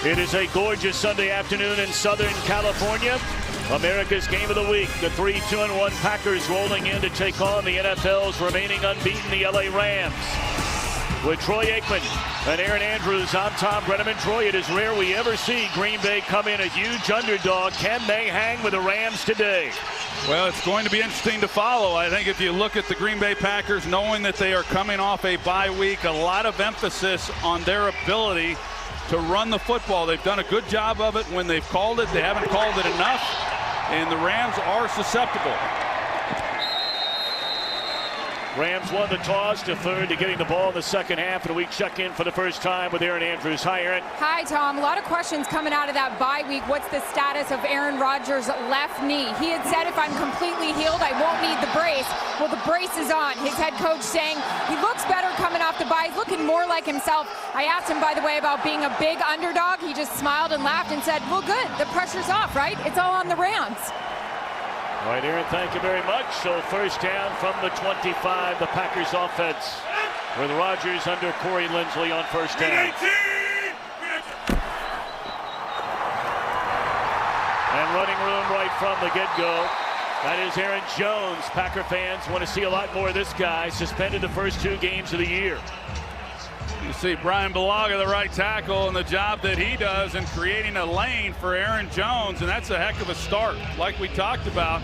It is a gorgeous Sunday afternoon in Southern California. America's Game of the Week. The 3-2-1 Packers rolling in to take on the NFL's remaining unbeaten, the LA Rams. With Troy Aikman and Erin Andrews, I'm Tom Brenneman. Troy, it is rare we ever see Green Bay come in a huge underdog. Can they hang with the Rams today? Well, it's going to be interesting to follow. I think if you look at the Green Bay Packers, knowing that they are coming off a bye week, a lot of emphasis on their ability to run the football. They've done a good job of it when they've called it. They haven't called it enough, and the Rams are susceptible. Rams won the toss, deferred to getting the ball in the second half, and we check in for the first time with Erin Andrews. Hi, Erin. Hi, Tom. A lot of questions coming out of that bye week. What's the status of Aaron Rodgers' left knee? He had said, if I'm completely healed, I won't need the brace. Well, the brace is on. His head coach saying he looks better coming off the bye. He's looking more like himself. I asked him, by the way, about being a big underdog. He just smiled and laughed and said, well, good. The pressure's off, right? It's all on the Rams. All right, Erin, thank you very much. So first down from the 25, the Packers offense with Rodgers under Corey Linsley on first down. And running room right from the get-go. That is Aaron Jones. Packer fans want to see a lot more of this guy. Suspended the first 2 games of the year. You see Brian Bulaga, the right tackle, and the job that he does in creating a lane for Aaron Jones, and that's a heck of a start. Like we talked about,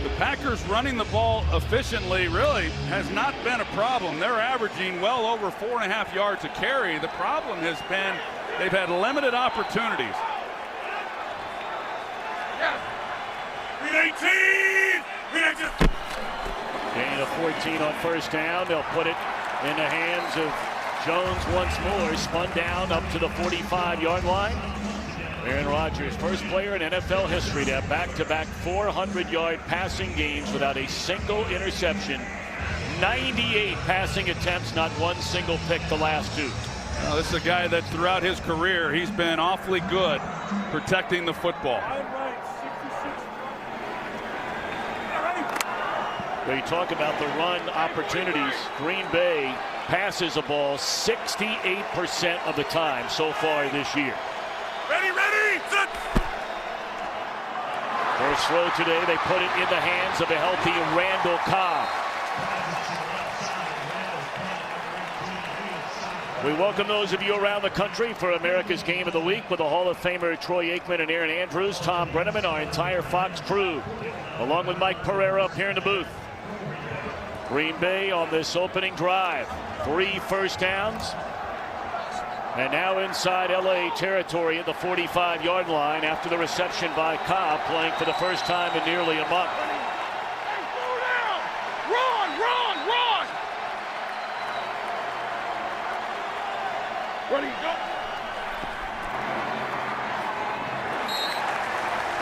the Packers running the ball efficiently really has not been a problem. They're averaging well over 4.5 yards a carry. The problem has been they've had limited opportunities. Gain of 14 on first down. They'll put it in the hands of Jones once more. Spun down up to the 45-yard line. Aaron Rodgers, first player in NFL history to have back-to-back 400-yard passing games without a single interception. 98 passing attempts, not one single pick the last 2. Now, this is a guy that throughout his career, he's been awfully good protecting the football. We talk about the run opportunities. Green Bay passes the ball 68% of the time so far this year. Ready, set! First throw today, they put it in the hands of a healthy Randall Cobb. We welcome those of you around the country for America's Game of the Week with the Hall of Famer Troy Aikman and Erin Andrews, Tom Brenneman, our entire Fox crew, along with Mike Pereira up here in the booth. Green Bay on this opening drive, 3 first downs, and now inside LA territory at the 45-yard line after the reception by Cobb, playing for the first time in nearly a month. Run! Ready, go!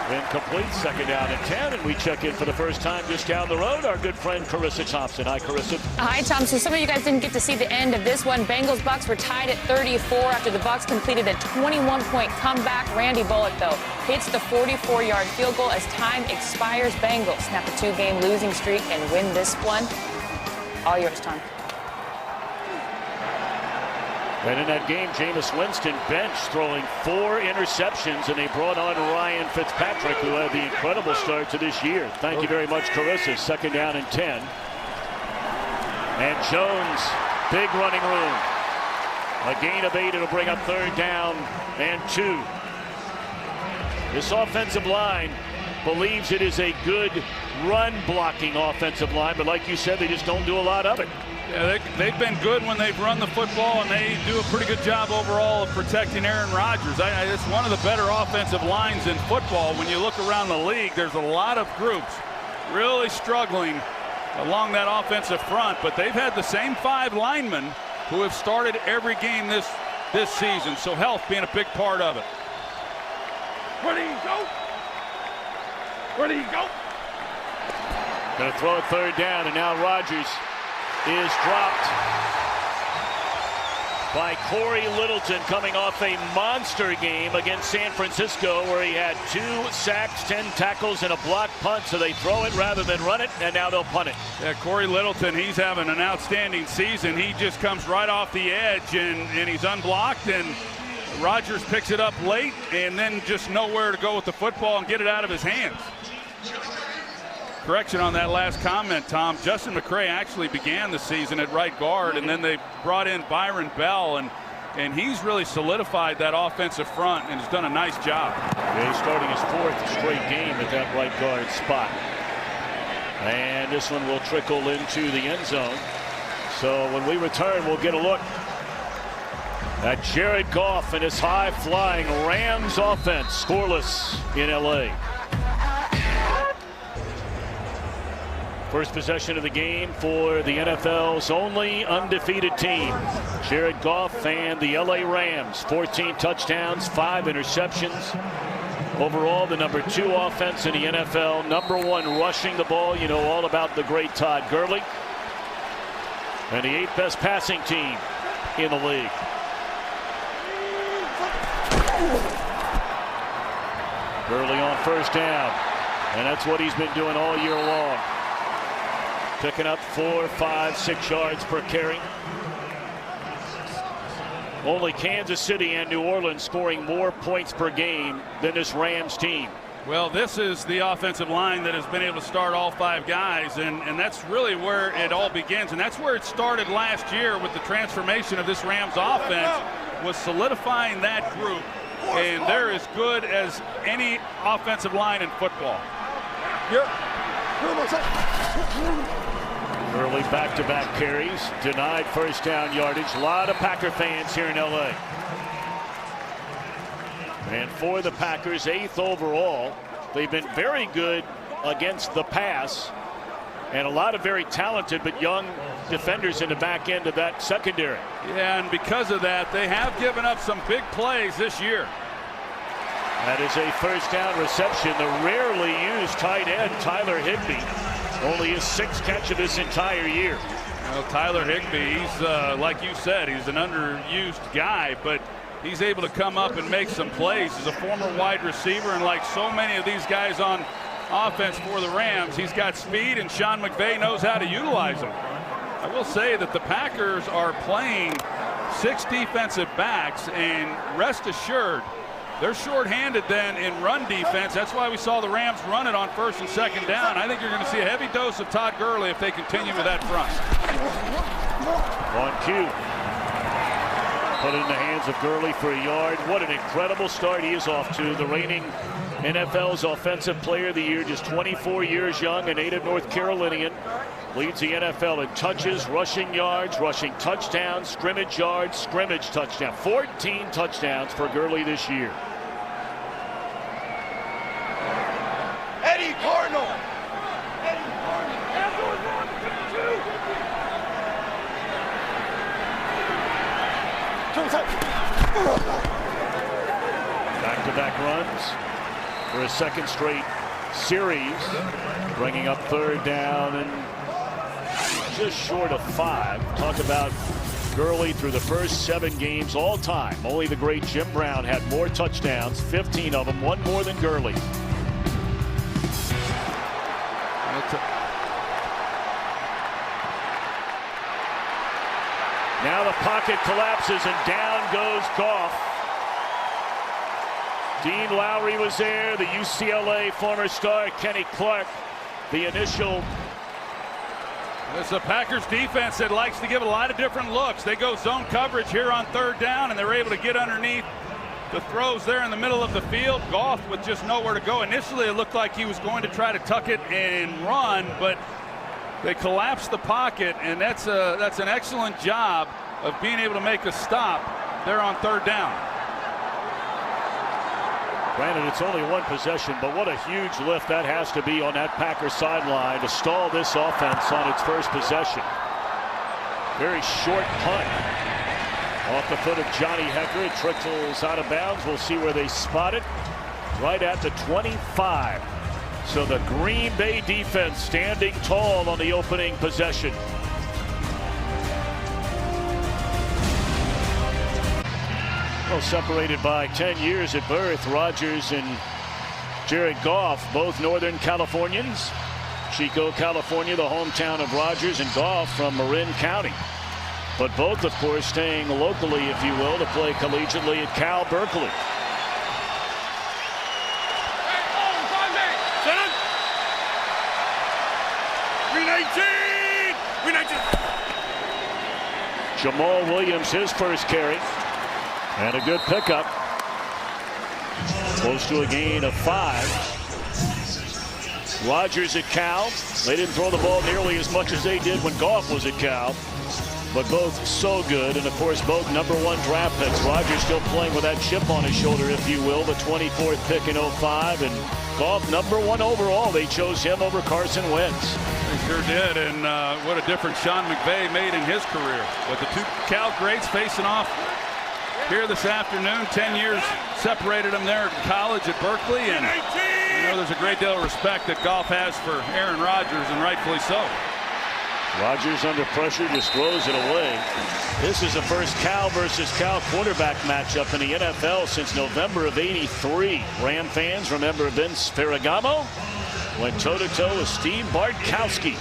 Incomplete, second down and 10, and we check in for the first time just down the road, our good friend Carissa Thompson. Hi, Carissa. Hi, Tom. So some of you guys didn't get to see the end of this one. Bengals-Bucks were tied at 34 after the Bucks completed a 21-point comeback. Randy Bullock, though, hits the 44-yard field goal as time expires. Bengals snap a 2-game losing streak and win this one. All yours, Tom. And in that game, Jameis Winston benched, throwing 4 interceptions, and they brought on Ryan Fitzpatrick, who had the incredible start to this year. Thank you very much, Carissa. Second down and 10. And Jones, big running room. A gain of 8, it'll bring up third down and 2. This offensive line believes it is a good run-blocking offensive line, but like you said, they just don't do a lot of it. Yeah, they've been good when they've run the football, and they do a pretty good job overall of protecting Aaron Rodgers. It's one of the better offensive lines in football. When you look around the league, there's a lot of groups really struggling along that offensive front, but they've had the same 5 linemen who have started every game this season, so health being a big part of it. Ready, go! Going to throw it third down, and now Rodgers is dropped. by Corey Littleton, coming off a monster game against San Francisco where he had 2 sacks, 10 tackles, and a blocked punt. So they throw it rather than run it, and now they'll punt it. Yeah, Corey Littleton, he's having an outstanding season. He just comes right off the edge, and he's unblocked, and Rodgers picks it up late and then just nowhere to go with the football and get it out of his hands. Correction on that last comment, Tom. Justin McCray actually began the season at right guard, and then they brought in Byron Bell, and he's really solidified that offensive front and has done a nice job. Yeah, he's starting his 4th straight game at that right guard spot. And this one will trickle into the end zone. So when we return, we'll get a look at Jared Goff and his high-flying Rams offense, scoreless in L.A. First possession of the game for the NFL's only undefeated team. Jared Goff and the LA Rams. 14 touchdowns, 5 interceptions. Overall, the number 2 offense in the NFL. Number 1 rushing the ball. You know all about the great Todd Gurley. And the 8th best passing team in the league. Gurley on first down. And that's what he's been doing all year long. Picking up 4, 5, 6 yards per carry. Only Kansas City and New Orleans scoring more points per game than this Rams team. Well, this is the offensive line that has been able to start all 5 guys, and that's really where it all begins. And that's where it started last year with the transformation of this Rams offense, was solidifying that group. And they're as good as any offensive line in football. Early back-to-back carries, denied first down yardage. A lot of Packer fans here in LA. And for the Packers, 8th overall. They've been very good against the pass, and a lot of very talented but young defenders in the back end of that secondary. Yeah, and because of that, they have given up some big plays this year. That is a first down reception. The rarely used tight end, Tyler Higbee. Only his 6th catch of this entire year. Well, Tyler Higbee, he's like you said, he's an underused guy, but he's able to come up and make some plays. He's a former wide receiver, and like so many of these guys on offense for the Rams, he's got speed, and Sean McVay knows how to utilize him. I will say that the Packers are playing 6 defensive backs, and rest assured, they're shorthanded then in run defense. That's why we saw the Rams run it on 1st and 2nd down. I think you're going to see a heavy dose of Todd Gurley if they continue with that front. On cue. Put it in the hands of Gurley for a yard. What an incredible start he is off to. The reigning NFL's Offensive Player of the Year, just 24 years young, a native North Carolinian. Leads the NFL in touches, rushing yards, rushing touchdowns, scrimmage yards, scrimmage touchdown. 14 touchdowns for Gurley this year. Eddie Cardinal. Back-to-back runs for a 2nd straight series, bringing up 3rd down and just short of 5. Talk about Gurley through the first 7 games all time. Only the great Jim Brown had more touchdowns, 15 of them, 1 more than Gurley. Now the pocket collapses and down goes Goff. Dean Lowry was there, the UCLA former star Kenny Clark. The initial. It's the Packers defense that likes to give a lot of different looks. They go zone coverage here on 3rd down, and they're able to get underneath the throws there in the middle of the field. Goff with just nowhere to go. Initially, it looked like he was going to try to tuck it and run, but they collapsed the pocket, and that's an excellent job of being able to make a stop there on 3rd down. Granted, it's only 1 possession, but what a huge lift that has to be on that Packers sideline to stall this offense on its first possession. Very short punt off the foot of Johnny Hekker. It trickles out of bounds. We'll see where they spot it. Right at the 25. So the Green Bay defense standing tall on the opening possession. Well, separated by 10 years at birth, Rodgers and Jared Goff, both Northern Californians. Chico, California, the hometown of Rodgers, and Goff from Marin County. But both, of course, staying locally, if you will, to play collegiately at Cal Berkeley. Jamal Williams, his first carry, and a good pickup. Close to a gain of 5. Rodgers at Cal. They didn't throw the ball nearly as much as they did when Goff was at Cal, but both so good, and of course both #1 draft picks. Rodgers still playing with that chip on his shoulder, if you will, the 24th pick in 05, and Goff #1 overall. They chose him over Carson Wentz. They sure did, and what a difference Sean McVay made in his career. But the two Cal greats facing off here this afternoon. 10 years separated them there at college at Berkeley, and you know there's a great deal of respect that Goff has for Aaron Rodgers, and rightfully so. Rodgers under pressure just throws it away. This is the first Cal versus Cal quarterback matchup in the NFL since November of '83. Ram fans remember Vince Ferragamo went toe-to-toe with Steve Bartkowski.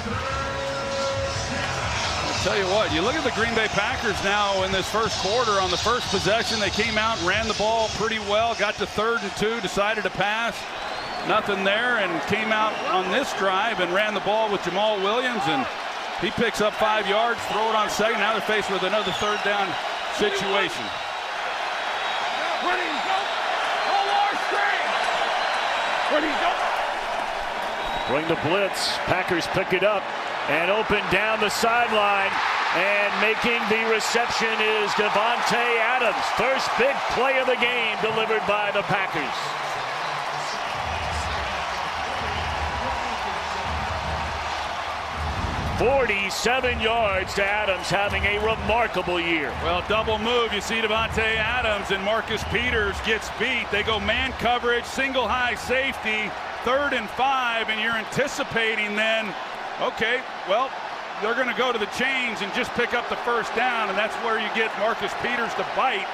I'll tell you what, you look at the Green Bay Packers now in this first quarter. On the first possession, they came out and ran the ball pretty well, got to 3rd and 2, decided to pass. Nothing there, and came out on this drive and ran the ball with Jamal Williams, and he picks up 5 yards, throw it on 2nd. Now they're faced with another 3rd down situation. Bring the blitz. Packers pick it up and open down the sideline. And making the reception is Davante Adams. First big play of the game delivered by the Packers. "47 yards to Adams, having a remarkable year." Well, double move. You see Davante Adams and Marcus Peters gets beat. They go man coverage, single high safety, 3rd and 5, and you're anticipating then, okay, well, they're going to go to the chains and just pick up the 1st down, and that's where you get Marcus Peters to bite,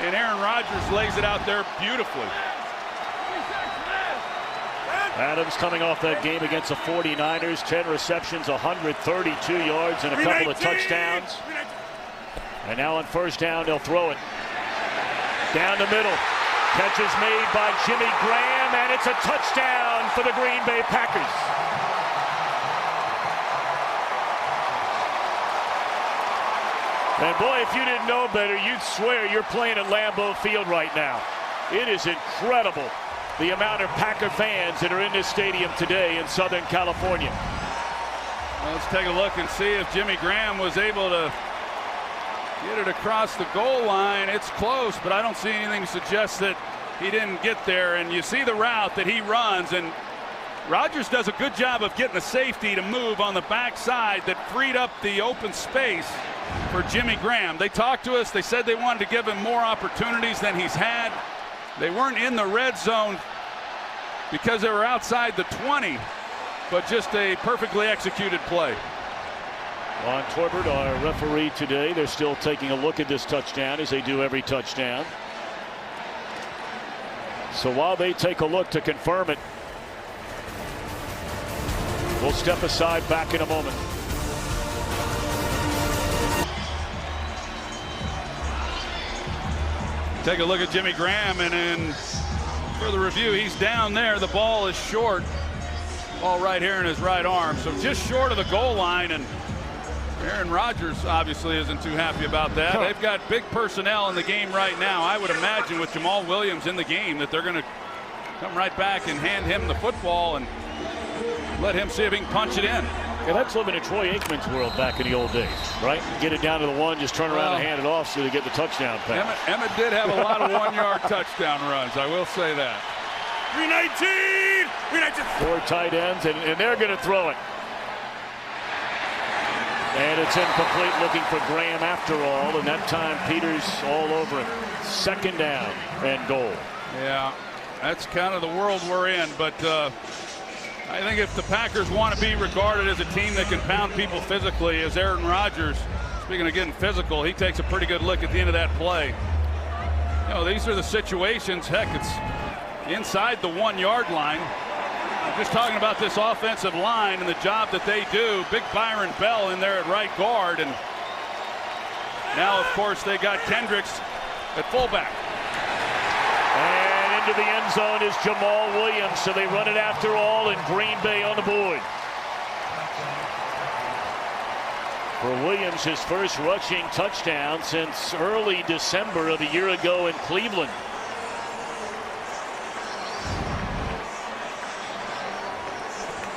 and Aaron Rodgers lays it out there beautifully. Adams coming off that game against the 49ers, 10 receptions, 132 yards, and a couple of touchdowns. And now on 1st down, they'll throw it down the middle. Catch is made by Jimmy Graham, and it's a touchdown for the Green Bay Packers. And boy, if you didn't know better, you'd swear you're playing at Lambeau Field right now. It is incredible the amount of Packer fans that are in this stadium today in Southern California. Well, let's take a look and see if Jimmy Graham was able to get it across the goal line. It's close, but I don't see anything to suggest that he didn't get there. And you see the route that he runs, and Rodgers does a good job of getting the safety to move on the backside that freed up the open space for Jimmy Graham. They talked to us. They said they wanted to give him more opportunities than he's had. They weren't in the red zone because they were outside the 20, but just a perfectly executed play. Ron Torbert, our referee today, they're still taking a look at this touchdown as they do every touchdown. So while they take a look to confirm it, we'll step aside back in a moment. Take a look at Jimmy Graham, and in for the review, he's down there. The ball is short. Ball right here in his right arm, so just short of the goal line, and Aaron Rodgers obviously isn't too happy about that. They've got big personnel in the game right now. I would imagine with Jamal Williams in the game that they're going to come right back and hand him the football and let him see if he can punch it in. Yeah, that's living in Troy Aikman's world back in the old days, right? Get it down to the 1, just turn around and hand it off so they get the touchdown pass. Emmett did have a lot of 1-yard touchdown runs, I will say that. 319! 4 tight ends, and they're going to throw it. And it's incomplete, looking for Graham after all, and that time Peters all over him. 2nd down and goal. Yeah, that's kind of the world we're in, but I think if the Packers want to be regarded as a team that can pound people physically, as Aaron Rodgers, speaking of getting physical, he takes a pretty good look at the end of that play. know, these are the situations. Heck, it's inside the 1-yard line. I'm just talking about this offensive line and the job that they do. Big Byron Bell in there at right guard, and now, of course, they got Kendricks at fullback. And into the end zone is Jamal Williams, so they run it after all, and Green Bay on the board. For Williams, his first rushing touchdown since early December of a year ago in Cleveland.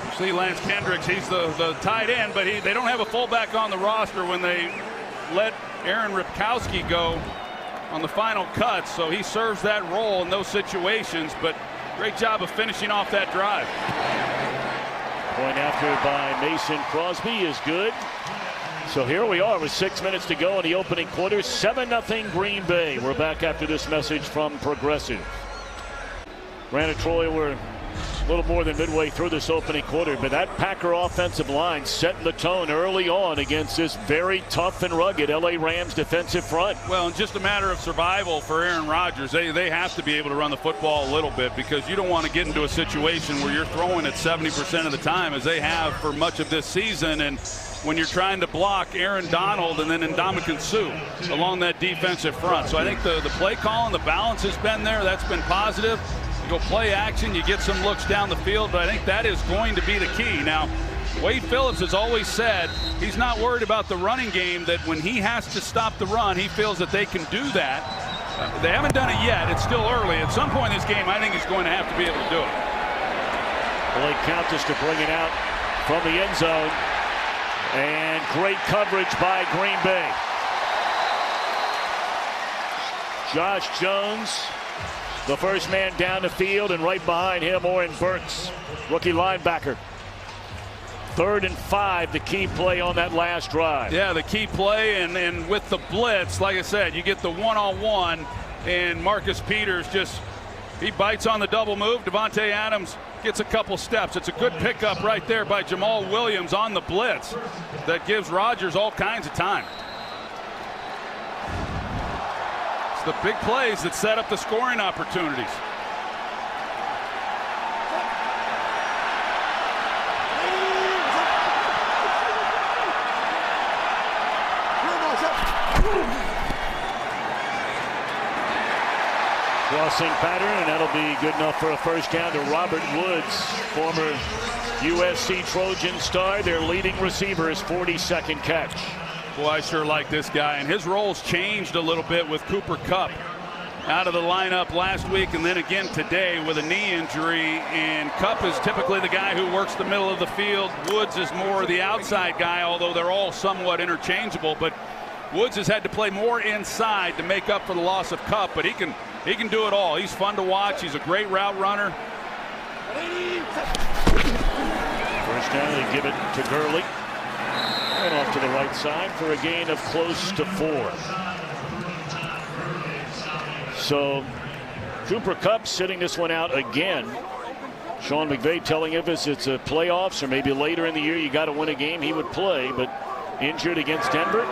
You see Lance Kendricks, he's the tight end, but they don't have a fullback on the roster when they let Aaron Ripkowski go on the final cut, so he serves that role in those situations, but great job of finishing off that drive. Point after by Mason Crosby is good. So here we are with 6 minutes to go in the opening quarter. 7-0 Green Bay. We're back after this message from Progressive. Granted, Troy, we're a little more than midway through this opening quarter, but that Packer offensive line setting the tone early on against this very tough and rugged LA Rams defensive front. Well, it's just a matter of survival for Aaron Rodgers. They have to be able to run the football a little bit, because you don't want to get into a situation where you're throwing it 70% of the time, as they have for much of this season, and when you're trying to block Aaron Donald and then Ndamukong Suh along that defensive front. So I think the play call and the balance has been there. That's been positive. You go play action, you get some looks down the field, but I think that is going to be the key. Now, Wade Phillips has always said he's not worried about the running game, that when he has to stop the run, he feels that they can do that. They haven't done it yet. It's still early. At some point in this game, I think he's going to have to be able to do it. Blake Countess to bring it out from the end zone. And great coverage by Green Bay. Josh Jones, the first man down the field, and right behind him, Oren Burks, rookie linebacker. 3rd and 5, the key play on that last drive. Yeah, the key play, and with the blitz, like I said, you get the one-on-one, and Marcus Peters he bites on the double move. Devontae Adams gets a couple steps. It's a good pickup right there by Jamal Williams on the blitz that gives Rodgers all kinds of time. It's the big plays that set up the scoring opportunities. Crossing pattern, and that'll be good enough for a first down to Robert Woods, former USC Trojan star, their leading receiver, his 42nd catch. Boy, I sure like this guy, and his role's changed a little bit with Cooper Kupp out of the lineup last week and then again today with a knee injury, and Kupp is typically the guy who works the middle of the field. Woods is more the outside guy, although they're all somewhat interchangeable, but Woods has had to play more inside to make up for the loss of Kupp, but he can do it all. He's fun to watch. He's a great route runner. First down, they give it to Gurley. And off to the right side for a gain of close to 4. So Cooper Kupp sitting this one out again. Sean McVay telling us it's a playoffs or maybe later in the year you got to win a game, he would play, but injured against Denver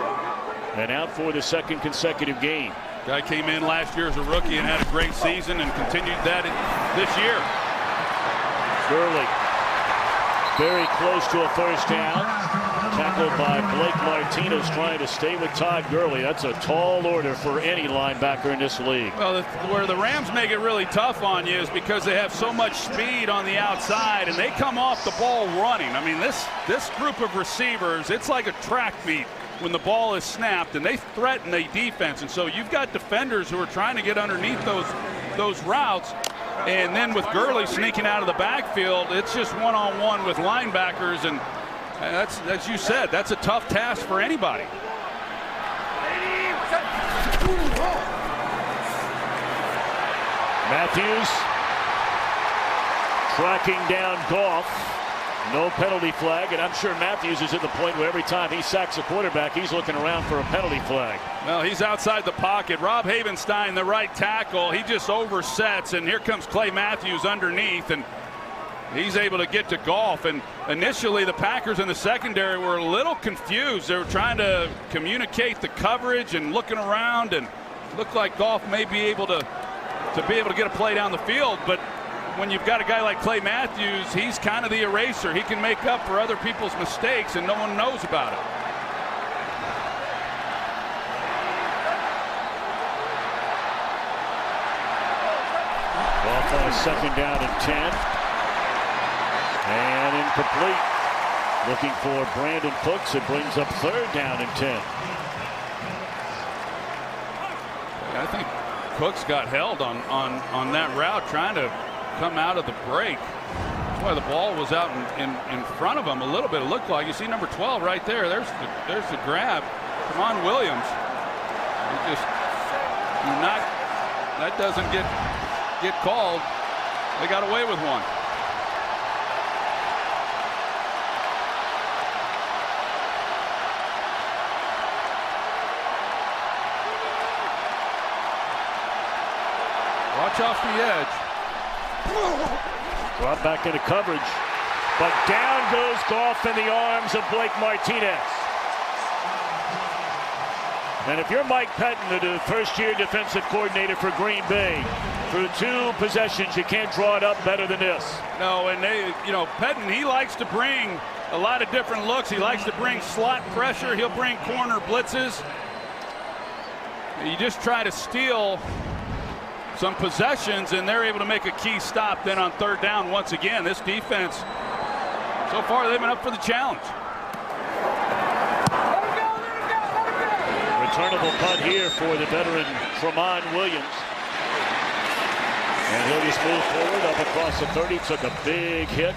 and out for the 2nd consecutive game. Guy came in last year as a rookie and had a great season and continued that this year. Gurley very close to a first down. Tackled by Blake Martinez, trying to stay with Todd Gurley. That's a tall order for any linebacker in this league. Well, where the Rams make it really tough on you is because they have so much speed on the outside and they come off the ball running. I mean, this group of receivers, it's like a track meet when the ball is snapped, and they threaten the defense. And so you've got defenders who are trying to get underneath those routes. And then with Gurley sneaking out of the backfield, it's just one-on-one with linebackers, and that's, as you said, that's a tough task for anybody. Matthews tracking down Goff. No penalty flag, and I'm sure Matthews is at the point where every time he sacks a quarterback, he's looking around for a penalty flag. Well, he's outside the pocket. Rob Havenstein, the right tackle, he just oversets, and here comes Clay Matthews underneath, and he's able to get to Goff. And initially, the Packers in the secondary were a little confused. They were trying to communicate the coverage and looking around, and looked like Goff may be able to get a play down the field, but when you've got a guy like Clay Matthews, he's kind of the eraser. He can make up for other people's mistakes, and no one knows about it. Goff on a 2nd down and 10. And incomplete. Looking for Brandon Cooks. It brings up 3rd down and 10. I think Cooks got held on that route trying to come out of the break. That's why the ball was out in front of him a little bit. It looked like, you see number 12 right there. There's the grab. Come on, Williams. That doesn't get called. They got away with one. Watch off the edge. Brought back into coverage. But down goes Goff in the arms of Blake Martinez. And if you're Mike Pettine, the first-year defensive coordinator for Green Bay, through 2 possessions, you can't draw it up better than this. No, and Pettine, he likes to bring a lot of different looks. He likes to bring slot pressure. He'll bring corner blitzes. You just try to steal some possessions, and they're able to make a key stop then on 3rd down once again. This defense, so far, they've been up for the challenge. Returnable punt here for the veteran Tramon Williams. And he'll just move forward up across the 30. Took a big hit.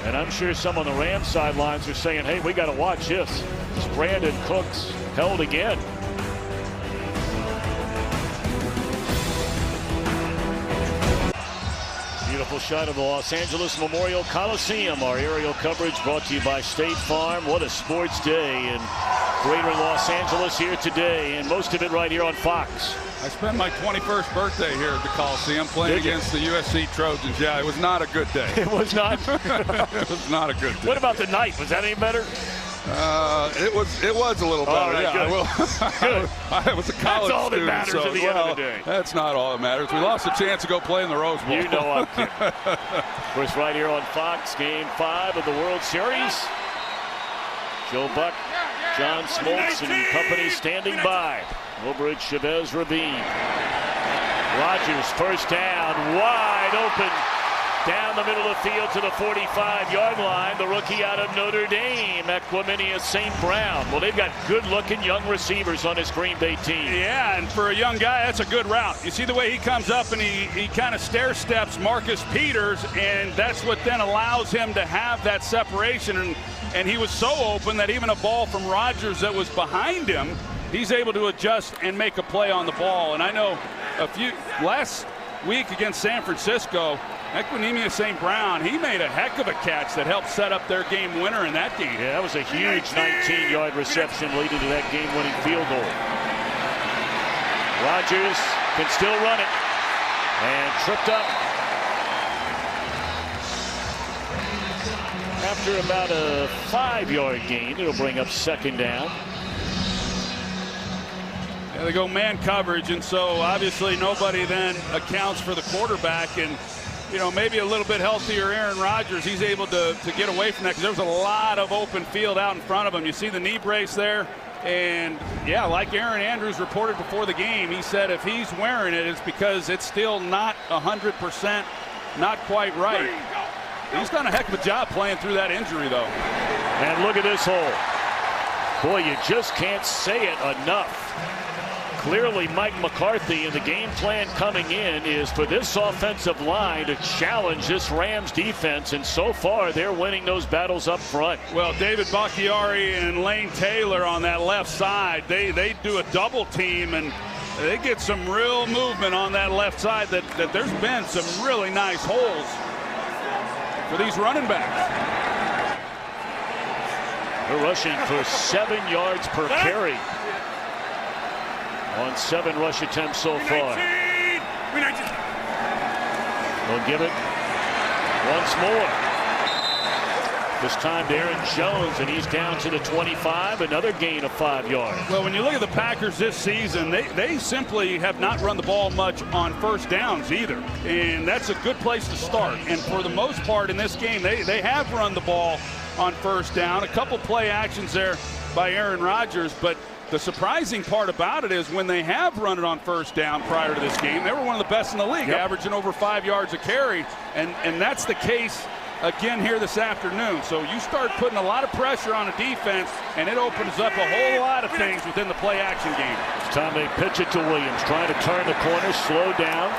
And I'm sure some on the Rams sidelines are saying, hey, we got to watch this. It's Brandon Cooks held again. Beautiful shot of the Los Angeles Memorial Coliseum. Our aerial coverage brought to you by State Farm. What a sports day in greater Los Angeles here today, and most of it right here on Fox. I spent my 21st birthday here at the Coliseum playing against the USC Trojans. Yeah, it was not a good day. It was not? It was not a good day. What about the night? Was that any better? It was a little better. All right, yeah, good. I was a college That's all that student, matters so, at the end of the day. That's not all that matters. We lost a chance to go play in the Rose Bowl. You know I'm kidding. Of course, right here on Fox, Game 5 of the World Series. Joe Buck, John Smoltz, and company standing by over at Chavez Ravine. Rodgers, 1st down, wide open. Down the middle of the field to the 45-yard line. The rookie out of Notre Dame, Equanimeous St. Brown. Well, they've got good-looking young receivers on this Green Bay team. Yeah, and for a young guy, that's a good route. You see the way he comes up and he kind of stair-steps Marcus Peters, and that's what then allows him to have that separation. And he was so open that even a ball from Rodgers that was behind him, he's able to adjust and make a play on the ball. And I know last week against San Francisco, Equanimeous St. Brown, he made a heck of a catch that helped set up their game winner in that game. Yeah, that was a huge 19-yard reception leading to that game-winning field goal. Rodgers can still run it, and tripped up. After about a 5-yard gain, it'll bring up 2nd down. Yeah, they go man coverage, and so obviously nobody then accounts for the quarterback. And maybe a little bit healthier Aaron Rodgers, he's able to get away from that because there was a lot of open field out in front of him. You see the knee brace there. And, yeah, like Aaron Andrews reported before the game, he said if he's wearing it, it's because it's still not 100%, not quite right. He's done a heck of a job playing through that injury, though. And look at this hole. Boy, you just can't say it enough. Clearly, Mike McCarthy and the game plan coming in is for this offensive line to challenge this Rams defense, and so far they're winning those battles up front. Well, David Bakhtiari and Lane Taylor on that left side, they do a double team, and they get some real movement on that left side that there's been some really nice holes for these running backs. They're rushing for 7 yards per carry on 7 rush attempts so far. They'll give it once more. This time to Aaron Jones, and he's down to the 25, another gain of 5 yards. Well, when you look at the Packers this season, they simply have not run the ball much on first downs either. And that's a good place to start. And for the most part in this game, they have run the ball on first down. A couple play actions there by Aaron Rodgers, but the surprising part about it is when they have run it on first down prior to this game, they were one of the best in the league, averaging over 5 yards a carry. And that's the case again here this afternoon. So you start putting a lot of pressure on a defense, and it opens up a whole lot of things within the play action game. It's time they pitch it to Williams, trying to turn the corner, slow down,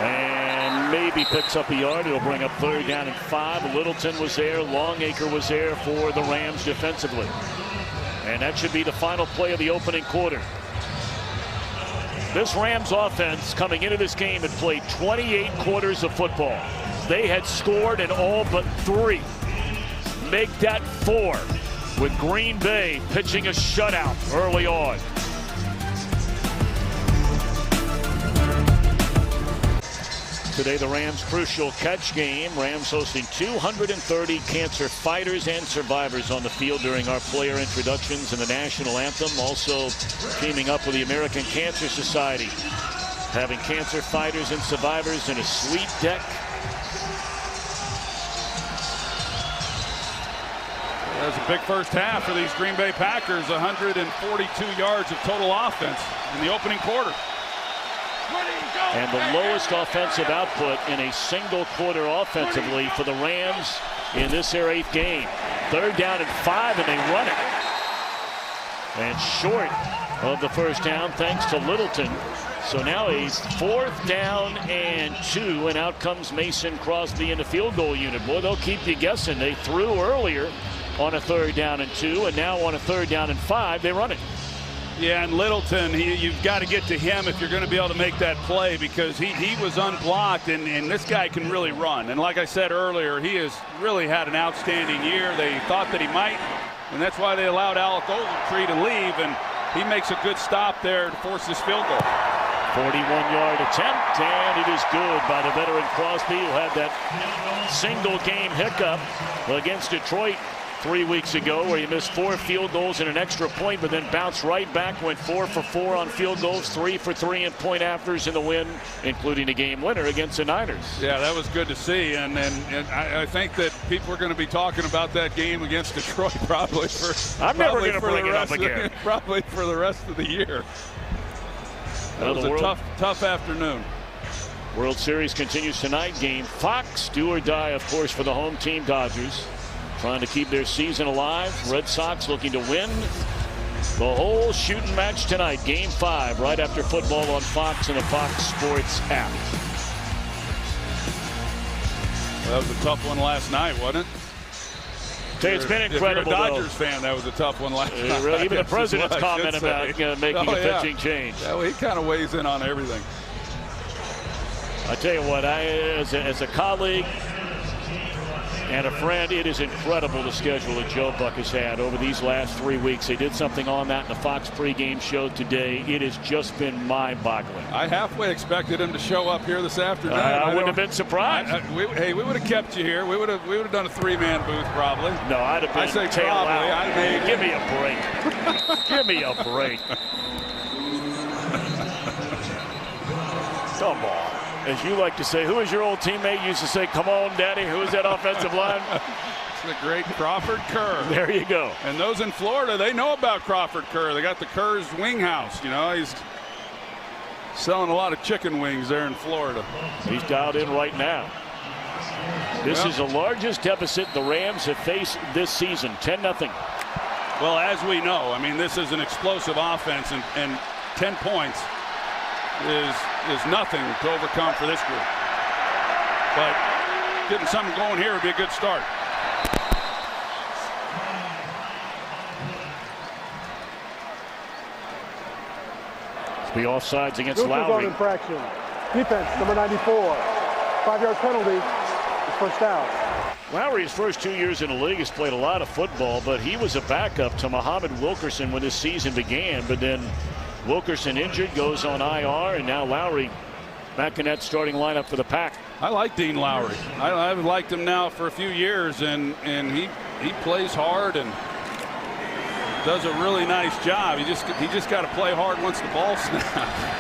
and maybe picks up a yard. It'll bring up 3rd down and 5. Littleton was there. Longacre was there for the Rams defensively. And that should be the final play of the opening quarter. This Rams offense coming into this game had played 28 quarters of football. They had scored in all but 3. Make that 4 with Green Bay pitching a shutout early on. Today, the Rams' crucial catch game. Rams hosting 230 cancer fighters and survivors on the field during our player introductions and the national anthem. Also teaming up with the American Cancer Society, having cancer fighters and survivors in a suite deck. That was a big first half for these Green Bay Packers. 142 yards of total offense in the opening quarter. And the lowest offensive output in a single quarter offensively for the Rams in this their 8th game. 3rd down and 5, and they run it. And short of the first down thanks to Littleton. So now a 4th down and 2, and out comes Mason Crosby in the field goal unit. Boy, they'll keep you guessing. They threw earlier on a 3rd down and 2, and now on a 3rd down and 5, they run it. Yeah, and Littleton, you've got to get to him if you're going to be able to make that play, because he was unblocked, and this guy can really run. And like I said earlier, he has really had an outstanding year. They thought that he might, and that's why they allowed Alec Ogletree to leave, and he makes a good stop there to force this field goal. 41-yard attempt, and it is good by the veteran Crosby, who had that single game hiccup against Detroit 3 weeks ago, where he missed 4 field goals and an extra point, but then bounced right back, went 4 for 4 on field goals, 3 for 3 in point afters in the win, including a game winner against the Niners. Yeah, that was good to see, and I think that people are going to be talking about that game against Detroit probably for. I'm never going to bring it up again. Probably for the rest of the year. That was a tough afternoon. World Series continues tonight. Game Fox, do or die, of course, for the home team Dodgers. Trying to keep their season alive. Red Sox looking to win the whole shooting match tonight. Game 5 right after football on Fox and the Fox Sports app. That was a tough one last night, wasn't it? It's been incredible. If you're a Dodgers fan, that was a tough one last night. Really, even the president's comment about making a pitching change. Yeah, well, he kind of weighs in on everything. I tell you what, as a colleague and a friend, it is incredible the schedule that Joe Buck has had over these last 3 weeks. They did something on that in the Fox pregame show today. It has just been mind-boggling. I halfway expected him to show up here this afternoon. I wouldn't have been surprised. We would have kept you here. We would have done a 3-man booth probably. No, I'd have been. I say probably. Give me a break. Give me a break. Come on. As you like to say, who is your old teammate? Used to say, "Come on, Daddy." Who is that offensive line? It's the great Crawford Kerr. There you go. And those in Florida, they know about Crawford Kerr. They got the Kerr's Wing House. You know, he's selling a lot of chicken wings there in Florida. He's dialed in right now. This is the largest deficit the Rams have faced this season, 10-0. Well, as we know, I mean, this is an explosive offense, and 10 points is nothing to overcome for this group. But getting something going here would be a good start. It's the offsides against Lowry. Infraction. Defense, number 94. 5-yard penalty. First down. Lowry's first 2 years in the league has played a lot of football, but he was a backup to Muhammad Wilkerson when this season began. But then Wilkerson injured, goes on IR, and now Lowry back in that starting lineup for the Pack. I like Dean Lowry. I've liked him now for a few years, and he plays hard and does a really nice job. He just got to play hard once the ball snaps.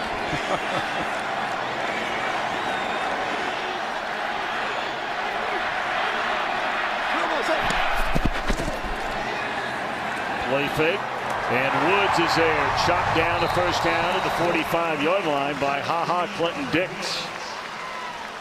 Play fake, and Woods is there, chopped down to first down at the 45-yard line by Clinton Dix.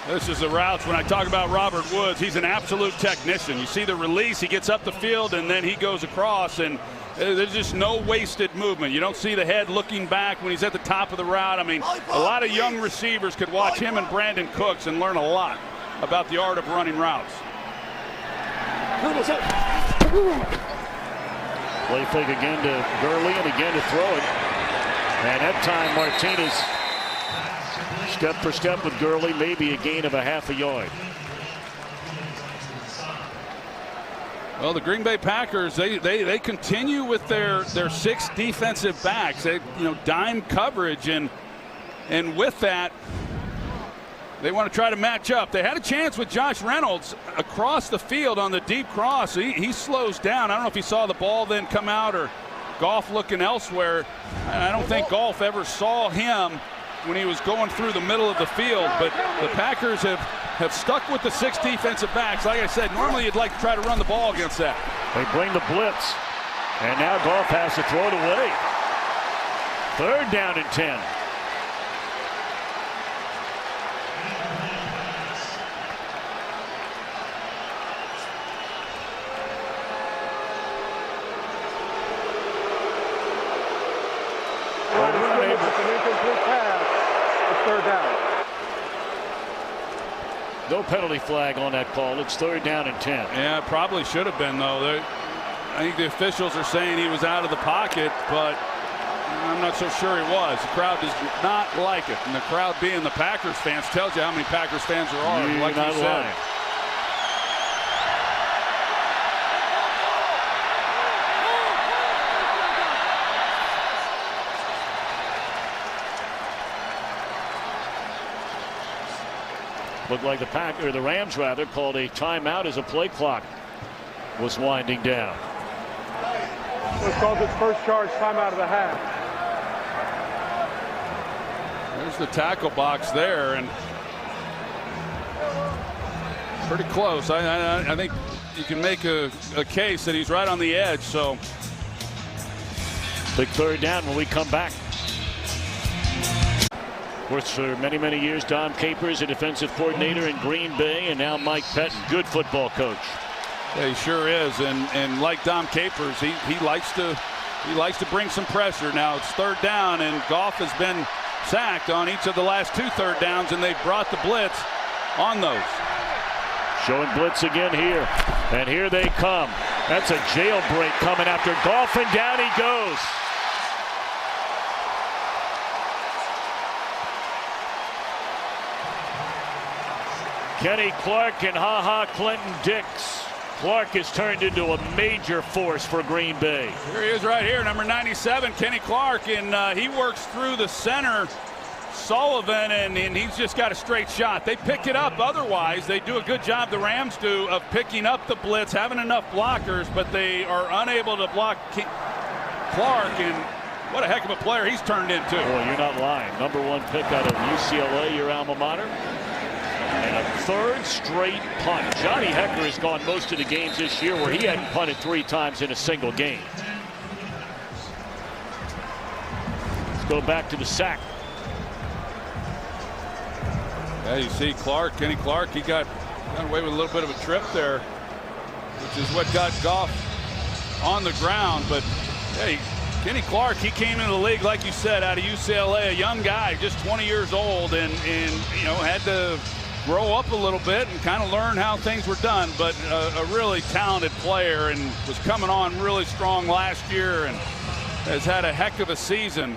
This is the routes. When I talk about Robert Woods, he's an absolute technician. You see the release, he gets up the field, and then he goes across, and there's just no wasted movement. You don't see the head looking back when he's at the top of the route. I mean, a lot of young receivers could watch him and Brandon Cooks and learn a lot about the art of running routes. Play fake again to Gurley, and again to throw it. And that time Martinez step for step with Gurley, maybe a gain of a half a yard. Well, the Green Bay Packers, they continue with their 6 defensive backs. They, dime coverage, and with that, they want to try to match up. They had a chance with Josh Reynolds across the field on the deep cross. He slows down. I don't know if he saw the ball then come out or Goff looking elsewhere. I don't think Goff ever saw him when he was going through the middle of the field, but the Packers have stuck with the 6 defensive backs. Like I said, normally you'd like to try to run the ball against that. They bring the blitz, and now Goff has to throw it away. 3rd down and 10. No penalty flag on that call. It's 3rd down and 10. Yeah, it probably should have been, though. I think the officials are saying he was out of the pocket, but I'm not so sure he was. The crowd does not like it. And the crowd being the Packers fans tells you how many Packers fans there are. You're like not you said. lying. Looked like the Rams rather called a timeout as a play clock was winding down. It calls its first charge timeout of the half. There's the tackle box there, and pretty close. I think you can make a case that he's right on the edge. So big 3rd down when we come back. Of course, for many, many years, Dom Capers, a defensive coordinator in Green Bay, and now Mike Pettin, good football coach. Yeah, he sure is, and like Dom Capers, he likes to bring some pressure. Now it's 3rd down, and Goff has been sacked on each of the last 2 3rd downs, and they've brought the blitz on those. Showing blitz again here, and here they come. That's a jailbreak coming after Goff, and down he goes. Kenny Clark and Clinton Dix. Clark has turned into a major force for Green Bay. Here he is right here, number 97, Kenny Clark, and he works through the center, Sullivan, and he's just got a straight shot. They pick it up otherwise. They do a good job, the Rams do, of picking up the blitz, having enough blockers, but they are unable to block Clark, and what a heck of a player he's turned into. Boy, you're not lying. Number 1 pick out of UCLA, your alma mater. And a 3rd straight punt. Johnny Hecker has gone most of the games this year where he hadn't punted 3 times in a single game. Let's go back to the sack. Yeah, you see Kenny Clark, he got away with a little bit of a trip there, which is what got Goff on the ground. But hey, Kenny Clark, he came into the league, like you said, out of UCLA, a young guy, just 20 years old, and had to grow up a little bit and kind of learn how things were done, but a really talented player, and was coming on really strong last year and has had a heck of a season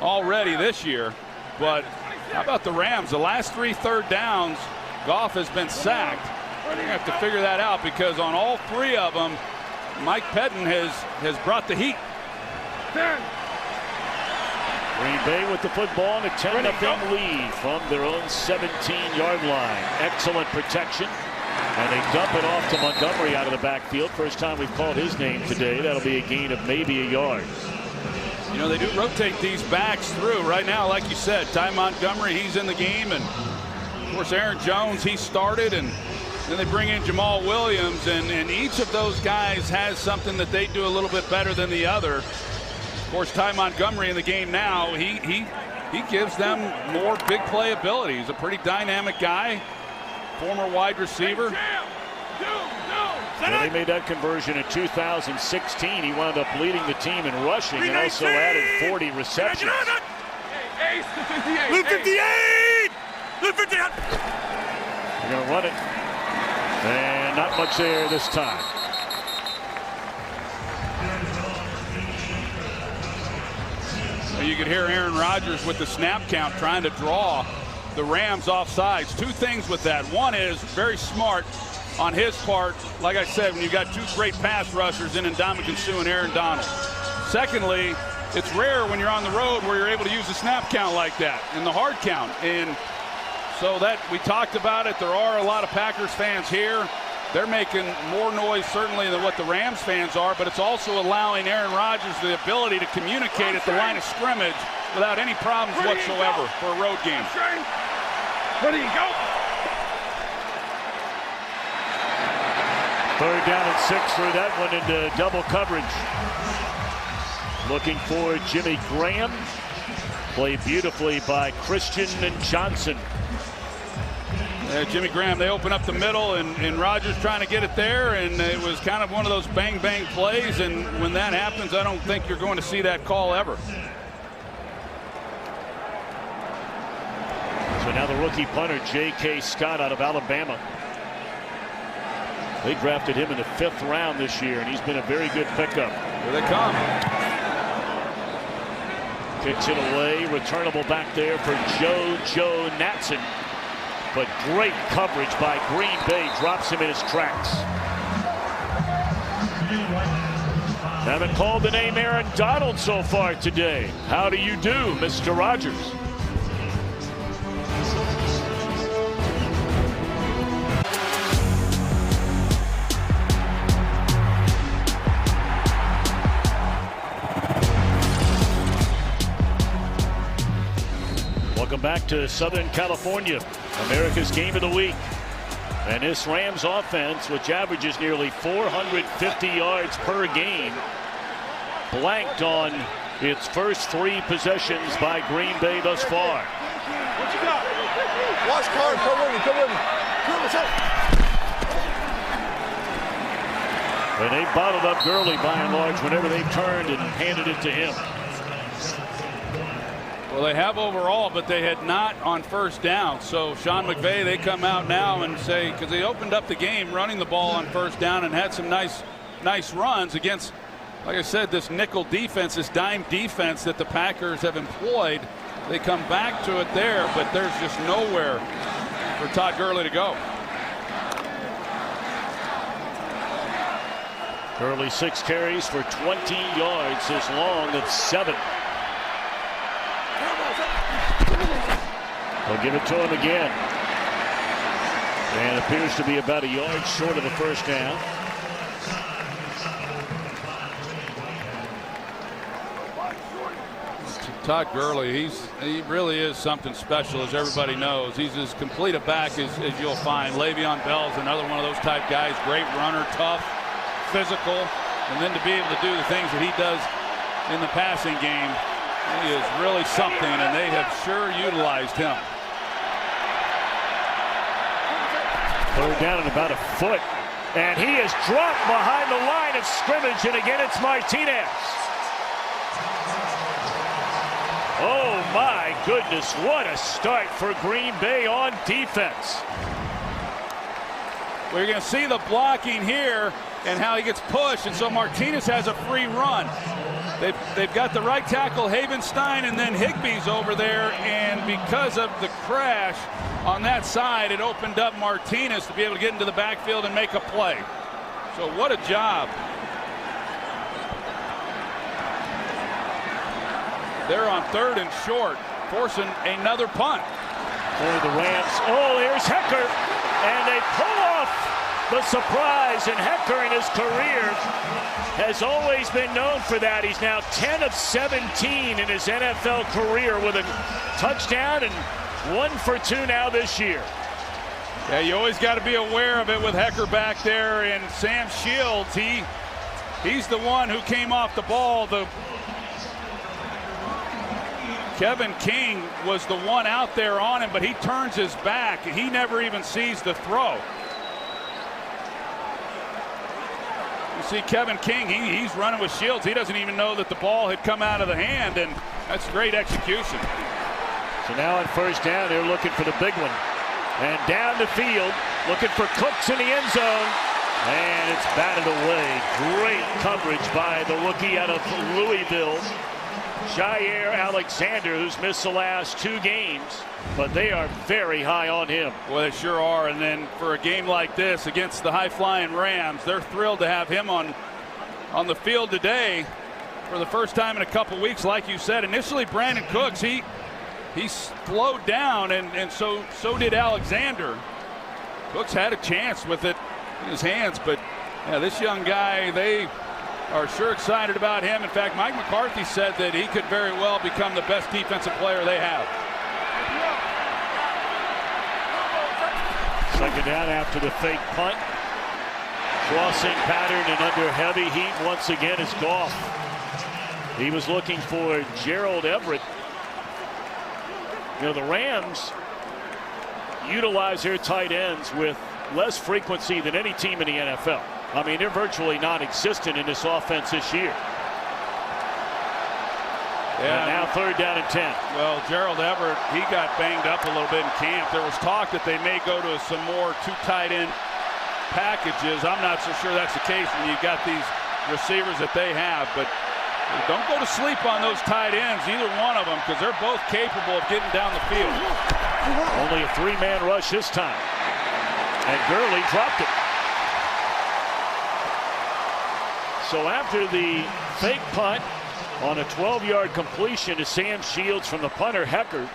already this year. But how about the Rams? The last 3 3rd downs, Goff has been sacked. We're going to have to figure that out, because on all 3 of them, Mike Pettin has brought the heat. Green Bay with the football and a 10-0 lead from their own 17-yard line. Excellent protection. And they dump it off to Montgomery out of the backfield. First time we've called his name today. That'll be a gain of maybe a yard. You know, they do rotate these backs through. Right now, like you said, Ty Montgomery, he's in the game. And, of course, Aaron Jones, he started. And then they bring in Jamal Williams. And each of those guys has something that they do a little bit better than the other. Of course, Ty Montgomery in the game now, he gives them more big play ability. He's a pretty dynamic guy. Former wide receiver. Well, they made that conversion in 2016. He wound up leading the team in rushing and also added 40 receptions. Blue 58! Blue 58! They're going to run it. And not much there this time. You could hear Aaron Rodgers with the snap count trying to draw the Rams off sides. Two things with that. One is very smart on his part. Like I said, when you got two great pass rushers in Ndamukong Suh and Aaron Donald. Secondly, it's rare when you're on the road where you're able to use the snap count like that and the hard count. And so that we talked about it. There are a lot of Packers fans here. They're making more noise certainly than what the Rams fans are, but it's also allowing Aaron Rodgers the ability to communicate at the line of scrimmage without any problems whatsoever for a road game. Where do you go? Third down and 6 through that one into double coverage. Looking for Jimmy Graham. Played beautifully by Christian and Johnson. Jimmy Graham, they open up the middle, and Rodgers trying to get it there, and it was kind of one of those bang-bang plays, and when that happens, I don't think you're going to see that call ever. So now the rookie punter, J.K. Scott out of Alabama. They drafted him in the 5th round this year, and he's been a very good pickup. Here they come. Kicks it away, returnable back there for Joe Natson. But great coverage by Green Bay, drops him in his tracks. Haven't called the name Aaron Donald so far today. How do you do, Mr. Rodgers? Welcome back to Southern California, America's game of the week. And this Rams offense, which averages nearly 450 yards per game, blanked on its first 3 possessions by Green Bay thus far. What you got? Watch Carter. Come with me. Come with me. And they bottled up Gurley by and large whenever they turned and handed it to him. Well, they have overall, but they had not on first down. So Sean McVay, they come out now and say, because they opened up the game running the ball on first down and had some nice runs against, like I said, this nickel defense, this dime defense that the Packers have employed. They come back to it there, but there's just nowhere for Todd Gurley to go. Gurley 6 carries for 20 yards, his long of 7. They'll give it to him again. And appears to be about a yard short of the first down. Todd Gurley, he really is something special, as everybody knows. He's as complete a back as you'll find. Le'Veon Bell's another one of those type guys. Great runner, tough, physical, and then to be able to do the things that he does in the passing game, he is really something, and they have sure utilized him. Third down at about a foot, and he is dropped behind the line of scrimmage, and again it's Martinez. Oh my goodness, what a start for Green Bay on defense. We're going to see the blocking here and how he gets pushed, and so Martinez has a free run. They've got the right tackle, Havenstein, and then Higbee's over there, and because of the crash on that side, it opened up Martinez to be able to get into the backfield and make a play. So what a job. They're on 3rd and short, forcing another punt. for the Rams. Oh, here's Hekker, and they pull off the surprise, and Hekker in his career has always been known for that. He's now 10 of 17 in his NFL career with a touchdown and 1 for 2 now this year. Yeah, you always got to be aware of it with Hekker back there, and Sam Shields, he's the one who came off the ball. Kevin King was the one out there on him, but he turns his back. He never even sees the throw. You see Kevin King, he's running with Shields. He doesn't even know that the ball had come out of the hand, and that's great execution. So now on first down, they're looking for the big one. And down the field, looking for Cooks in the end zone. And it's batted away. Great coverage by the rookie out of Louisville, Jair Alexander, who's missed the last 2 games. But they are very high on him. Well, they sure are. And then for a game like this against the high-flying Rams, they're thrilled to have him on the field today for the first time in a couple weeks. Like you said, initially Brandon Cooks, he slowed down, and so did Alexander. Cooks had a chance with it in his hands, but yeah, this young guy, they are sure excited about him. In fact, Mike McCarthy said that he could very well become the best defensive player they have. Second down after the fake punt. Crossing pattern and under heavy heat once again is Goff. He was looking for Gerald Everett. You know, the Rams utilize their tight ends with less frequency than any team in the NFL. I mean, they're virtually non-existent in this offense this year. Yeah. And now third down and 10. Well, Gerald Everett, he got banged up a little bit in camp. There was talk that they may go to some more 2 tight end packages. I'm not so sure that's the case when you've got these receivers that they have, but don't go to sleep on those tight ends, either one of them, because they're both capable of getting down the field. Only a 3-man rush this time. And Gurley dropped it. So after the fake punt on a 12-yard completion to Sam Shields from the punter Hekker,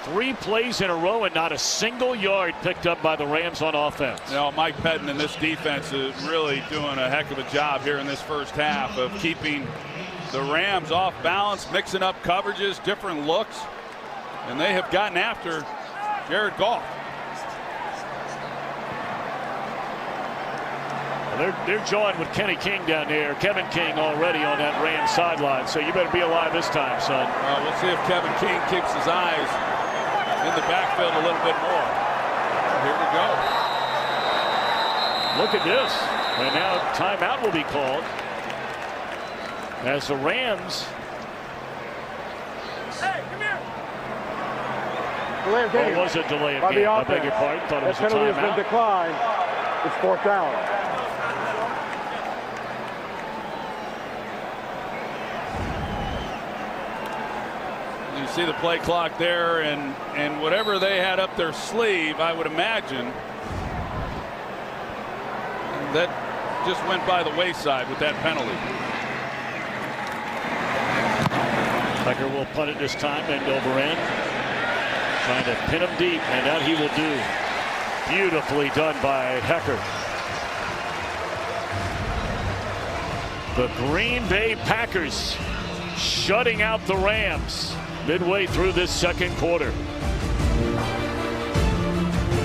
3 plays in a row and not a single yard picked up by the Rams on offense. You know, Mike Pettin and this defense is really doing a heck of a job here in this first half of keeping the Rams off balance, mixing up coverages, different looks, and they have gotten after Jared Goff. They're joined with Kenny King down there. Kevin King already on that Rams sideline, so you better be alive this time, son. We'll see if Kevin King keeps his eyes in the backfield a little bit more. Here we go. Look at this. And now timeout will be called as the Rams. Hey, come here. Delay of game. Or was it delay of game? I beg your pardon. Thought it was a timeout. That penalty has been declined. It's 4th down. You see the play clock there, and whatever they had up their sleeve, I would imagine that just went by the wayside with that penalty. Tucker will punt it this time, end over end, trying to pin him deep, and that he will do. Beautifully done by Hekker. The Green Bay Packers shutting out the Rams midway through this second quarter.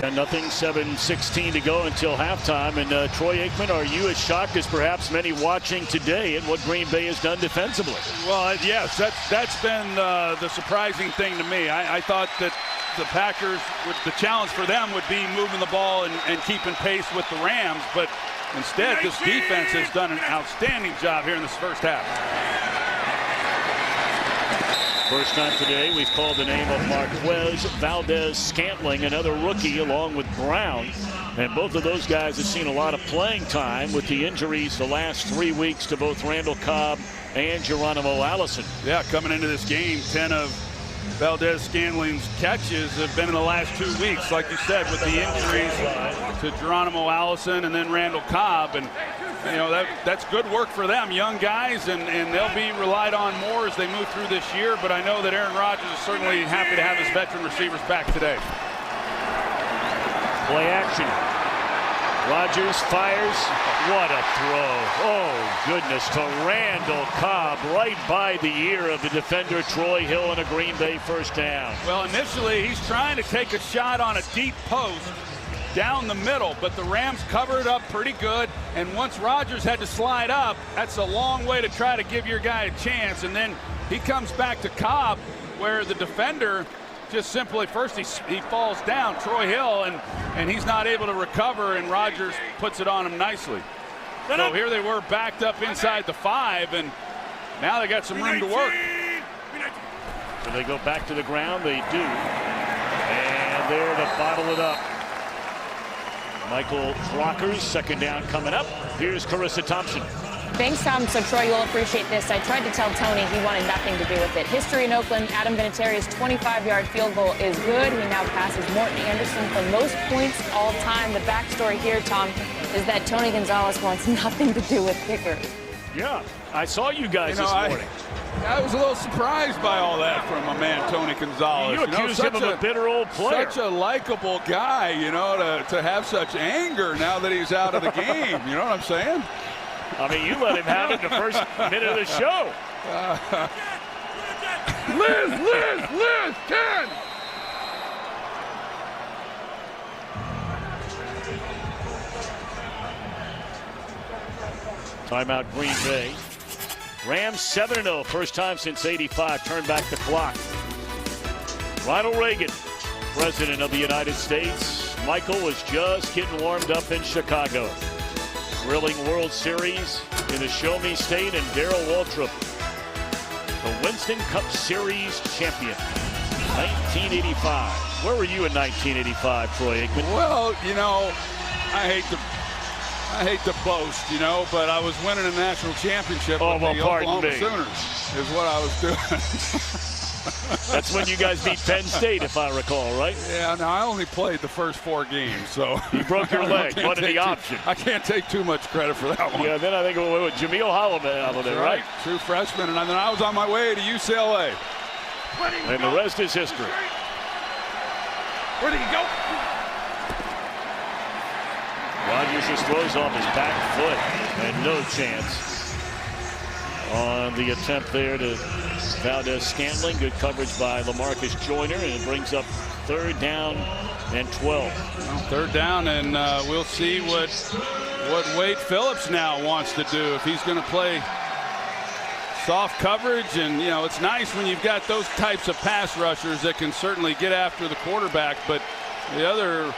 And nothing, 7:16 to go until halftime. And Troy Aikman, are you as shocked as perhaps many watching today at what Green Bay has done defensively? Well, yes, that's been the surprising thing to me. I thought that the Packers, the challenge for them would be moving the ball and keeping pace with the Rams, but instead this defense has done an outstanding job here in this first half. First time today we've called the name of Marquez Valdes-Scantling, another rookie along with Brown, and both of those guys have seen a lot of playing time with the injuries the last 3 weeks to both Randall Cobb and Geronimo Allison. Yeah, coming into this game, 10 of Valdez-Scanlon's catches have been in the last 2 weeks, like you said, with the injuries to Geronimo Allison and then Randall Cobb. And, you know, that's good work for them, young guys, and they'll be relied on more as they move through this year. But I know that Aaron Rodgers is certainly happy to have his veteran receivers back today. Play action. Rodgers fires. What a throw. Oh, goodness, to Randall Cobb, right by the ear of the defender, Troy Hill, and a Green Bay first down. Well, initially, he's trying to take a shot on a deep post down the middle, but the Rams covered up pretty good. And once Rodgers had to slide up, that's a long way to try to give your guy a chance. And then he comes back to Cobb, where the defender just simply, first he falls down, Troy Hill, and he's not able to recover, and Rodgers puts it on him nicely. So here they were backed up inside the 5, and now they got some room to work. So they go back to the ground, they do. And there to bottle it up. Michael Brockers, second down coming up. Here's Carissa Thompson. Thanks, Tom. So, Troy, you'll appreciate this. I tried to tell Tony he wanted nothing to do with it. History in Oakland, Adam Vinatieri's 25-yard field goal is good. He now passes Morton Anderson for most points all time. The backstory here, Tom, is that Tony Gonzalez wants nothing to do with kickers. Yeah, I saw you guys this morning. I was a little surprised by all that from my man Tony Gonzalez. You accused him of a bitter old player. Such a likable guy, you know, to have such anger now that he's out of the game. You know what I'm saying? I mean, you let him have it the first minute of the show. Liz, 10! Timeout Green Bay. Rams 7-0, first time since '85. Turn back the clock. Ronald Reagan, President of the United States. Michael was just getting warmed up in Chicago. Thrilling World Series in the Show Me State, and Darrell Waltrip, the Winston Cup Series champion, 1985. Where were you in 1985, Troy Aikman? Well, you know, I hate to boast, you know, but I was winning a national championship with the Oklahoma Sooners is what I was doing. That's when you guys beat Penn State, if I recall, right? Yeah, no, I only played the first 4 games, so. You broke your leg, one of the options. I can't take too much credit for that one. Yeah, then I think it was Jameel Holliman out of there, right? True freshman, and then I was on my way to UCLA. And the rest is history. Where did he go? Rodgers just throws off his back foot, and no chance on the attempt there to Valdez-Scantling. Good coverage by LaMarcus Joyner, and it brings up 3rd down and 12. Well, 3rd down, and we'll see what Wade Phillips now wants to do, if he's going to play soft coverage. And, you know, it's nice when you've got those types of pass rushers that can certainly get after the quarterback, but the other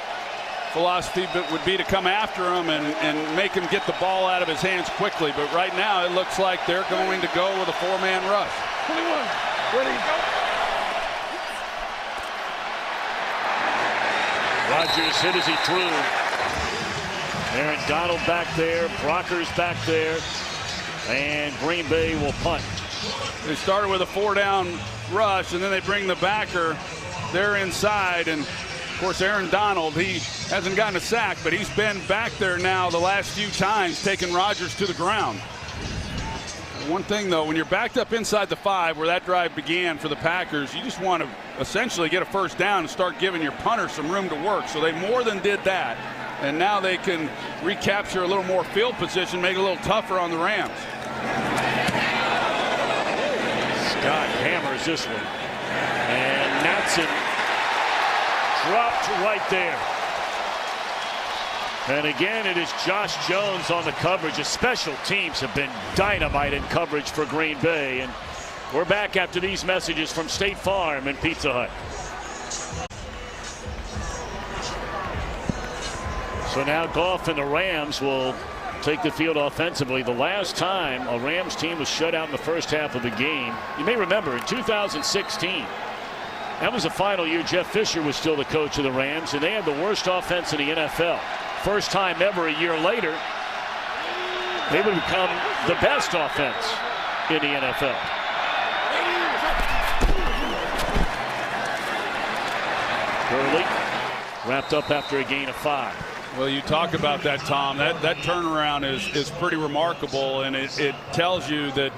philosophy would be to come after him and make him get the ball out of his hands quickly. But right now it looks like they're going to go with a 4-man rush. 21, where did he go? Rodgers hit as he threw. Aaron Donald back there, Brockers back there, and Green Bay will punt. They started with a 4-down rush, and then they bring the backer. They're inside, and of course, Aaron Donald, he hasn't gotten a sack, but he's been back there now the last few times, taking Rodgers to the ground. One thing, though, when you're backed up inside the 5, where that drive began for the Packers, you just want to essentially get a first down and start giving your punter some room to work. So they more than did that, and now they can recapture a little more field position, make it a little tougher on the Rams. Scott hammers this one, and Natson dropped right there. And again, it is Josh Jones on the coverage. The special teams have been dynamite in coverage for Green Bay. And we're back after these messages from State Farm and Pizza Hut. So now Goff and the Rams will take the field offensively. The last time a Rams team was shut out in the first half of the game, you may remember in 2016. That was the final year Jeff Fisher was still the coach of the Rams, and they had the worst offense in the NFL. First time ever a year later, they would become the best offense in the NFL. early. Wrapped up after a gain of 5. Well, you talk about that, Tom. That turnaround is pretty remarkable, and it tells you that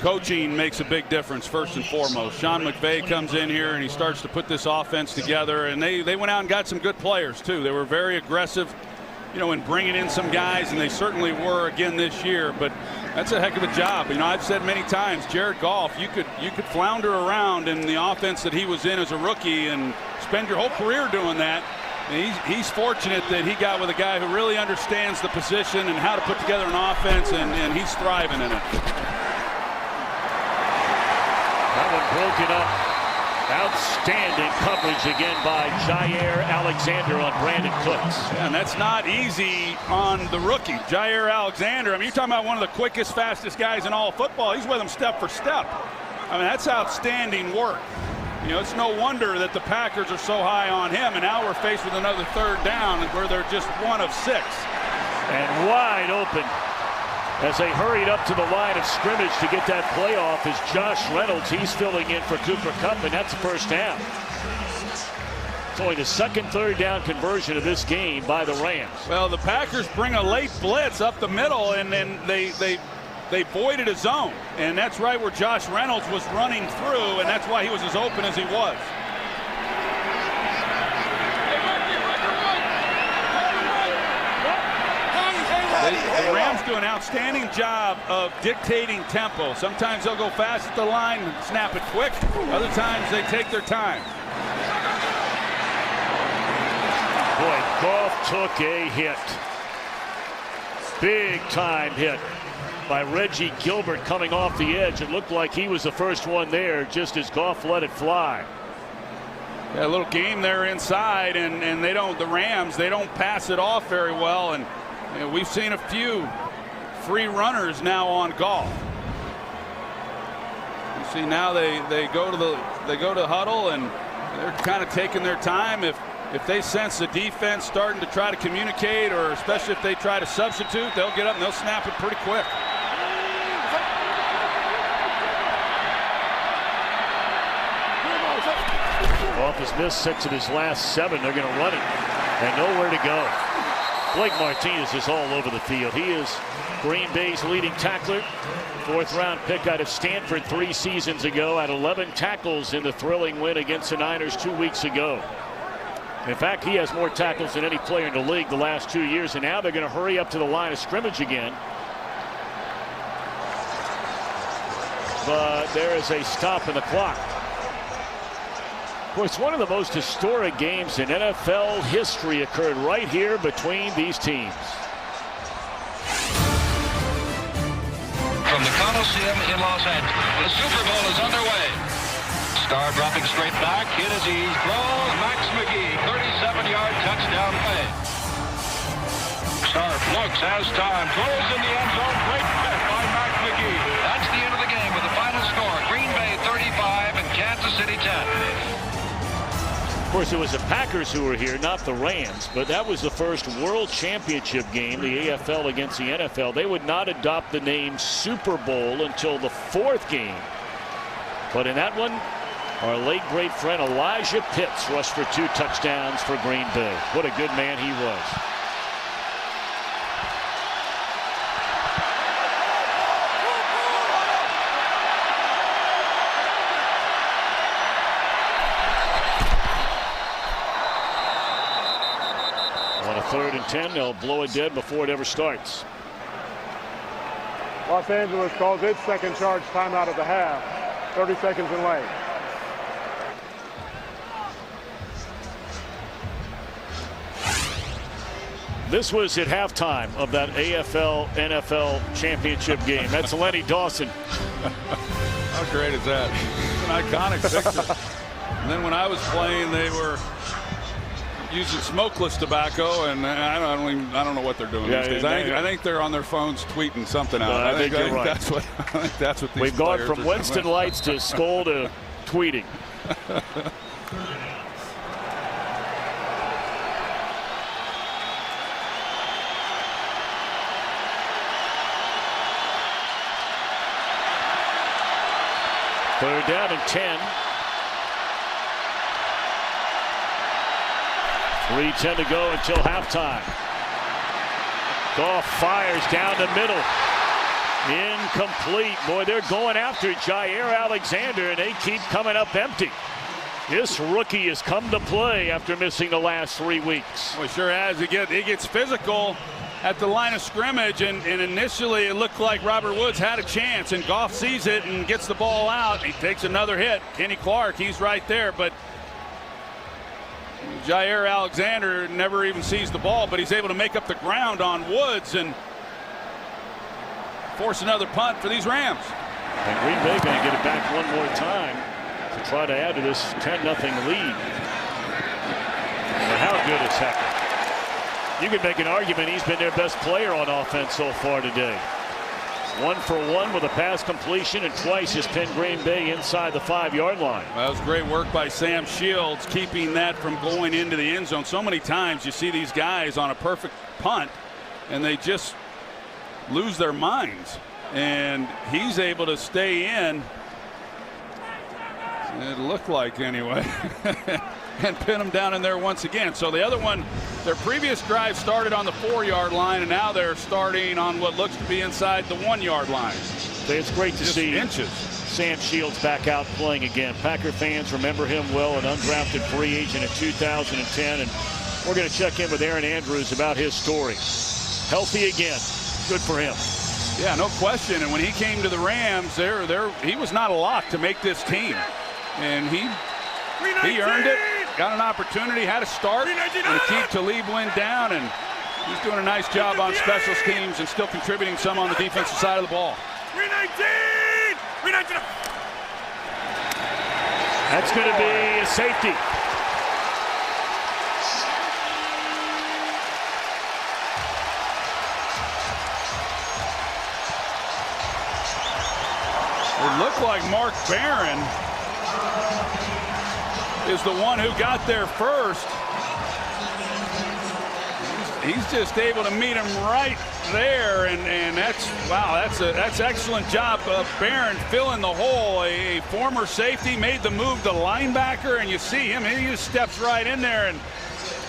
coaching makes a big difference first and foremost. Sean McVay comes in here and he starts to put this offense together, and they went out and got some good players too. They were very aggressive, in bringing in some guys, and they certainly were again this year. But that's a heck of a job. I've said many times, Jared Goff, you could flounder around in the offense that he was in as a rookie and spend your whole career doing that. And he's fortunate that he got with a guy who really understands the position and how to put together an offense, and he's thriving in it. That one broken up. Outstanding coverage again by Jaire Alexander on Brandon Cooks. Yeah, and that's not easy on the rookie, Jaire Alexander. You're talking about one of the quickest, fastest guys in all of football. He's with him step for step. That's outstanding work. It's no wonder that the Packers are so high on him, and now we're faced with another third down where they're just 1 of 6. And wide open as they hurried up to the line of scrimmage to get that play off is Josh Reynolds. He's filling in for Cooper Kupp, and that's a first down. It's only the second third down conversion of this game by the Rams. Well, the Packers bring a late blitz up the middle, and then they voided a zone, and that's right where Josh Reynolds was running through, and that's why he was as open as he was. The Rams do an outstanding job of dictating tempo. Sometimes they'll go fast at the line and snap it quick. Other times they take their time. Boy, Goff took a hit. Big time hit by Reggie Gilbert coming off the edge. It looked like he was the first one there just as Goff let it fly. Yeah, a little game there inside, and the Rams, they don't pass it off very well, and we've seen a few free runners now on Goff. You see now they go to huddle, and they're kind of taking their time. If they sense the defense starting to try to communicate, or especially if they try to substitute, they'll get up and they'll snap it pretty quick. Goff has missed 6 of his last 7. They're going to run it and nowhere to go. Blake Martinez is all over the field. He is Green Bay's leading tackler. 4th-round pick out of Stanford 3 seasons ago. Had 11 tackles in the thrilling win against the Niners 2 weeks ago. In fact, he has more tackles than any player in the league the last 2 years. And now they're going to hurry up to the line of scrimmage again. But there is a stop in the clock. Of course, one of the most historic games in NFL history occurred right here between these teams. From the Coliseum in Los Angeles, the Super Bowl is underway. Starr dropping straight back, hit as he throws. Max McGee, 37-yard touchdown play. Starr looks, has time, throws in the end zone. Great pick by Max McGee. That's the end of the game with the final score. Green Bay 35 and Kansas City 10. Of course, it was the Packers who were here, not the Rams, but that was the first World Championship game, the AFL against the NFL. They would not adopt the name Super Bowl until the 4th game. But in that one, our late great friend Elijah Pitts rushed for 2 touchdowns for Green Bay. What a good man he was. On a 3rd and 10, they'll blow it dead before it ever starts. Los Angeles calls its second charge timeout of the half. 30 seconds in lane. This was at halftime of that AFL-NFL championship game. That's Lenny Dawson. How great is that? It's an iconic picture. And then when I was playing, they were using smokeless tobacco, and I don't know what they're doing these days. I think they're on their phones tweeting something out. I think you're right. That's what these We've gone from Winston Lights to Skoll to tweeting. Third down and 10. 3:10 to go until halftime. Goff fires down the middle. Incomplete. Boy, they're going after Jair Alexander, and they keep coming up empty. This rookie has come to play after missing the last 3 weeks. Well, sure has. He gets physical at the line of scrimmage, and initially it looked like Robert Woods had a chance, and Goff sees it and gets the ball out. He takes another hit. Kenny Clark, he's right there, but Jair Alexander never even sees the ball, but he's able to make up the ground on Woods and force another punt for these Rams. And Green Bay going to get it back one more time to try to add to this 10-0 lead. But how good is Hekker? You could make an argument he's been their best player on offense so far today. 1 for 1 with a pass completion, and twice has pinned Green Bay inside the 5-yard line. Well, that was great work by Sam Shields, keeping that from going into the end zone. So many times you see these guys on a perfect punt, and they just lose their minds. And he's able to stay in, it looked like anyway, and pin them down in there once again. So the other one, their previous drive started on the 4-yard line, and now they're starting on what looks to be inside the 1-yard line. It's great to see inches. Sam Shields back out playing again. Packer fans remember him well, an undrafted free agent in 2010, and we're going to check in with Aaron Andrews about his story. Healthy again. Good for him. Yeah, no question. And when he came to the Rams, he was not a lock to make this team. And he earned it, got an opportunity, had a start, and to keep Talib Wynn down, and he's doing a nice job on special teams and still contributing some on the defensive side of the ball. That's going to be a safety. It looked like Mark Barron is the one who got there first. He's just able to meet him right there, and that's excellent job of Barron filling the hole. A former safety made the move to linebacker, and you see him, he just steps right in there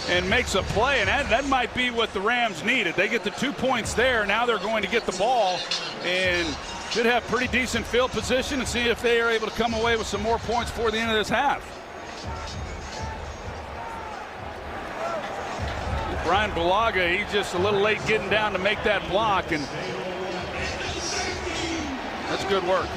and makes a play, and that might be what the Rams needed. They get the 2 points there. Now they're going to get the ball and should have pretty decent field position and see if they are able to come away with some more points before the end of this half. Brian Bulaga, he's just a little late getting down to make that block, and that's good work.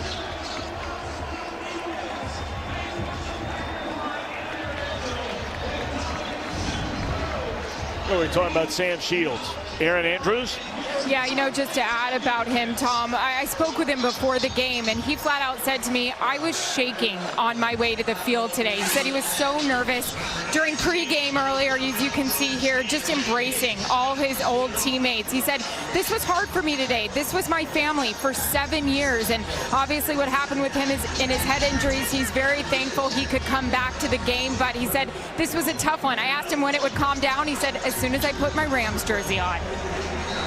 Well, we're talking about Sam Shields. Aaron Andrews? Yeah, just to add about him, Tom, I spoke with him before the game, and he flat out said to me, I was shaking on my way to the field today. He said he was so nervous during pregame earlier, as you can see here, just embracing all his old teammates. He said, this was hard for me today. This was my family for 7 years, and obviously what happened with him is in his head injuries, he's very thankful he could come back to the game, but he said this was a tough one. I asked him when it would calm down. He said, as soon as I put my Rams jersey on.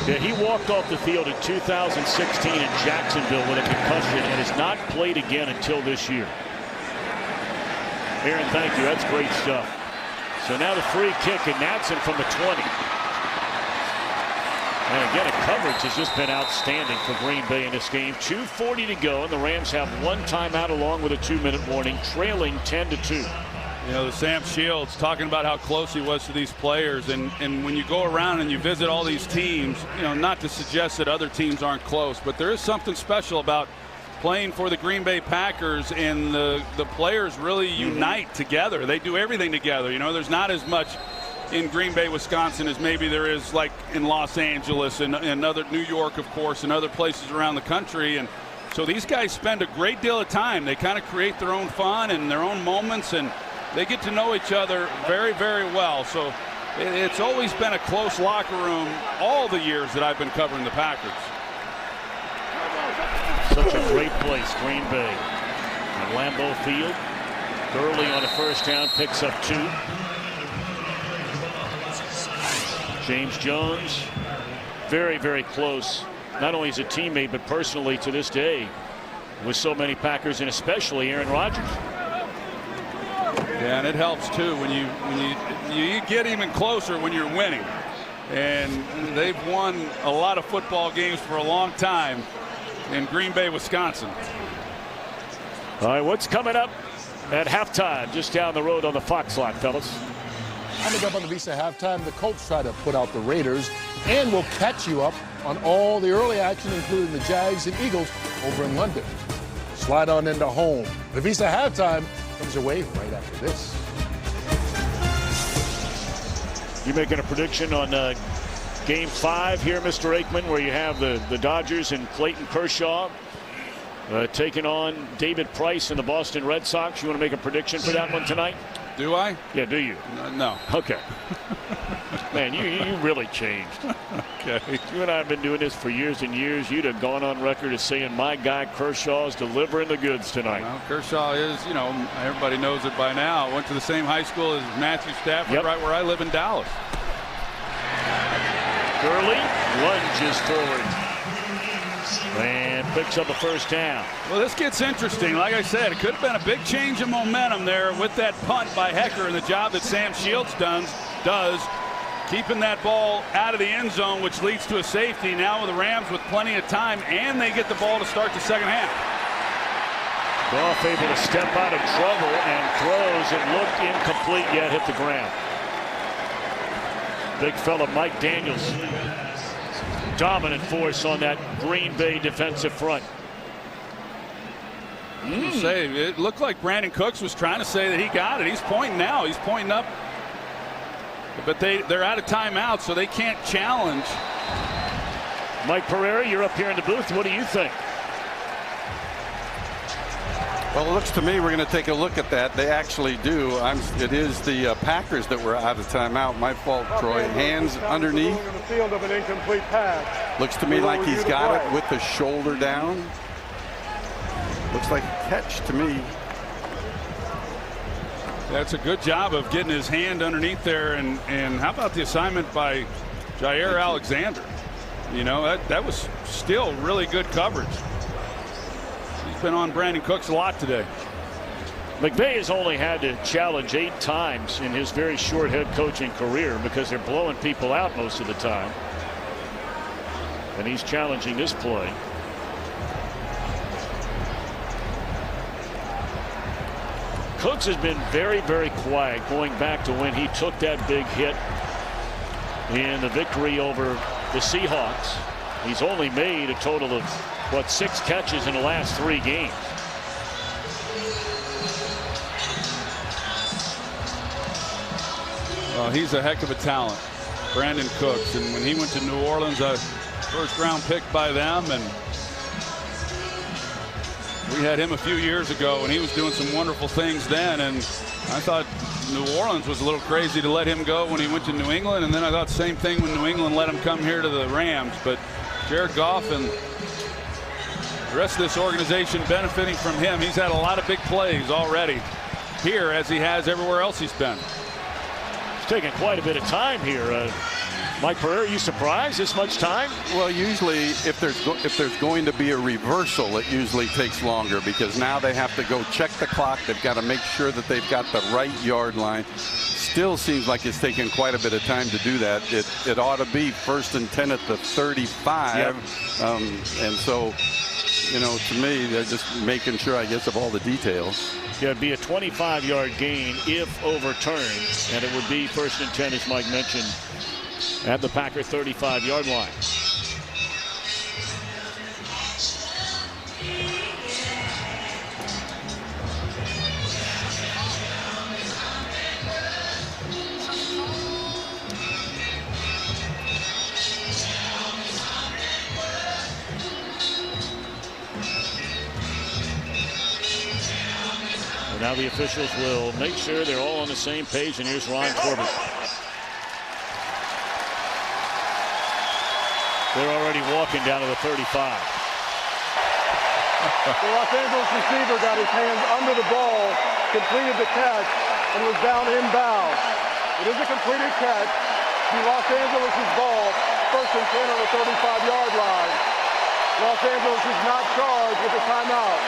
Yeah, he walked off the field in 2016 in Jacksonville with a concussion and has not played again until this year. Aaron, thank you. That's great stuff. So now the free kick, and Natson from the 20. And again, the coverage has just been outstanding for Green Bay in this game. 2:40 to go, and the Rams have one timeout along with a 2-minute warning, trailing 10-2. You know, the Sam Shields talking about how close he was to these players, and when you go around and you visit all these teams, not to suggest that other teams aren't close, but there is something special about playing for the Green Bay Packers, and the players really unite together. They do everything together. There's not as much in Green Bay, Wisconsin as maybe there is like in Los Angeles and other New York, of course, and other places around the country. And so these guys spend a great deal of time. They kind of create their own fun and their own moments, and they get to know each other very, very well. So it's always been a close locker room all the years that I've been covering the Packers. Such a great place, Green Bay. At Lambeau Field. Gurley on the first down picks up 2. James Jones, very, very close, not only as a teammate, but personally to this day with so many Packers, and especially Aaron Rodgers. Yeah, and it helps too when you get even closer when you're winning. And they've won a lot of football games for a long time in Green Bay, Wisconsin. All right, what's coming up at halftime just down the road on the Fox lot, fellas? Coming up on the Visa halftime, the Colts try to put out the Raiders, and we'll catch you up on all the early action, including the Jags and Eagles over in London. Slide on into home. The Visa halftime comes your way right after this. You making a prediction on Game 5 here, Mr. Aikman, where you have the Dodgers and Clayton Kershaw taking on David Price and the Boston Red Sox. You want to make a prediction for that one tonight? Do I? Yeah, do you? No. Okay. Man, you really changed. Okay. You and I have been doing this for years and years. You'd have gone on record as saying my guy Kershaw is delivering the goods tonight. Well, Kershaw is, everybody knows it by now. Went to the same high school as Matthew Stafford, right where I live in Dallas. Gurley lunges forward and picks up a first down. Well, this gets interesting. Like I said, it could have been a big change of momentum there with that punt by Hecker and the job that Sam Shields does keeping that ball out of the end zone, which leads to a safety. Now with the Rams with plenty of time, and they get the ball to start the second half. Goff able to step out of trouble and throws. It looked incomplete, yet hit the ground. Big fella Mike Daniels, dominant force on that Green Bay defensive front. Say, it looked like Brandon Cooks was trying to say that he got it. He's pointing now. He's pointing up. But they're out of timeout, so they can't challenge. Mike Pereira, you're up here in the booth. What do you think? Well, it looks to me we're going to take a look at that. They actually do. It is the Packers that were out of timeout. My fault, Troy. Hands underneath. In the field of an incomplete pass. Looks to me like he's got it with the shoulder down. Looks like a catch to me. That's a good job of getting his hand underneath there. And how about the assignment by Jair Alexander? That was still really good coverage. He's been on Brandon Cooks a lot today. McVay has only had to challenge 8 times in his very short head coaching career because they're blowing people out most of the time. And he's challenging this play. Cooks has been very, very quiet going back to when he took that big hit in the victory over the Seahawks. He's only made a total of, 6 catches in the last 3 games. He's a heck of a talent, Brandon Cooks. And when he went to New Orleans, a first-round pick by them, and we had him a few years ago, and he was doing some wonderful things then. And I thought New Orleans was a little crazy to let him go when he went to New England. And then I thought the same thing when New England let him come here to the Rams. But Jared Goff and the rest of this organization benefiting from him. He's had a lot of big plays already here, as he has everywhere else he's been. It's taking quite a bit of time here. Mike Pereira, are you surprised this much time? Well, usually if there's going to be a reversal, it usually takes longer because now they have to go check the clock. They've got to make sure that they've got the right yard line. Still seems like it's taken quite a bit of time to do that. It ought to be 1st and 10 at the 35. Yep. And so, to me, they're just making sure, I guess, of all the details. Yeah, it'd be a 25-yard gain if overturned, and it would be 1st and 10, as Mike mentioned, at the Packer 35-yard line. And now the officials will make sure they're all on the same page, and here's Ron Corbett. They're already walking down to the 35. The Los Angeles receiver got his hands under the ball, completed the catch, and was down inbound. It is a completed catch. The Los Angeles' ball, 1st and 10 on the 35-yard line. Los Angeles is not charged with a timeout.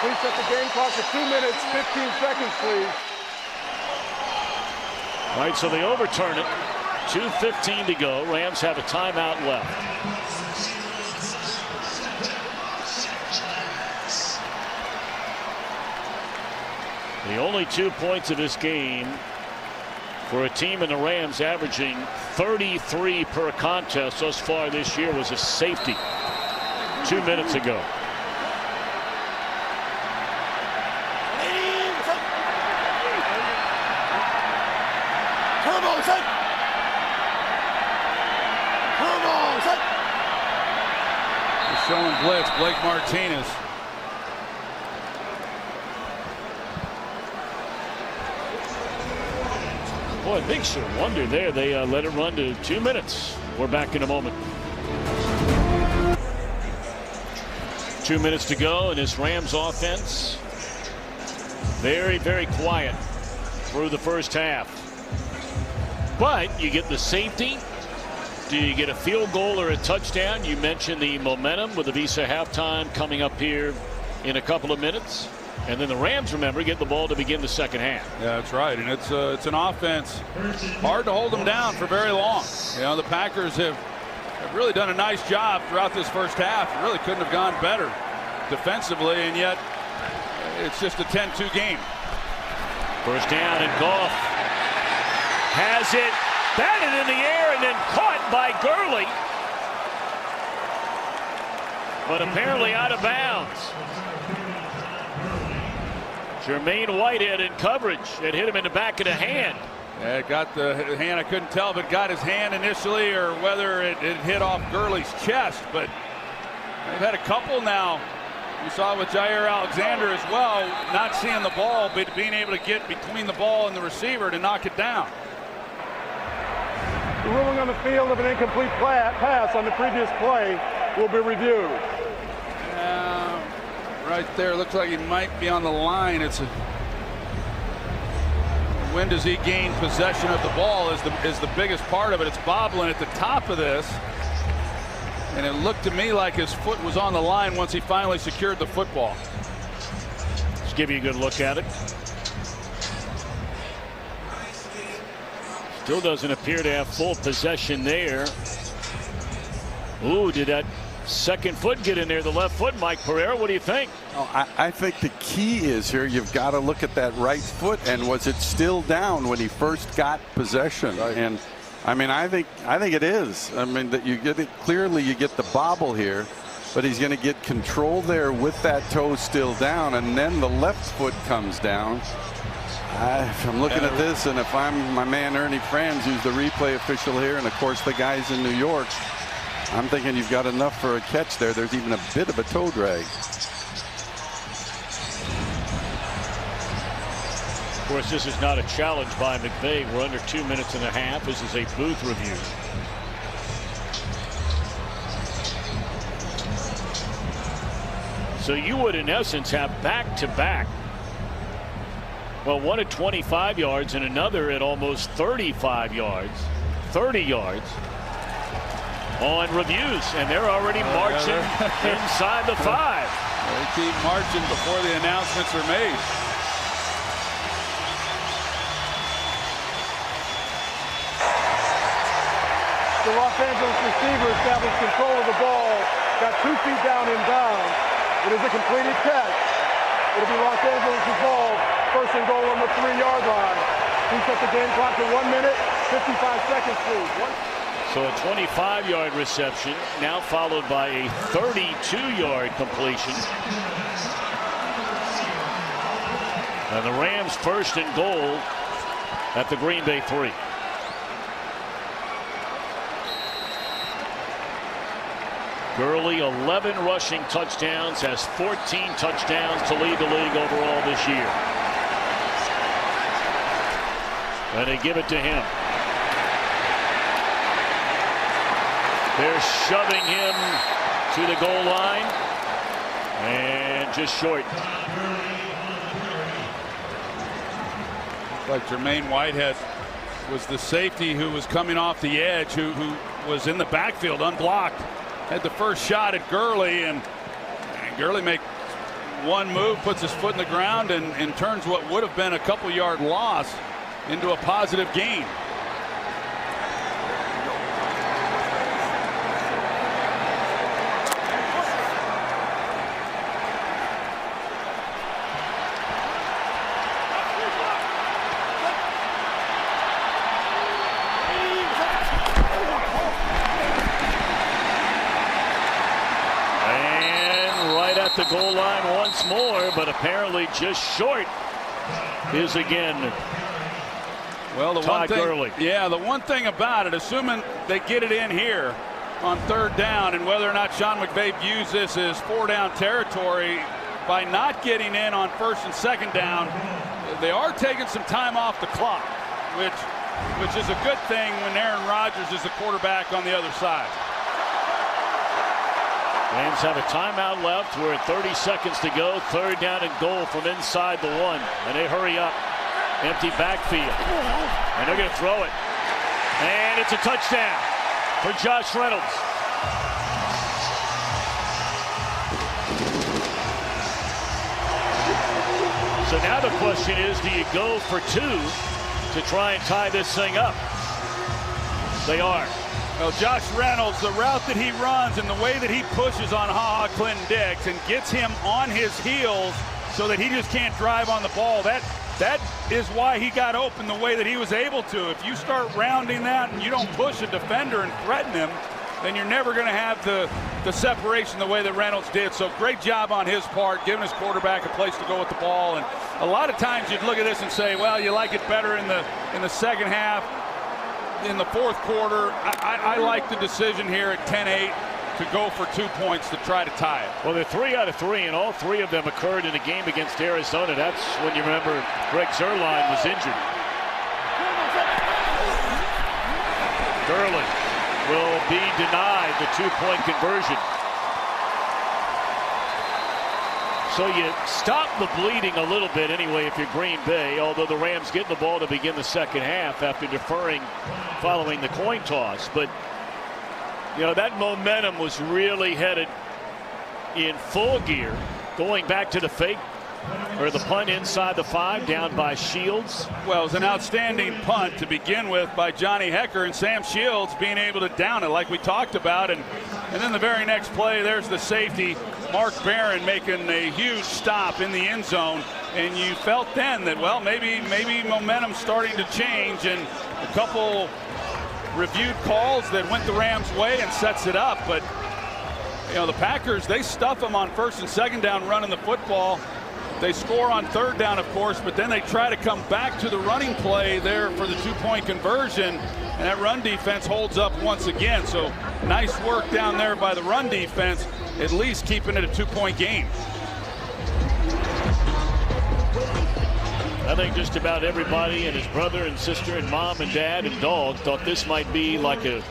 Please set the game clock to 2 minutes, 15 seconds, please. All right, so they overturn it. 2:15 to go. Rams have a timeout left. The only 2 points of this game for a team in the Rams averaging 33 per contest thus far this year was a safety 2 minutes ago. Showing blitz, Blake Martinez. Boy, it makes you wonder there. They let it run to 2 minutes. We're back in a moment. 2 minutes to go in this Rams offense. Very, very quiet through the first half. But you get the safety. Do you get a field goal or a touchdown? You mentioned the momentum with the Visa halftime coming up here in a couple of minutes. And then the Rams, remember, get the ball to begin the second half. Yeah, that's right. And it's an offense hard to hold them down for very long. You know, the Packers have really done a nice job throughout this first half. Really couldn't have gone better defensively, and yet it's just a 10-2 game. First down, and Goff has it. Batted in the air and then caught by Gurley. But apparently out of bounds. Jermaine Whitehead in coverage. It hit him in the back of the hand. Yeah, it got the hand. I couldn't tell if it got his hand initially or whether it hit off Gurley's chest. But they've had a couple now. You saw with Jair Alexander as well, not seeing the ball, but being able to get between the ball and the receiver to knock it down. The ruling on the field of an incomplete pass on the previous play will be reviewed. Right there, looks like he might be on the line. When does he gain possession of the ball is the biggest part of it. It's bobbling at the top of this. And it looked to me like his foot was on the line once he finally secured the football. Let's give you a good look at it. Still doesn't appear to have full possession there. Ooh, did that second foot get in there? The left foot, Mike Pereira. What do you think? Oh, I think the key is here, you've got to look at that right foot, and was it still down when he first got possession? Right. And I mean, I think it is. I mean, that you get it clearly. You get the bobble here, but he's going to get control there with that toe still down, and then the left foot comes down. I'm looking at this, and if I'm my man Ernie Franz, who's the replay official here, and of course the guys in New York, I'm thinking you've got enough for a catch there. There's even a bit of a toe drag. Of course, this is not a challenge by McVay. We're under 2 minutes and a half. This is a booth review. So you would, in essence, have back-to-back. Well, one at 25 yards and another at almost 35 yards, 30 yards on reviews, and they're already marching inside the 5. They keep marching before the announcements are made. The Los Angeles receiver established control of the ball, got 2 feet down in bounds. It is a completed catch. It'll be Los Angeles' ball, first and goal on the 3-yard line. He set the game clock to 1 minute, 55 seconds, please. So a 25-yard reception, now followed by a 32-yard completion. And the Rams first and goal at the Green Bay 3. Gurley, 11 rushing touchdowns, has 14 touchdowns to lead the league overall this year. And they give it to him. They're shoving him to the goal line, and just short. Like Jermaine Whitehead was the safety who was coming off the edge, who was in the backfield unblocked. Had the first shot at Gurley, and Gurley makes one move, puts his foot in the ground, and turns what would have been a couple-yard loss into a positive game. The goal line once more, but apparently just short is again Todd Gurley. Yeah, the one thing about it, assuming they get it in here on 3rd down, and whether or not Sean McVay views this as 4-down territory, by not getting in on 1st and 2nd down, they are taking some time off the clock, which is a good thing when Aaron Rodgers is the quarterback on the other side. Rams have a timeout left. We're at 30 seconds to go. 3rd down and goal from inside the 1. And they hurry up. Empty backfield. And they're going to throw it. And it's a touchdown for Josh Reynolds. So now the question is, do you go for 2 to try and tie this thing up? They are. Well, Josh Reynolds, the route that he runs and the way that he pushes on Ha-Ha Clinton-Dix and gets him on his heels so that he just can't drive on the ball, that is why he got open the way that he was able to. If you start rounding that and you don't push a defender and threaten him, then you're never going to have the separation the way that Reynolds did. So great job on his part, giving his quarterback a place to go with the ball. And a lot of times you'd look at this and say, well, you like it better in the second half. In the 4th quarter, I like the decision here at 10-8 to go for 2 points to try to tie it. Well, they're 3 out of 3, and all 3 of them occurred in a game against Arizona. That's when you remember Greg Zuerlein was injured. Gurley will be denied the 2-point conversion. So you stop the bleeding a little bit anyway if you're Green Bay, although the Rams get the ball to begin the second half after deferring following the coin toss. But, you know, that momentum was really headed in full gear, going back to the fake or the punt inside the 5, down by Shields. Well, it was an outstanding punt to begin with by Johnny Hekker, and Sam Shields being able to down it like we talked about. And then the very next play, there's the safety, Mark Barron, making a huge stop in the end zone. And you felt then that, well, maybe momentum's starting to change, and a couple reviewed calls that went the Rams' way and sets it up. But, you know, the Packers, they stuff them on 1st and 2nd down running the football. They score on 3rd down, of course, but then they try to come back to the running play there for the 2-point conversion, and that run defense holds up once again. So nice work down there by the run defense, at least keeping it a 2-point game. I think just about everybody and his brother and sister and mom and dad and dog thought this might be like a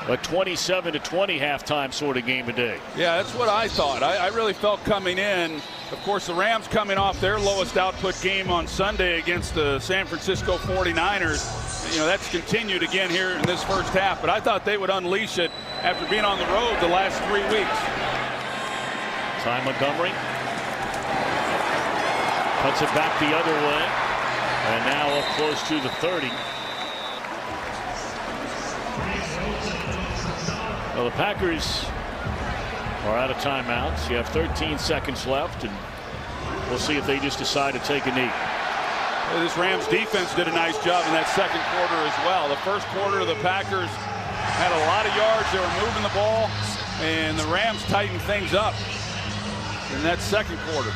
27-20 halftime sort of game today. Yeah, that's what I thought. I really felt coming in. Of course, the Rams coming off their lowest output game on Sunday against the San Francisco 49ers. You know, that's continued again here in this first half, but I thought they would unleash it after being on the road the last 3 weeks. Ty Montgomery puts it back the other way, and now up close to the 30. Well, the Packers are out of timeouts. You have 13 seconds left, and we'll see if they just decide to take a knee. Well, this Rams defense did a nice job in that 2nd quarter as well. The 1st quarter, the Packers had a lot of yards. They were moving the ball, and the Rams tightened things up in that 2nd quarter.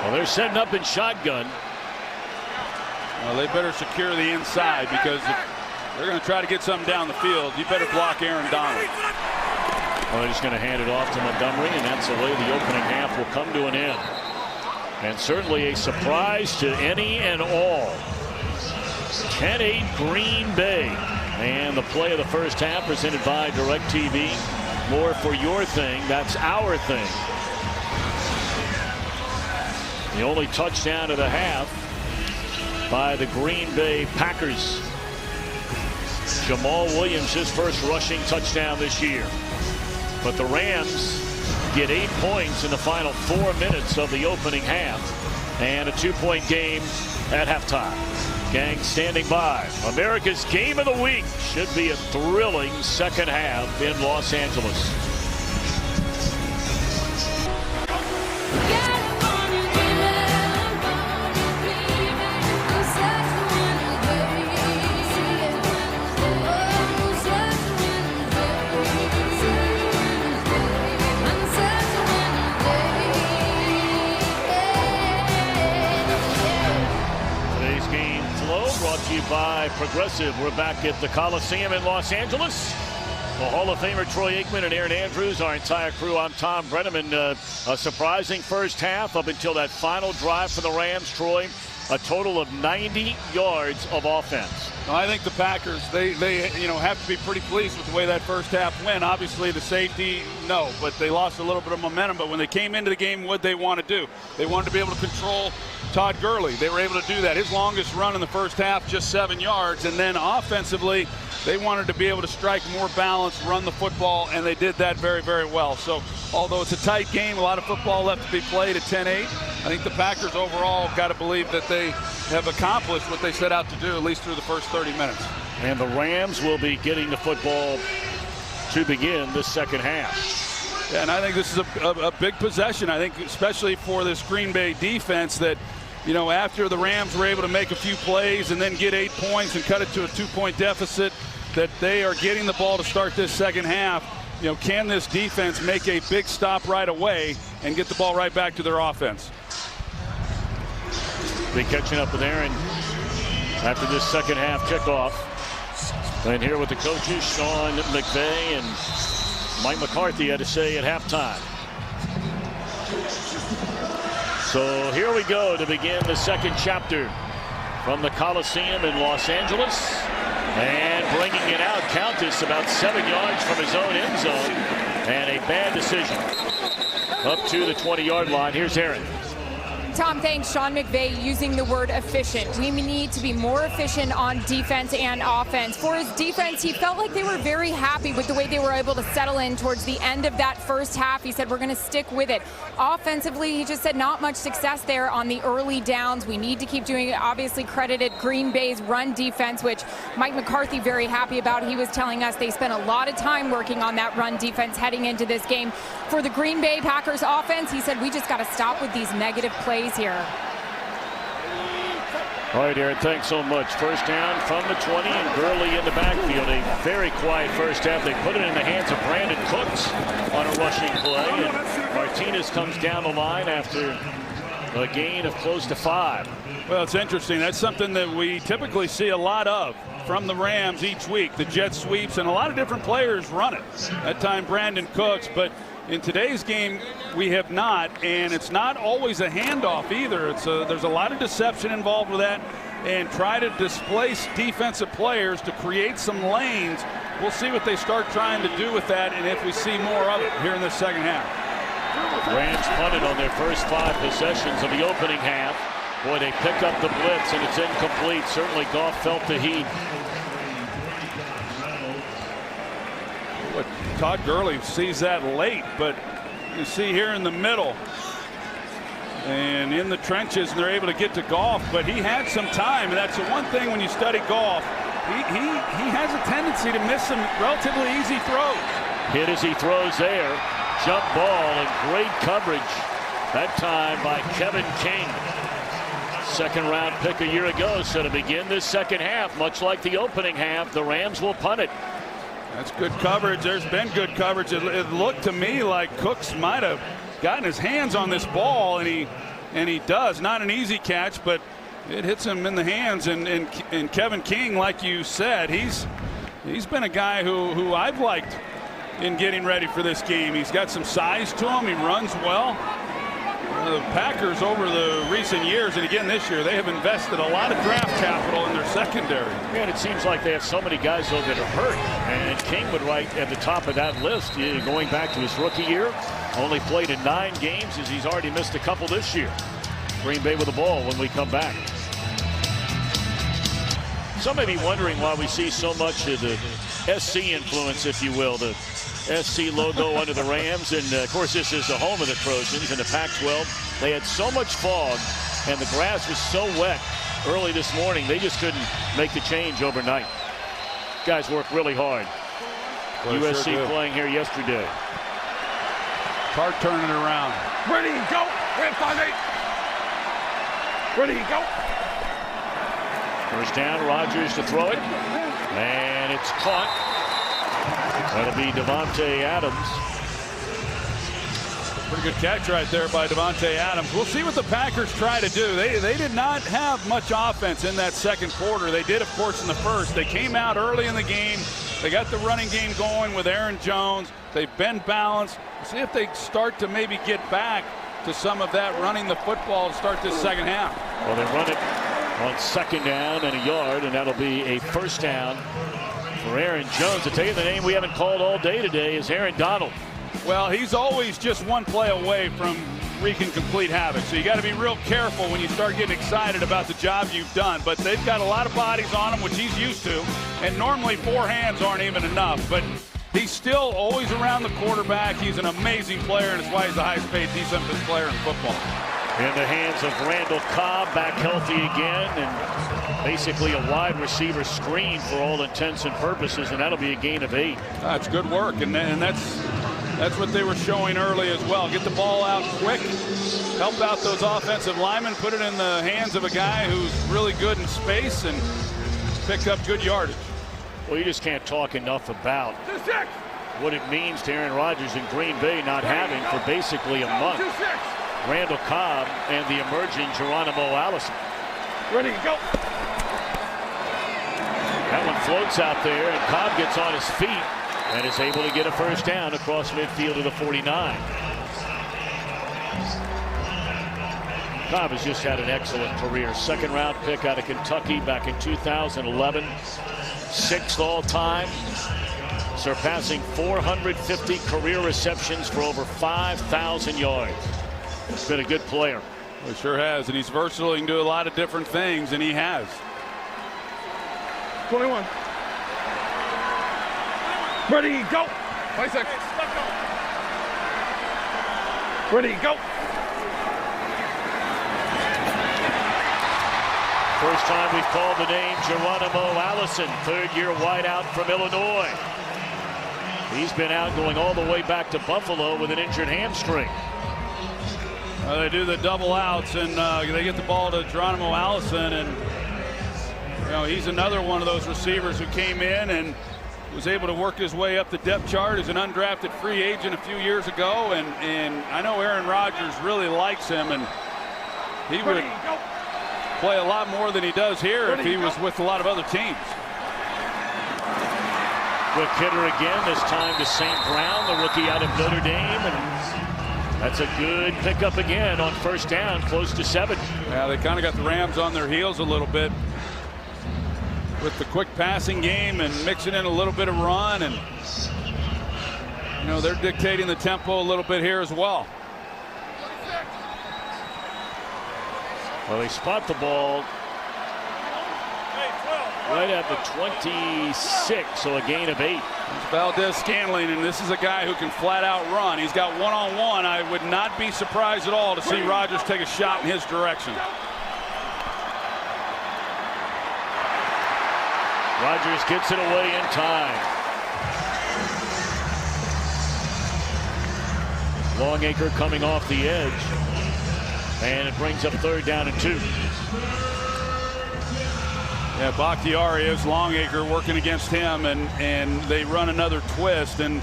Well, they're setting up in shotgun. Well, they better secure the inside, because if they're going to try to get something down the field, you better block Aaron Donald. Well, they're just going to hand it off to Montgomery, and that's the way the opening half will come to an end. And certainly a surprise to any and all. 10-8 Green Bay. And the play of the first half presented by DirecTV. More for your thing. That's our thing. The only touchdown of the half by the Green Bay Packers. Jamal Williams, his first rushing touchdown this year. But the Rams get 8 points in the final 4 minutes of the opening half, and a 2-point game at halftime. Gang standing by. America's game of the week. Should be a thrilling second half in Los Angeles. By Progressive. We're back at the Coliseum in Los Angeles. Well, Hall of Famer Troy Aikman and Aaron Andrews, our entire crew. I'm Tom Brenneman. A surprising first half up until that final drive for the Rams. Troy, a total of 90 yards of offense. Well, I think the Packers, they have to be pretty pleased with the way that first half went. Obviously, the safety, no, but they lost a little bit of momentum. But when they came into the game, what they want to do? They wanted to be able to control Todd Gurley. They were able to do that. His longest run in the first half, just 7 yards. And then offensively, they wanted to be able to strike more balance, run the football, and they did that very, very well. So although it's a tight game, a lot of football left to be played at 10-8, I think the Packers overall got to believe that they have accomplished what they set out to do, at least through the first 30 minutes. And the Rams will be getting the football to begin this second half. Yeah, and I think this is a big possession. I think especially for this Green Bay defense that, after the Rams were able to make a few plays and then get 8 points and cut it to a 2-point deficit, that they are getting the ball to start this second half. Can this defense make a big stop right away and get the ball right back to their offense? Be catching up with Aaron after this second half kickoff. And here with the coaches, Sean McVay and Mike McCarthy, had to say at halftime. So here we go to begin the second chapter from the Coliseum in Los Angeles. And bringing it out, Countess about 7 yards from his own end zone. And a bad decision. Up to the 20-yard line. Here's Aaron. Tom, thanks. Sean McVay using the word efficient. We need to be more efficient on defense and offense. For his defense, he felt like they were very happy with the way they were able to settle in towards the end of that first half. He said, we're going to stick with it. Offensively, he just said not much success there on the early downs. We need to keep doing it. Obviously credited Green Bay's run defense, which Mike McCarthy very happy about. He was telling us they spent a lot of time working on that run defense heading into this game. For the Green Bay Packers offense, he said, we just got to stop with these negative plays here. All right, Aaron, thanks so much. First down from the 20 and Gurley in the backfield. A very quiet first half. They put it in the hands of Brandon Cooks on a rushing play. And Martinez comes down the line after a gain of close to 5. Well, it's interesting. That's something that we typically see a lot of from the Rams each week. The jet sweeps, and a lot of different players run it. That time, Brandon Cooks, but in today's game, we have not, and it's not always a handoff either. There's a lot of deception involved with that, and try to displace defensive players to create some lanes. We'll see what they start trying to do with that, and if we see more of it here in the second half. Rams punted on their first 5 possessions of the opening half. Boy, they pick up the blitz, and it's incomplete. Certainly Goff felt the heat. Todd Gurley sees that late, but you see here in the middle and in the trenches, and they're able to get to Goff, but he had some time, and that's the one thing when you study Goff. He has a tendency to miss some relatively easy throws. Hit as he throws there. Jump ball and great coverage that time by Kevin King. Second round pick a year ago. So to begin this second half, much like the opening half, the Rams will punt it. That's good coverage. There's been good coverage. It looked to me like Cooks might have gotten his hands on this ball, and he does. Not an easy catch, but it hits him in the hands. And Kevin King, like you said, he's been a guy who I've liked in getting ready for this game. He's got some size to him. He runs well. The Packers over the recent years, and again this year, they have invested a lot of draft capital in their secondary. And it seems like they have so many guys, though, that are hurt. And King would right at the top of that list, going back to his rookie year. Only played in 9 games, as he's already missed a couple this year. Green Bay with the ball when we come back. Some may be wondering why we see so much of the SC influence, if you will, the SC logo under the Rams. And, of course, this is the home of the Trojans in the Pac-12. They had so much fog, and the grass was so wet early this morning, they just couldn't make the change overnight. Guys worked really hard. Well, USC sure playing here yesterday. Clark turning it around. Ready, go. Red 5-8. Ready, go. First down, Rodgers to throw it. And it's caught. That'll be Davante Adams. Pretty good catch right there by Davante Adams. We'll see what the Packers try to do. They did not have much offense in that second quarter. They did, of course, in the first. They came out early in the game. They got the running game going with Aaron Jones. They've been balanced. See if they start to maybe get back to some of that running the football to start this second half. Well, they run it on second down and a yard, and that'll be a first down for Aaron Jones. To tell you the name we haven't called all day today is Aaron Donald. Well, he's always just one play away from wreaking complete havoc. So you got to be real careful when you start getting excited about the job you've done. But they've got a lot of bodies on him, which he's used to. And normally 4 hands aren't even enough. But he's still always around the quarterback. He's an amazing player, and it's why he's the highest paid defensive player in football. In the hands of Randall Cobb, back healthy again, and basically a wide receiver screen for all intents and purposes, and that'll be a gain of 8. That's good work, and that's what they were showing early as well. Get the ball out quick, help out those offensive linemen, put it in the hands of a guy who's really good in space, and pick up good yardage. Well, you just can't talk enough about what it means to Aaron Rodgers in Green Bay not having for basically a month Randall Cobb and the emerging Geronimo Allison. Ready, go. That one floats out there, and Cobb gets on his feet and is able to get a first down across midfield to the 49. Cobb has just had an excellent career. Second round pick out of Kentucky back in 2011. 6th all time, surpassing 450 career receptions for over 5,000 yards. He's been a good player. He sure has, and he's versatile. He can do a lot of different things, and he has. 21. Ready, go. 5 seconds. Ready, go. First time we've called the name Geronimo Allison, 3rd-year wideout from Illinois. He's been out going all the way back to Buffalo with an injured hamstring. They do the double outs, and they get the ball to Geronimo Allison, and he's another one of those receivers who came in and was able to work his way up the depth chart as an undrafted free agent a few years ago, and I know Aaron Rodgers really likes him, and he would play a lot more than he does here if he was with a lot of other teams. Quick hitter again, this time to St. Brown, the rookie out of Notre Dame, and that's a good pickup again on first down, close to 7. Yeah, they kind of got the Rams on their heels a little bit with the quick passing game and mixing in a little bit of run, and they're dictating the tempo a little bit here as well. Well, they spot the ball right at the 26, so a gain of 8. It's Valdes-Scantling, and this is a guy who can flat out run. He's got one-on-one. I would not be surprised at all to see Rodgers take a shot in his direction. Rodgers gets it away in time. Longacre coming off the edge, and it brings up 3rd down and 2. Yeah, Bakhtiari is Longacre working against him, and they run another twist, and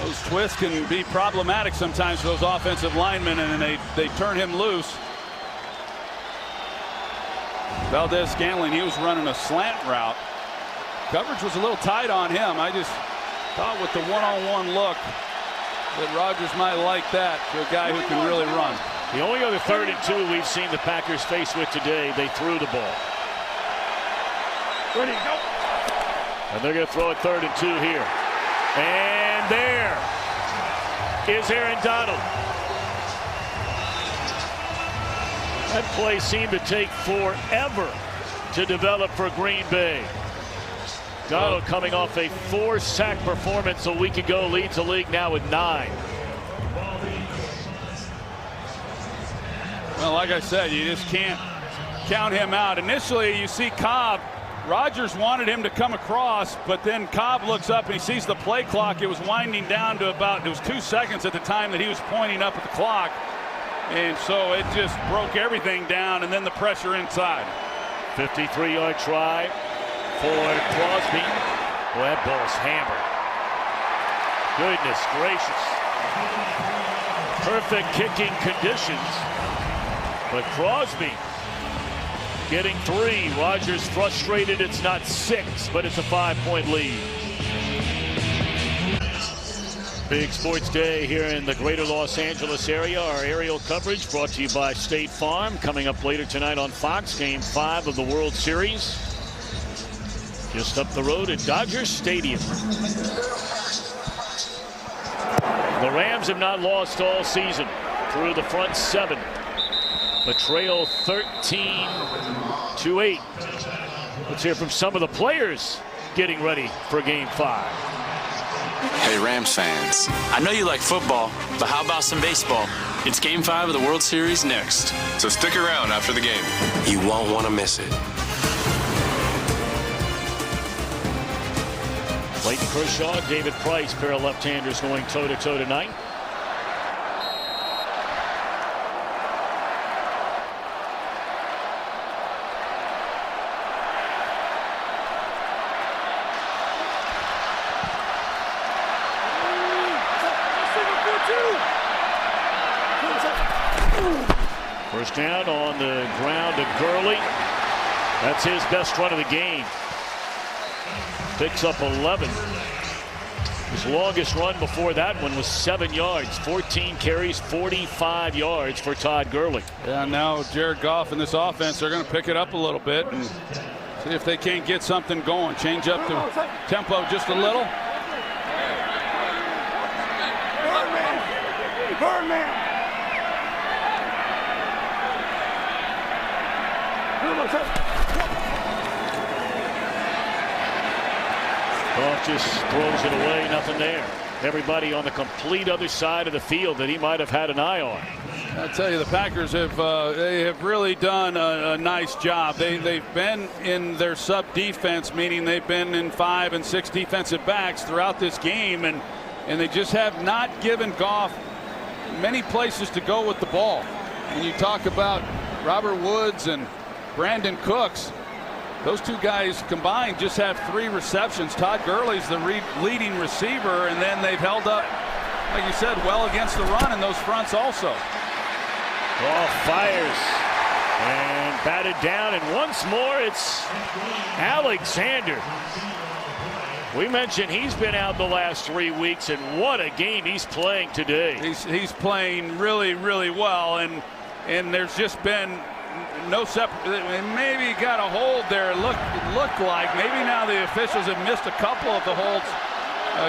those twists can be problematic sometimes for those offensive linemen, and they turn him loose. Valdes-Scantling, he was running a slant route. Coverage was a little tight on him. I just thought with the one-on-one look that Rodgers might like that to a guy who can really run. The only other 3rd and 2 we've seen the Packers face with today, they threw the ball. Ready, go. And they're going to throw it 3rd and 2 here. And there is Aaron Donald. That play seemed to take forever to develop for Green Bay. Donald coming off a 4-sack performance a week ago, leads the league now with 9. Well, like I said, you just can't count him out. Initially, you see Cobb. Rodgers wanted him to come across, but then Cobb looks up and he sees the play clock. It was winding down to it was 2 seconds at the time that he was pointing up at the clock. And so it just broke everything down, and then the pressure inside. 53-yard try for Crosby. Well, that ball's hammered. Goodness gracious. Perfect kicking conditions. But Crosby getting 3. Rodgers frustrated. It's not 6, but it's a 5-point lead. Big sports day here in the greater Los Angeles area. Our aerial coverage brought to you by State Farm. Coming up later tonight on Fox, Game 5 of the World Series. Just up the road at Dodger Stadium. The Rams have not lost all season through the front 7. But trail 13-8. Let's hear from some of the players getting ready for Game 5. Hey Rams fans, I know you like football, but how about some baseball? It's Game 5 of the World Series next. So stick around after the game. You won't want to miss it. Clayton Kershaw, David Price, pair of left-handers going toe-to-toe tonight. First down on the ground to Gurley. That's his best run of the game. Picks up 11. His longest run before that one was 7 yards. 14 carries, 45 yards for Todd Gurley. Yeah, now Jared Goff and this offense are going to pick it up a little bit and see if they can't get something going. Change up the tempo just a little. Birdman. Goff just throws it away, nothing there. Everybody on the complete other side of the field that he might have had an eye on. I tell you, the Packers have really done a nice job. They've been in their sub defense, meaning they've been in 5 and 6 defensive backs throughout this game, and they just have not given Goff many places to go with the ball. When you talk about Robert Woods and Brandon Cooks, those two guys combined just have 3 receptions. Todd Gurley's the leading receiver, and then they've held up, like you said, well against the run in those fronts also. Goff fires and batted down, and once more it's Alexander. We mentioned he's been out the last 3 weeks, and what a game he's playing today. He's playing really, really well, and there's just been no maybe got a hold there. It looked like maybe now the officials have missed a couple of the holds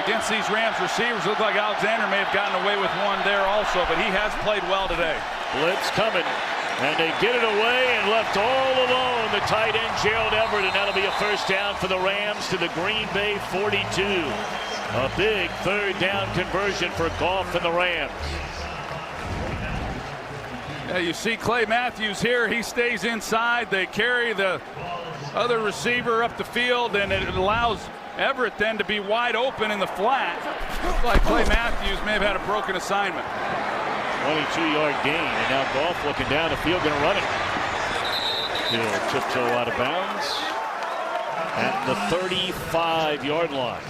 against these Rams receivers. Looked like Alexander may have gotten away with one there also, but he has played well today. Blitz coming, and they get it away and left all alone the tight end Gerald Everett, and that'll be a first down for the Rams to the Green Bay 42. A big 3rd down conversion for Goff and the Rams. Yeah, you see Clay Matthews here. He stays inside. They carry the other receiver up the field, and it allows Everett then to be wide open in the flat. Looks like Clay Matthews may have had a broken assignment. 22-yard gain, and now Goff looking down the field, going to run it. He'll tiptoe out of bounds at the 35-yard line.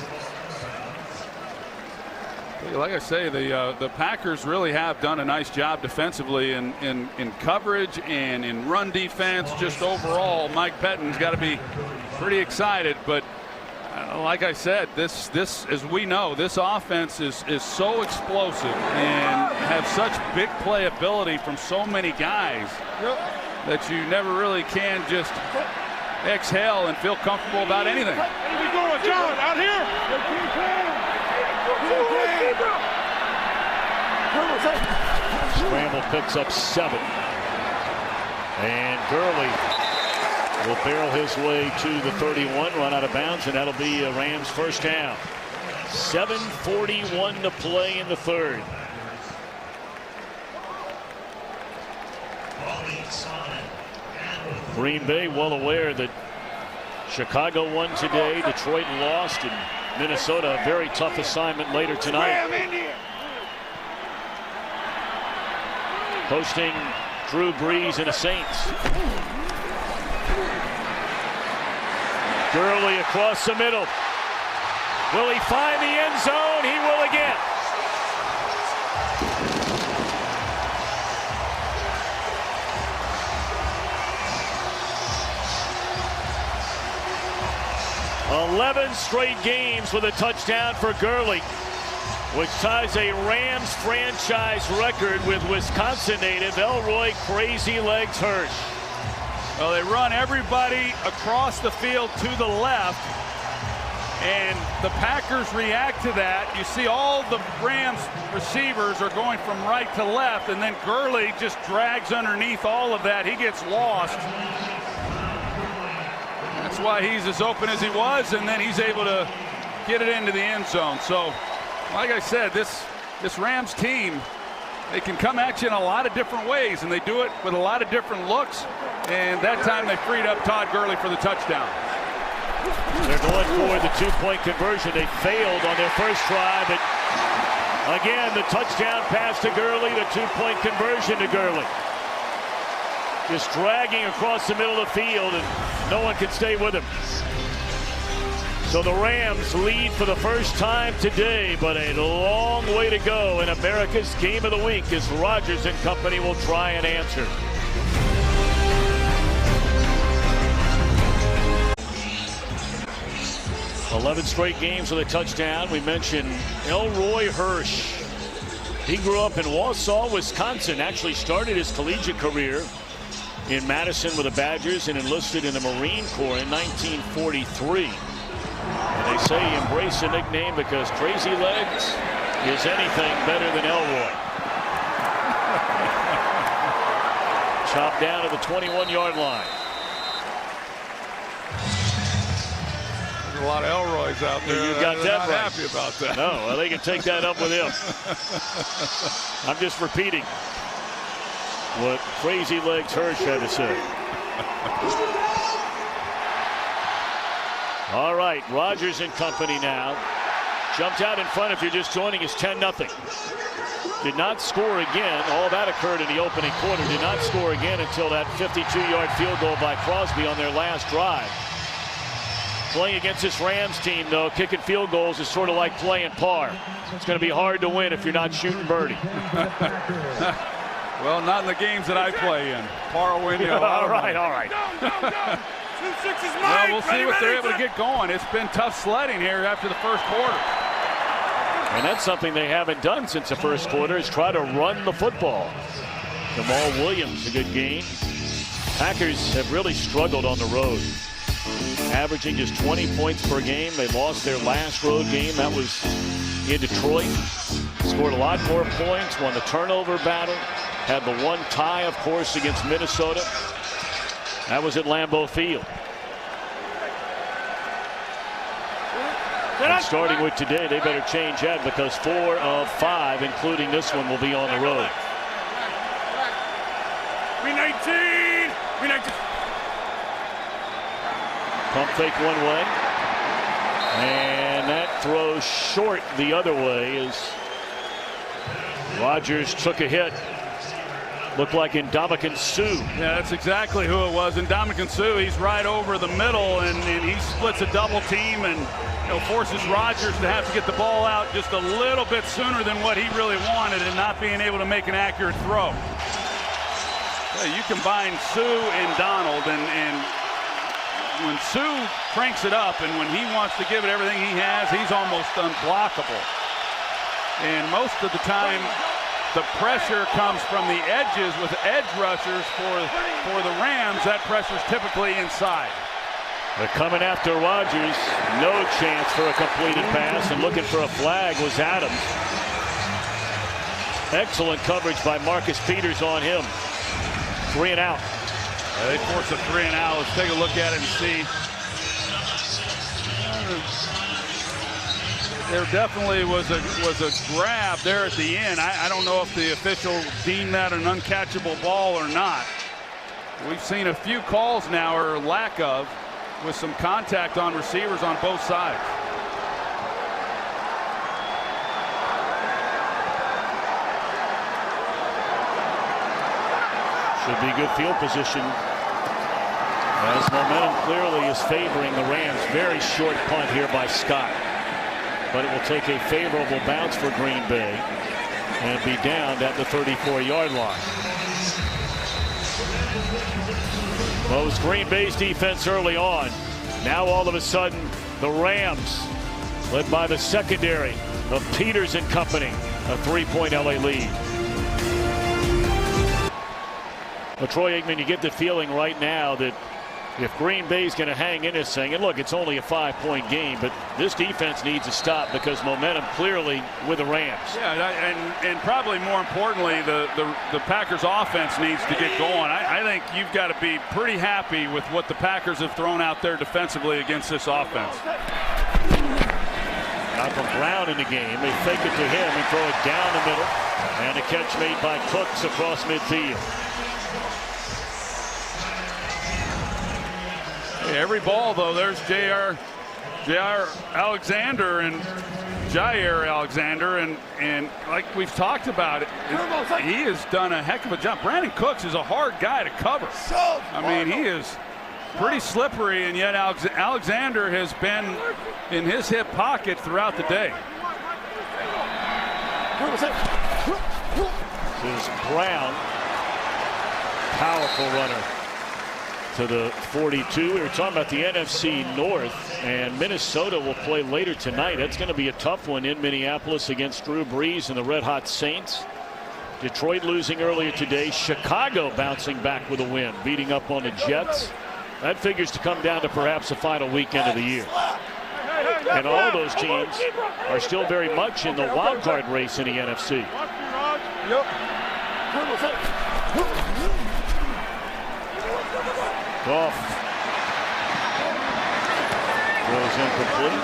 Like I say, the Packers really have done a nice job defensively in coverage and in run defense. Just overall, Mike Pettine's got to be pretty excited. But like I said, this as we know, this offense is so explosive and have such big playability from so many guys that you never really can just exhale and feel comfortable about anything. John, out here. Scramble picks up 7. And Gurley will barrel his way to the 31, run out of bounds, and that'll be a Rams first down. 7:41 to play in the third. Green Bay well aware that Chicago won today, Detroit lost, and Minnesota a very tough assignment later tonight. Hosting Drew Brees and the Saints. Gurley across the middle. Will he find the end zone? He will again. "11 straight games with a touchdown for Gurley, which ties a Rams franchise record with Wisconsin native Elroy Crazy Legs Hirsch." Well, they run everybody across the field to the left, and the Packers react to that. You see all the Rams receivers are going from right to left, and then Gurley just drags underneath all of that. He gets lost. That's why he's as open as he was, and then he's able to get it into the end zone. So, like I said, this Rams team, they can come at you in a lot of different ways, and they do it with a lot of different looks. And that time they freed up Todd Gurley for the touchdown. They're going for the two-point conversion. They failed on their first try, but again, the touchdown pass to Gurley, the two-point conversion to Gurley. Just dragging across the middle of the field, and no one can stay with him. So the Rams lead for the first time today, but a long way to go in America's Game of the Week as Rodgers and company will try and answer. "11 straight games with a touchdown." We mentioned Elroy Hirsch. He grew up in Wausau, Wisconsin, actually started his collegiate career in Madison with the Badgers and enlisted in the Marine Corps in 1943. And they say he embraced the nickname because Crazy Legs is anything better than Elroy. Chopped down at the 21-yard line. There's a lot of Elroys out there. You got that not right. Happy about that. No, well, they can take that up with him. I'm just repeating what Crazy Legs Hirsch had to say. All right, Rodgers and company now. Jumped out in front if you're just joining us, 10-0. Did not score again. All that occurred in the opening quarter. Did not score again until that 52-yard field goal by Crosby on their last drive. Playing against this Rams team, though, kicking field goals is sort of like playing par. It's going to be hard to win if you're not shooting birdie. Well, not in the games that I play in. Par win, you know. All right, all right. Well, we'll see what they're able to get going. It's been tough sledding here after the first quarter. And that's something they haven't done since the first quarter, is try to run the football. Jamal Williams, a good game. Packers have really struggled on the road, averaging just 20 points per game. They lost their last road game. That was in Detroit. Scored a lot more points, won the turnover battle. Had the one tie, of course, against Minnesota. That was at Lambeau Field. And starting with today, they better change that because 4 of 5, including this one, will be on the road. Pump fake one way. And that throws short the other way as Rodgers took a hit. Looked like Ndamukong Suh. Yeah, that's exactly who it was. Ndamukong Suh, he's right over the middle, and he splits a double team and forces Rodgers to have to get the ball out just a little bit sooner than what he really wanted and not being able to make an accurate throw. Yeah, you combine Suh and Donald, and when Suh cranks it up and when he wants to give it everything he has, he's almost unblockable. And most of the time, the pressure comes from the edges with edge rushers for the Rams. That pressure's typically inside. They're coming after Rodgers. No chance for a completed pass, and looking for a flag was Adams. Excellent coverage by Marcus Peters on him. 3 and out. They force a 3 and out. Let's take a look at it and see. There definitely was a grab there at the end. I don't know if the official deemed that an uncatchable ball or not. We've seen a few calls now, or lack of, with some contact on receivers on both sides. Should be good field position, as momentum clearly is favoring the Rams. Very short punt here by Scott, but it will take a favorable bounce for Green Bay and be down at the 34-yard line. Well, it was Green Bay's defense early on. Now all of a sudden the Rams, led by the secondary of Peters and company, a 3-point LA lead. Well, Troy Aikman, you get the feeling right now that if Green Bay's going to hang in this thing, and look, it's only a 5-point game, but this defense needs to stop because momentum clearly with the Rams. Yeah, and probably more importantly, the Packers offense needs to get going. I think you've got to be pretty happy with what the Packers have thrown out there defensively against this offense. Malcolm Brown in the game. They fake it to him and throw it down the middle, and a catch made by Cooks across midfield. Every ball, though, there's Jair Alexander and like we've talked about it, he has done a heck of a job. Brandon Cooks is a hard guy to cover. I mean, he is pretty slippery, and yet Alexander has been in his hip pocket throughout the day. This is Brown, powerful runner to the 42. We were talking about the NFC North, and Minnesota will play later tonight. That's going to be a tough one in Minneapolis against Drew Brees and the Red Hot Saints. Detroit losing earlier today. Chicago bouncing back with a win, beating up on the Jets. That figures to come down to perhaps the final weekend of the year. And all those teams are still very much in the wild card race in the NFC. Goff throws incomplete.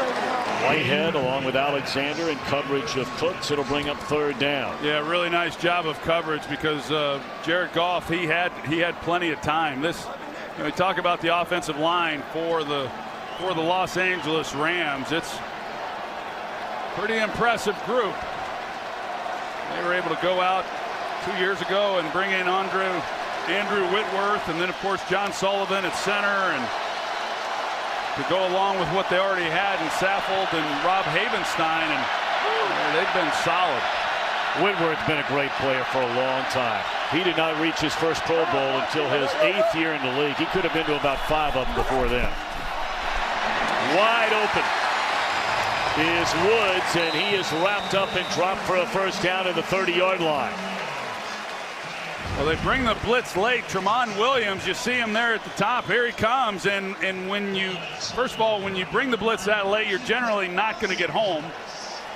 Whitehead along with Alexander in coverage of Cooks. It'll bring up 3rd down. Yeah, really nice job of coverage because Jared Goff, he had plenty of time. This, we talk about the offensive line for the Los Angeles Rams. It's a pretty impressive group. They were able to go out 2 years ago and bring in Andrew Whitworth, and then of course John Sullivan at center, and to go along with what they already had in Saffold and Rob Havenstein, and they've been solid. Whitworth's been a great player for a long time. He did not reach his first Pro Bowl until his 8th year in the league. He could have been to about 5 of them before then. Wide open is Woods, and he is wrapped up and dropped for a first down at the 30-yard line. Well, they bring the blitz late. Tramon Williams, you see him there at the top. Here he comes, and when you, first of all, when you bring the blitz that late, you're generally not going to get home.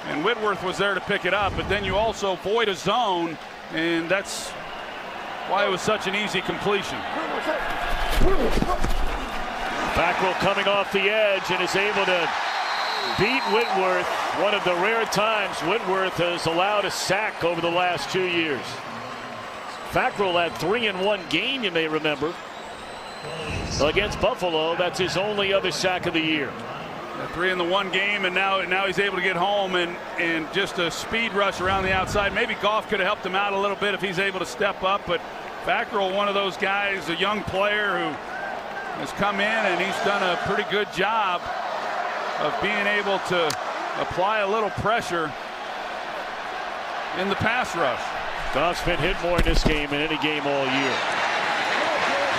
And Whitworth was there to pick it up, but then you also void a zone, and that's why it was such an easy completion. Fackrell coming off the edge and is able to beat Whitworth. One of the rare times Whitworth has allowed a sack over the last 2 years. Fackrell had 3 in one game, you may remember, against Buffalo. That's his only other sack of the year. 3 in the one game, and now he's able to get home and just a speed rush around the outside. Maybe Goff could have helped him out a little bit if he's able to step up, but Fackrell, one of those guys, a young player who has come in and he's done a pretty good job of being able to apply a little pressure in the pass rush. Goff's been hit more in this game than any game all year.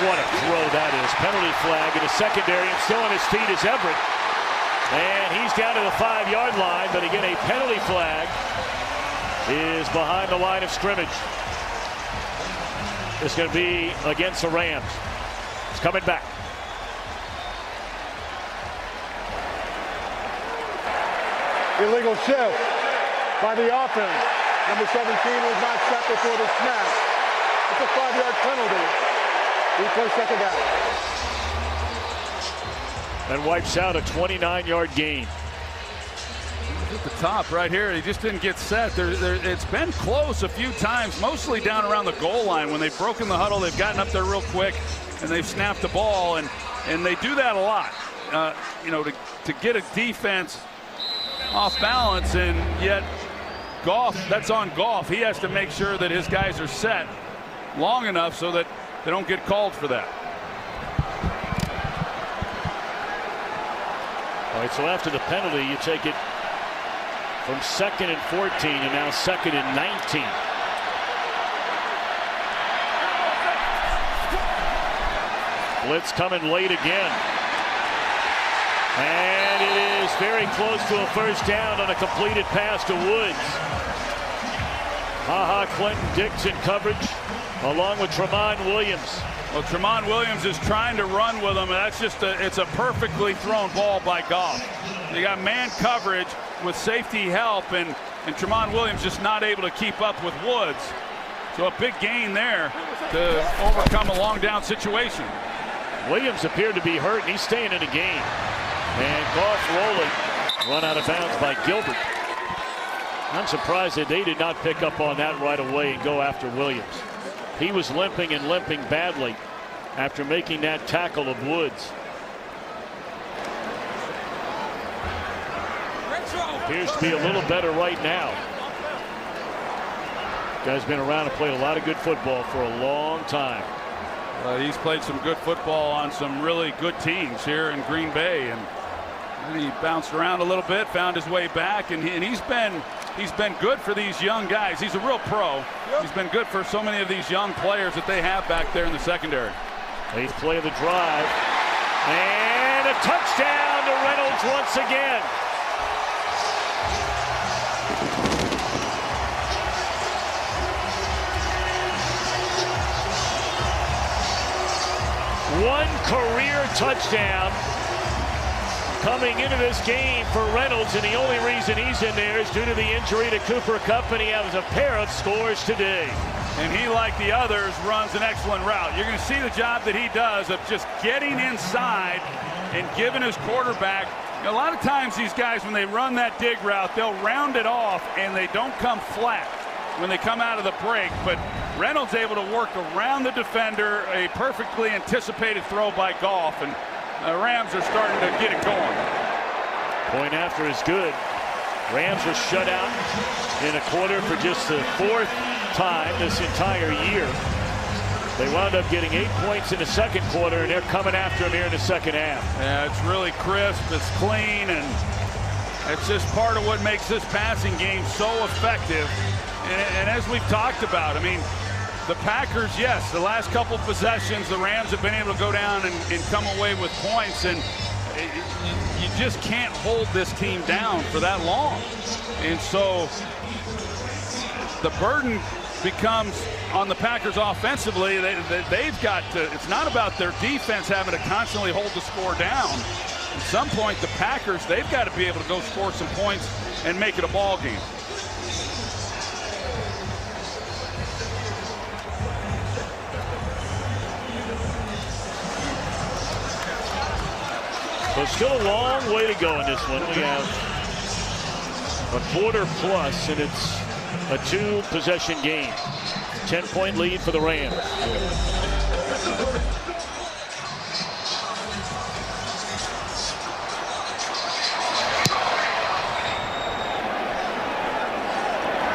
What a throw that is. Penalty flag in the secondary, and still on his feet is Everett. And he's down to the 5-yard line, but again, a penalty flag is behind the line of scrimmage. It's going to be against the Rams. It's coming back. Illegal shift by the offense. Number 17 was not set before the snap. It's a 5-yard penalty. We play second down. And wipes out a 29-yard gain. At the top right here, he just didn't get set. It's been close a few times, mostly down around the goal line. When they've broken the huddle, they've gotten up there real quick, and they've snapped the ball, and they do that a lot. You know, to get a defense off balance, and yet Goff, that's on Goff. He has to make sure that his guys are set long enough so that they don't get called for that. All right, so after the penalty, you take it from 2nd and 14 and now 2nd and 19. Blitz coming late again. And it is very close to a first down on a completed pass to Woods. Clinton Dix in coverage along with Tramon Williams. Well, Tramon Williams is trying to run with him, and that's just it's a perfectly thrown ball by Goff. You got man coverage with safety help, and Tramon Williams just not able to keep up with Woods. So a big gain there to overcome a long down situation. Williams appeared to be hurt, and he's staying in the game. And Goff rolling, run out of bounds by Gilbert. I'm surprised that they did not pick up on that right away and go after Williams. He was limping and limping badly after making that tackle of Woods. Appears to be a little better right now. Guy's been around and played a lot of good football for a long time. He's played some good football on some really good teams here in Green Bay, and he bounced around a little bit, found his way back, and he's been good for these young guys. He's a real pro. He's been good for so many of these young players that they have back there in the secondary. 8th play of the drive, and a touchdown to Reynolds once again. One career touchdown coming into this game for Reynolds, and the only reason he's in there is due to the injury to Cooper Kupp, and he has a pair of scores today. And he, like the others, runs an excellent route. You're going to see the job that he does of just getting inside and giving his quarterback. A lot of times these guys, when they run that dig route, they'll round it off and they don't come flat when they come out of the break, but Reynolds able to work around the defender, a perfectly anticipated throw by Goff, and the Rams are starting to get it going. Point after is good. Rams were shut out in a quarter for just the 4th time this entire year. They wound up getting 8 points in the second quarter, and they're coming after him here in the second half. Yeah, it's really crisp, it's clean, and it's just part of what makes this passing game so effective. And as we've talked about, I mean, the Packers, yes, the last couple possessions, the Rams have been able to go down and come away with points, and you just can't hold this team down for that long. And so the burden becomes on the Packers offensively. They've got to, it's not about their defense having to constantly hold the score down. At some point, the Packers, they've got to be able to go score some points and make it a ball game. So still a long way to go in this one. We have a quarter plus, and it's a 2-possession game. 10-point lead for the Rams.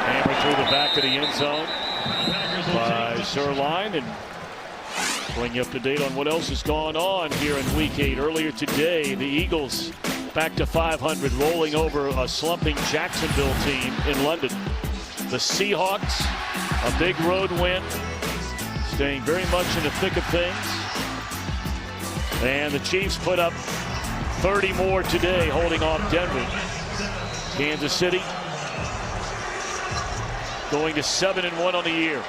Hammer through the back of the end zone by Zuerlein, and bring you up to date on what else has gone on here in Week 8. Earlier today, the Eagles back to 500, rolling over a slumping Jacksonville team in London. The Seahawks, a big road win, staying very much in the thick of things. And the Chiefs put up 30 more today, holding off Denver. Kansas City going to 7-1 on the year.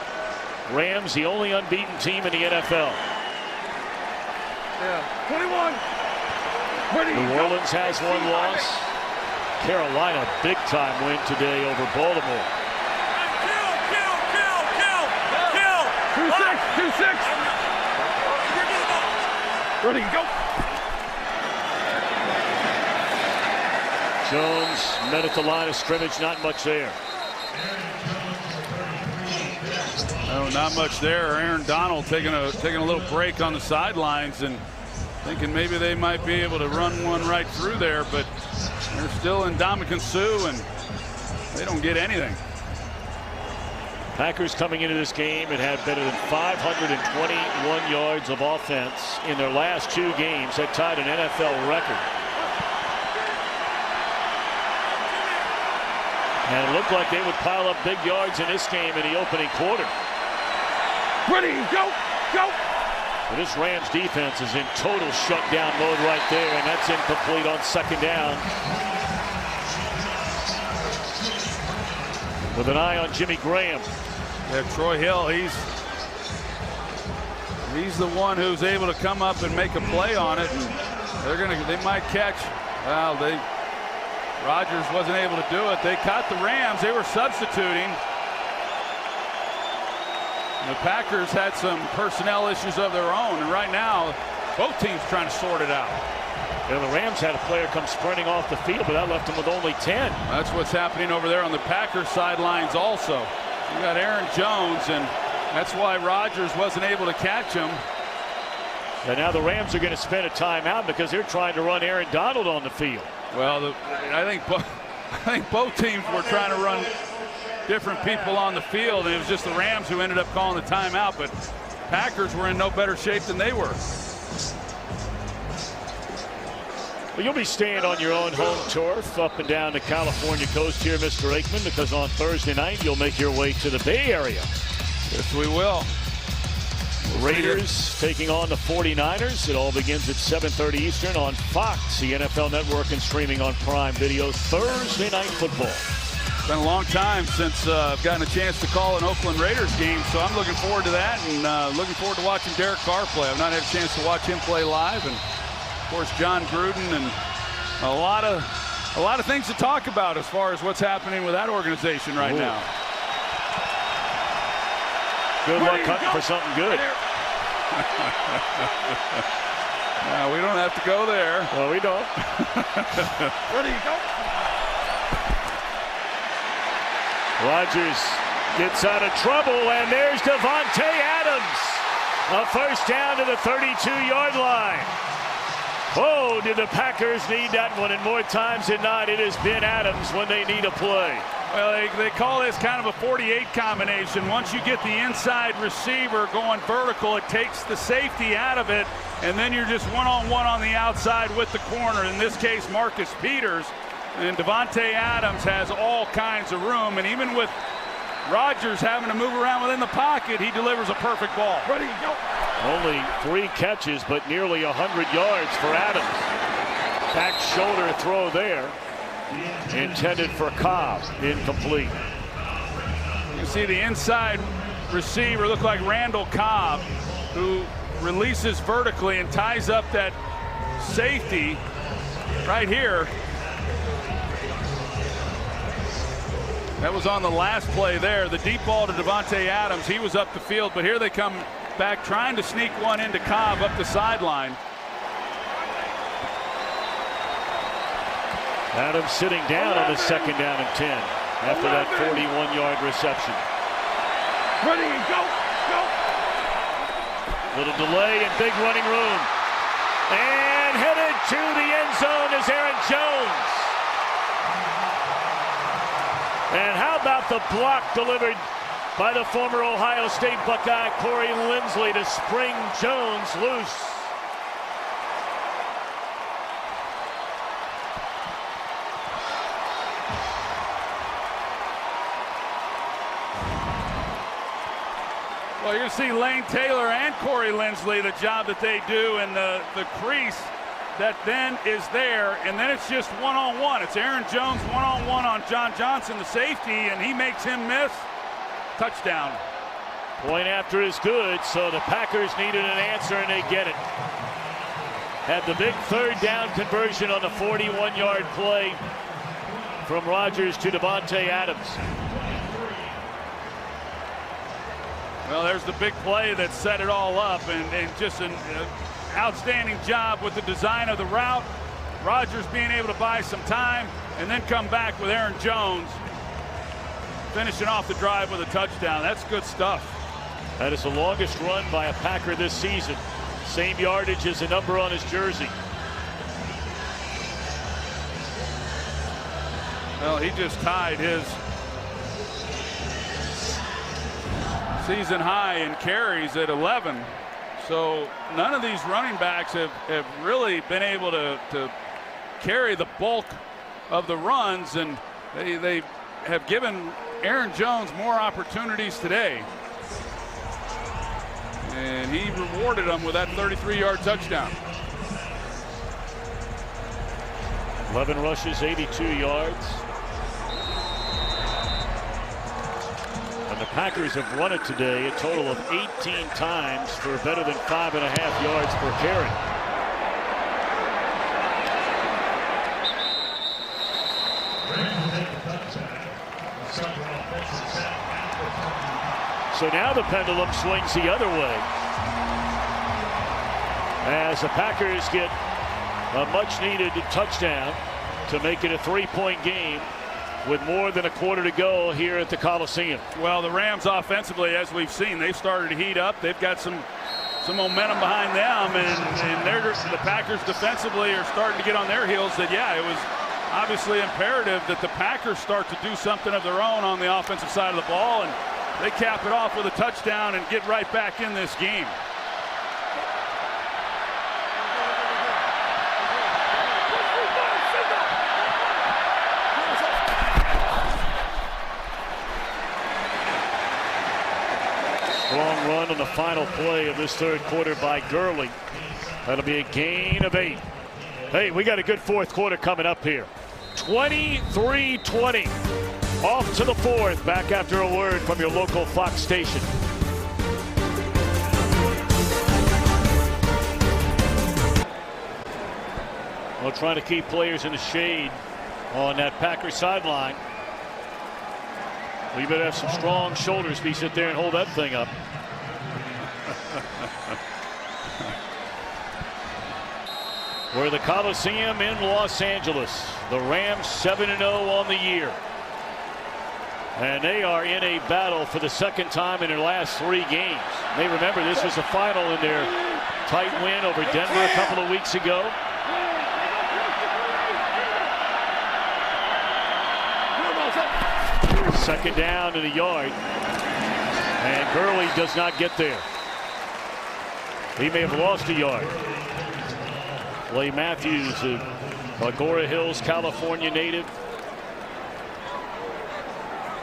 Rams, the only unbeaten team in the NFL. Yeah, 21. New Orleans has one loss. Carolina, big time win today over Baltimore. 2-6. Ready, go. Jones met at the line of scrimmage, not much there. No, not much there. Aaron Donald taking a little break on the sidelines and thinking maybe they might be able to run one right through there, but they're still in Ndamukong Suh and they don't get anything. Packers coming into this game and had better than 521 yards of offense in their last 2 games. That tied an NFL record. And it looked like they would pile up big yards in this game in the opening quarter. Ready, go, go. But this Rams defense is in total shutdown mode right there, and that's incomplete on 2nd down. With an eye on Jimmy Graham. Yeah, Troy Hill, he's the one who's able to come up and make a play on it, and they might catch. Well, Rodgers wasn't able to do it. They caught the Rams. They were substituting. The Packers had some personnel issues of their own, and right now both teams trying to sort it out. Yeah, the Rams had a player come sprinting off the field, but that left them with only 10. That's what's happening over there on the Packers sidelines also. You got Aaron Jones, and that's why Rodgers wasn't able to catch him. And now the Rams are going to spend a timeout because they're trying to run Aaron Donald on the field. Well, I think both teams were trying to run different people on the field, and it was just the Rams who ended up calling the timeout, but Packers were in no better shape than they were. Well, you'll be staying on your own home turf up and down the California coast here, Mr. Aikman, because on Thursday night you'll make your way to the Bay Area. Yes, we will. Raiders taking on the 49ers. It all begins at 7:30 Eastern on Fox, the NFL Network, and streaming on Prime Video. Thursday Night Football. It's been a long time since I've gotten a chance to call an Oakland Raiders game, so I'm looking forward to that, and looking forward to watching Derek Carr play. I've not had a chance to watch him play live, and of course John Gruden, and a lot of things to talk about as far as what's happening with that organization right now. Good luck hunting for something good. No, we don't have to go there. Well, we don't. Ready, go. Rodgers gets out of trouble, and there's Davante Adams. A first down to the 32-yard line. Oh, did the Packers need that one? And more times than not, it has been Adams when they need a play. Well, they call this kind of a 48 combination. Once you get the inside receiver going vertical, it takes the safety out of it, and then you're just one-on-one on the outside with the corner. In this case, Marcus Peters. And Davante Adams has all kinds of room, and even with Rodgers having to move around within the pocket, he delivers a perfect ball. Ready, go. Only 3 catches, but nearly 100 yards for Adams. Back shoulder throw there. Intended for Cobb. Incomplete. You can see the inside receiver look like Randall Cobb, who releases vertically and ties up that safety right here. That was on the last play there. The deep ball to Davante Adams. He was up the field, but here they come back trying to sneak one into Cobb up the sideline. Adams sitting down on the 2nd down and 10 after that 41-yard reception. Ready, go, go. Little delay and big running room. And headed to the end zone is Aaron Jones. And how about the block delivered by the former Ohio State Buckeye Corey Linsley to spring Jones loose. Well, you're going to see Lane Taylor and Corey Linsley, the job that they do in the crease that then is there, and then it's just one-on-one. It's Aaron Jones one-on-one on John Johnson, the safety, and he makes him miss. Touchdown. Point after is good, so the Packers needed an answer, and they get it. Had the big 3rd down conversion on the 41-yard play from Rodgers to Davante Adams. Well, there's the big play that set it all up, and just outstanding job with the design of the route. Rodgers being able to buy some time and then come back with Aaron Jones finishing off the drive with a touchdown. That's good stuff. That is the longest run by a Packer this season. Same yardage as the number on his jersey. Well, he just tied his season high in carries at 11. So none of these running backs have really been able to carry the bulk of the runs, and they have given Aaron Jones more opportunities today. And he rewarded him with that 33-yard touchdown. 11 rushes, 82 yards. And the Packers have run it today a total of 18 times for better than 5.5 yards per carry. So now the pendulum swings the other way as the Packers get a much-needed touchdown to make it a 3-point game with more than a quarter to go here at the Coliseum. Well, the Rams offensively, as we've seen, they've started to heat up. They've got some momentum behind them, and the Packers defensively are starting to get on their heels. That, yeah, it was obviously imperative that the Packers start to do something of their own on the offensive side of the ball, and they cap it off with a touchdown and get right back in this game. Strong run on the final play of this third quarter by Gurley. That'll be a gain of 8. Hey, we got a good fourth quarter coming up here. 23-20. Off to the fourth. Back after a word from your local Fox station. We'll try to keep players in the shade on that Packers sideline. We better have some strong shoulders if you sit there and hold that thing up. We're the Coliseum in Los Angeles. The Rams 7-0 on the year. And they are in a battle for the second time in their last 3 games. They remember this was the final in their tight win over Denver a couple of weeks ago. Second down and a yard. And Gurley does not get there. He may have lost a yard. Clay Matthews, a Agoura Hills, California native.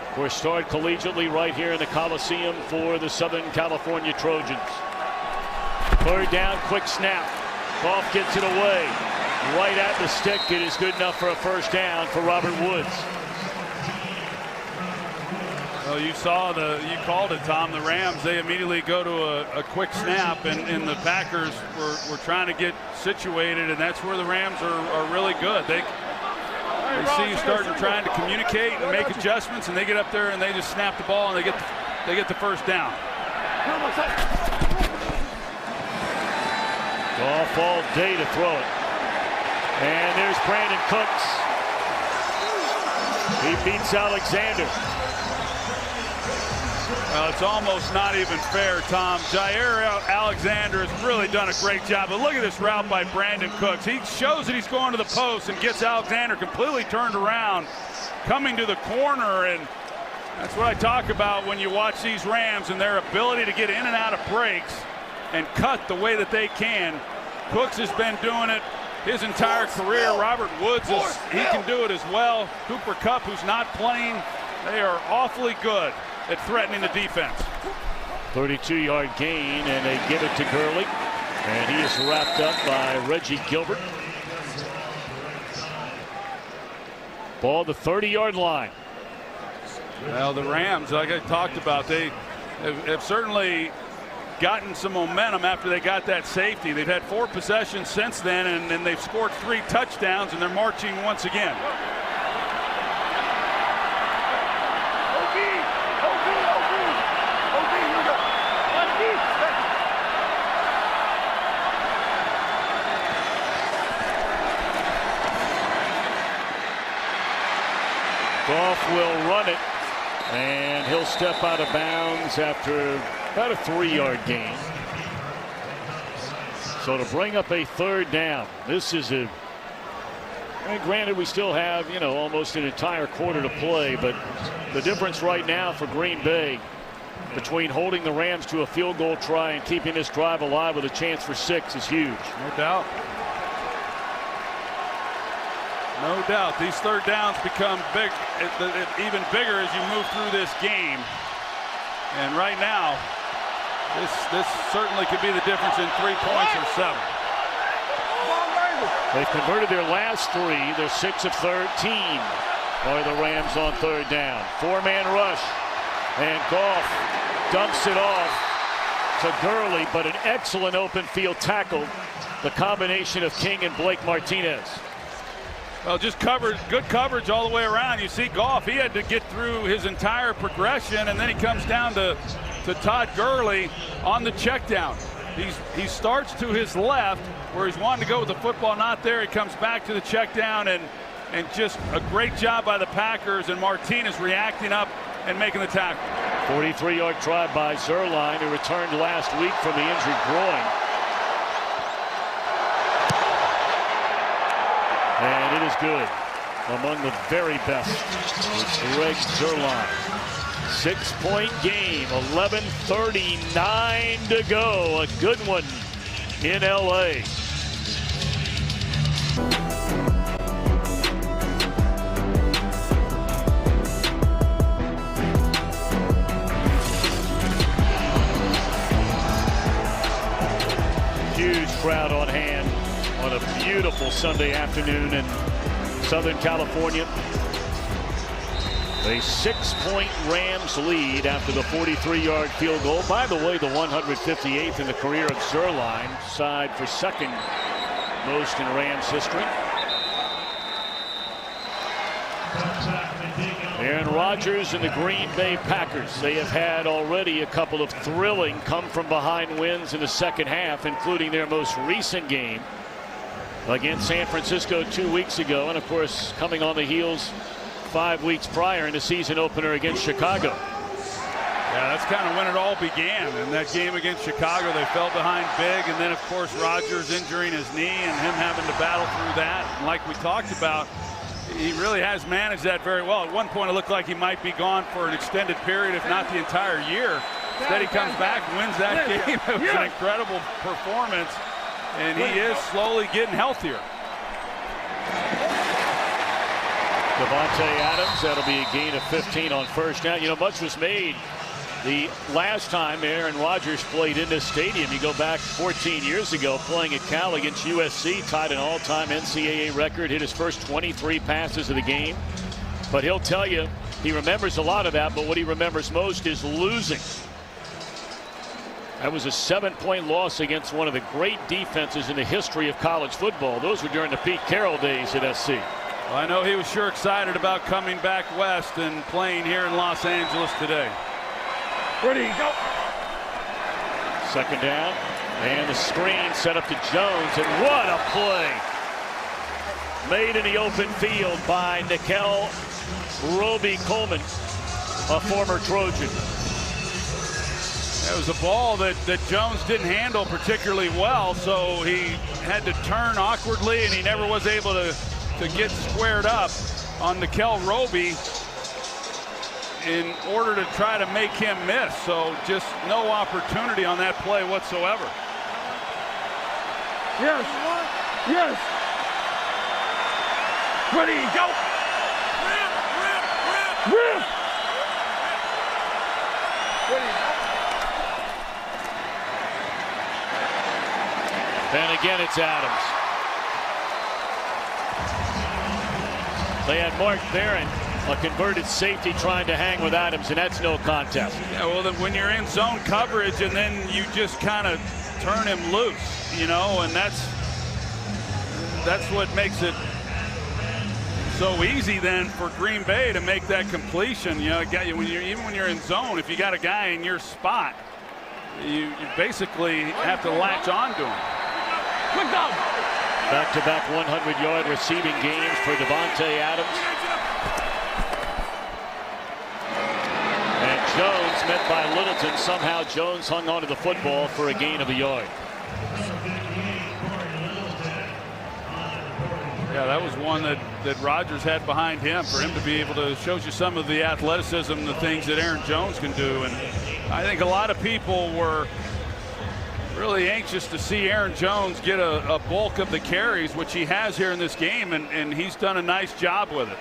Of course, started collegiately right here in the Coliseum for the Southern California Trojans. Third down, quick snap. Goff gets it away. Right at the stick. It is good enough for a first down for Robert Woods. Well, you called it, Tom. The Rams, they immediately go to a quick snap, and the Packers were trying to get situated, and that's where the Rams are really good. They see you starting trying to communicate and make adjustments, and they get up there and they just snap the ball and they get the first down. Goff all day to throw it. And there's Brandon Cooks. He beats Alexander. Well, it's almost not even fair, Tom. Jair Alexander has really done a great job. But look at this route by Brandon Cooks. He shows that he's going to the post and gets Alexander completely turned around, coming to the corner. And that's what I talk about when you watch these Rams and their ability to get in and out of breaks and cut the way that they can. Cooks has been doing it his entire career. Robert Woods, he can do it as well. Cooper Kupp, who's not playing, they are awfully good at threatening the defense. 32-yard gain, and they give it to Gurley. And he is wrapped up by Reggie Gilbert. Ball the 30-yard line. Well, the Rams, like I talked about, they have certainly gotten some momentum after they got that safety. They've had 4 possessions since then, and they've scored 3 touchdowns, and they're marching once again. Goff will run it, and he'll step out of bounds after about a 3-yard gain. So to bring up a 3rd down, this is a, and granted we still have, you know, almost an entire quarter to play, but the difference right now for Green Bay between holding the Rams to a field goal try and keeping this drive alive with a chance for 6 is huge. No doubt. No doubt. These 3rd downs become big, even bigger as you move through this game. And right now, this certainly could be the difference in 3 points or 7. They've converted their last 3. They're 6 of 13. Are the Rams on 3rd down? 4-man rush. And Goff dumps it off to Gurley, but an excellent open field tackle. The combination of King and Blake Martinez. Well, just good coverage all the way around. You see Goff, he had to get through his entire progression, and then he comes down to Todd Gurley on the check down. He starts to his left where he's wanting to go with the football, not there. He comes back to the check down, and just a great job by the Packers, and Martinez reacting up and making the tackle. 43-yard try by Zuerlein, who returned last week from the injured groin. And it is good. Among the very best with Greg Zuerlein. 6-point game, 11:39 to go. A good one in LA. Huge crowd on hand on a beautiful Sunday afternoon in Southern California. A 6-point Rams lead after the 43-yard field goal. By the way, the 158th in the career of Zuerlein, tied for 2nd most in Rams history. Aaron Rodgers and the Green Bay Packers. They have had already a couple of thrilling come-from-behind wins in the second half, including their most recent game against San Francisco 2 weeks ago, and of course coming on the heels 5 weeks prior in the season opener against Chicago. Yeah, that's kind of when it all began. In that game against Chicago, they fell behind big, and then of course Rodgers injuring his knee and him having to battle through that. And like we talked about, he really has managed that very well. At one point it looked like he might be gone for an extended period, if not the entire year. Instead he comes back and wins that game. It was an incredible performance, and he is slowly getting healthier. Davante Adams, that'll be a gain of 15 on 1st down. You know, much was made the last time Aaron Rodgers played in this stadium. You go back 14 years ago, playing at Cal against USC, tied an all-time NCAA record, hit his first 23 passes of the game. But he'll tell you he remembers a lot of that, but what he remembers most is losing. That was a 7-point loss against one of the great defenses in the history of college football. Those were during the Pete Carroll days at SC. Well, I know he was sure excited about coming back west and playing here in Los Angeles today. Ready, go. 2nd down, and the screen set up to Jones, and what a play. Made in the open field by Nickel Roby-Coleman, a former Trojan. It was a ball that Jones didn't handle particularly well, so he had to turn awkwardly, and he never was able to get squared up on Nickel Roby in order to try to make him miss. So just no opportunity on that play whatsoever. Yes. Yes. Ready, go. Rip. Ready, go. And again, it's Adams. They had Mark Barron, a converted safety, trying to hang with Adams, and that's no contest. Yeah, well, when you're in zone coverage and then you just kind of turn him loose, you know, and that's what makes it so easy then for Green Bay to make that completion. You know, even when you're in zone, if you got a guy in your spot, you basically have to latch on to him. Quick down. Back-to-back 100-yard receiving games for Davante Adams. met by Littleton. Somehow Jones hung onto the football for a gain of a yard. Yeah, that was one that Rodgers had behind him for him to be able to. Shows you some of the athleticism, the things that Aaron Jones can do. And I think a lot of people were really anxious to see Aaron Jones get a bulk of the carries, which he has here in this game, and he's done a nice job with it.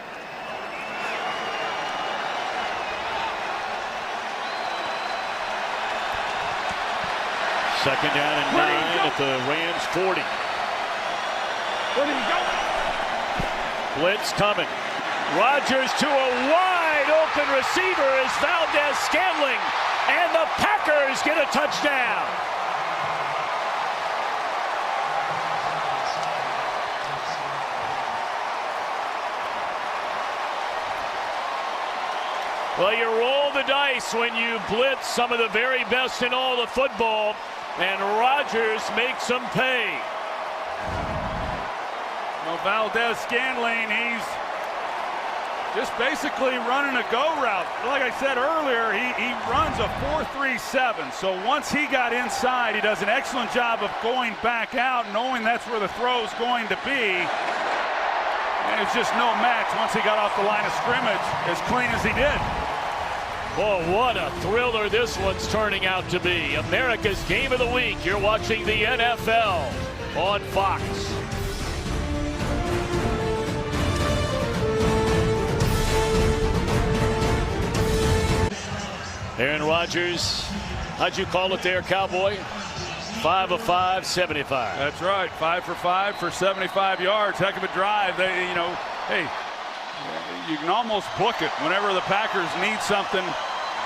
Second down and 9 at the Rams 40. Blitz coming. Rodgers to a wide open receiver is Valdez-Scantling, and the Packers get a touchdown. Well, you roll the dice when you blitz some of the very best in all of football, and Rodgers makes them pay. Well, Valdez-Scantling, he's just basically running a go route. Like I said earlier, he runs a 4-3-7. So once he got inside, he does an excellent job of going back out, knowing that's where the throw is going to be. And it's just no match once he got off the line of scrimmage, as clean as he did. Oh, what a thriller this one's turning out to be. America's Game of the Week. You're watching the NFL on Fox. Aaron Rodgers, how'd you call it there, Cowboy? 5 of 5, 75. That's right, 5 for 5 for 75 yards. Heck of a drive. Hey, you can almost book it. Whenever the Packers need something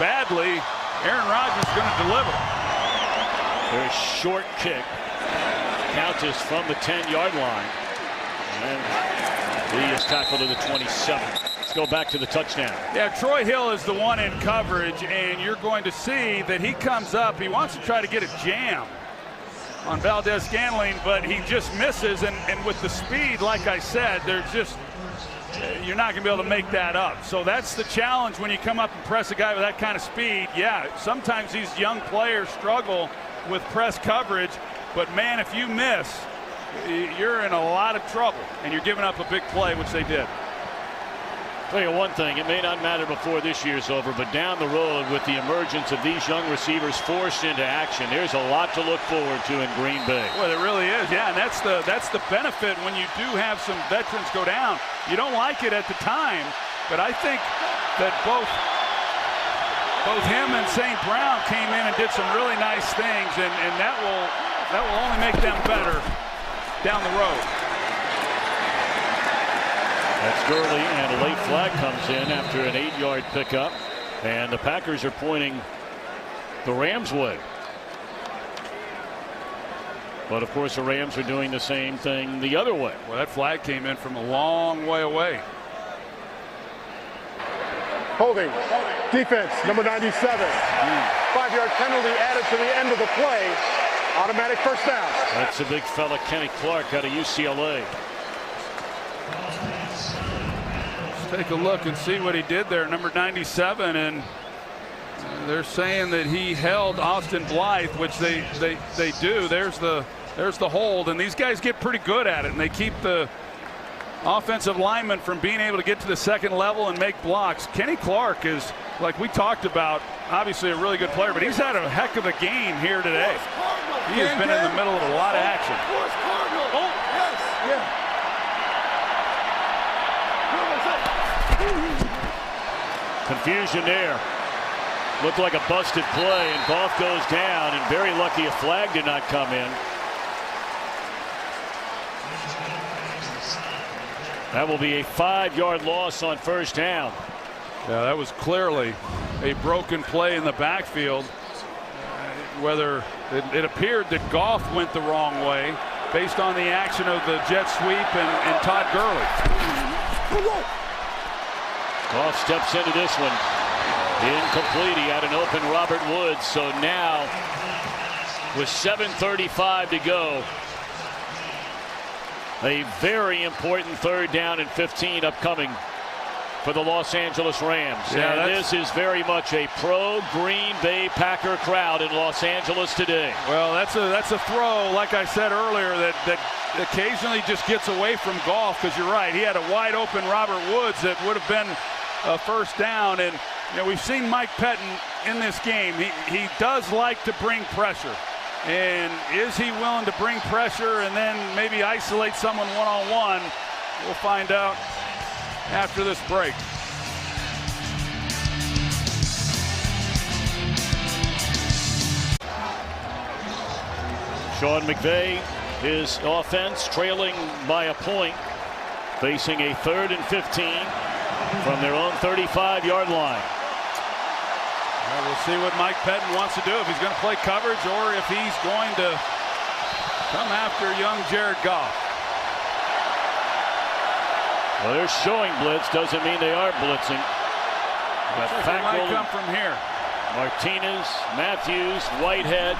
badly, Aaron Rodgers is going to deliver. Very short kick. Count is from the 10-yard line. And he is tackled to the 27. Let's go back to the touchdown. Yeah, Troy Hill is the one in coverage, and you're going to see that he comes up. He wants to try to get a jam on Valdez-Scantling, but he just misses. And with the speed, like I said, you're not going to be able to make that up. So that's the challenge when you come up and press a guy with that kind of speed. Yeah, sometimes these young players struggle with press coverage, but man, if you miss, you're in a lot of trouble, and you're giving up a big play, which they did. Tell you one thing, it may not matter before this year's over, but down the road with the emergence of these young receivers forced into action, there's a lot to look forward to in Green Bay. Well, it really is, yeah, and that's the benefit when you do have some veterans go down. You don't like it at the time, but I think that both him and St. Brown came in and did some really nice things, and that will only make them better down the road. That's Gurley, and a late flag comes in after an 8-yard pickup, and the Packers are pointing the Rams' way. But of course the Rams are doing the same thing the other way. Well, that flag came in from a long way away. Holding. Defense, number 97. 5-yard penalty added to the end of the play. Automatic first down. That's a big fella, Kenny Clark, out of UCLA. Take a look and see what he did there, number 97, and they're saying that he held Austin Blythe, which they do. There's the hold, and these guys get pretty good at it, and they keep the offensive linemen from being able to get to the second level and make blocks. Kenny Clark is, like we talked about, obviously a really good player, but he's had a heck of a game here today. He has been in the middle of a lot of action. Oh, yes, yeah. Confusion there. Looked like a busted play, and Goff goes down, and very lucky a flag did not come in. That will be a 5-yard loss on first down. Yeah, that was clearly a broken play in the backfield. Whether it appeared that Goff went the wrong way based on the action of the jet sweep and Todd Gurley. Goff steps into this one. Incomplete. He had an open Robert Woods. So now, with 7:35 to go, a very important 3rd down and 15 upcoming for the Los Angeles Rams. Yeah, and this is very much a pro-Green Bay Packer crowd in Los Angeles today. Well, that's a throw, like I said earlier, that occasionally just gets away from Goff, because you're right. He had a wide open Robert Woods that would have been a first down. And we've seen Mike Pettin in this game. He does like to bring pressure. And is he willing to bring pressure and then maybe isolate someone one-on-one? We'll find out after this break. Sean McVay, his offense trailing by a point, facing a 3rd and 15 from their own 35-yard line. We'll see what Mike Pettin wants to do, if he's going to play coverage or if he's going to come after young Jared Goff. Well, they're showing blitz, doesn't mean they are blitzing. But They might come from here. Martinez, Matthews, Whitehead.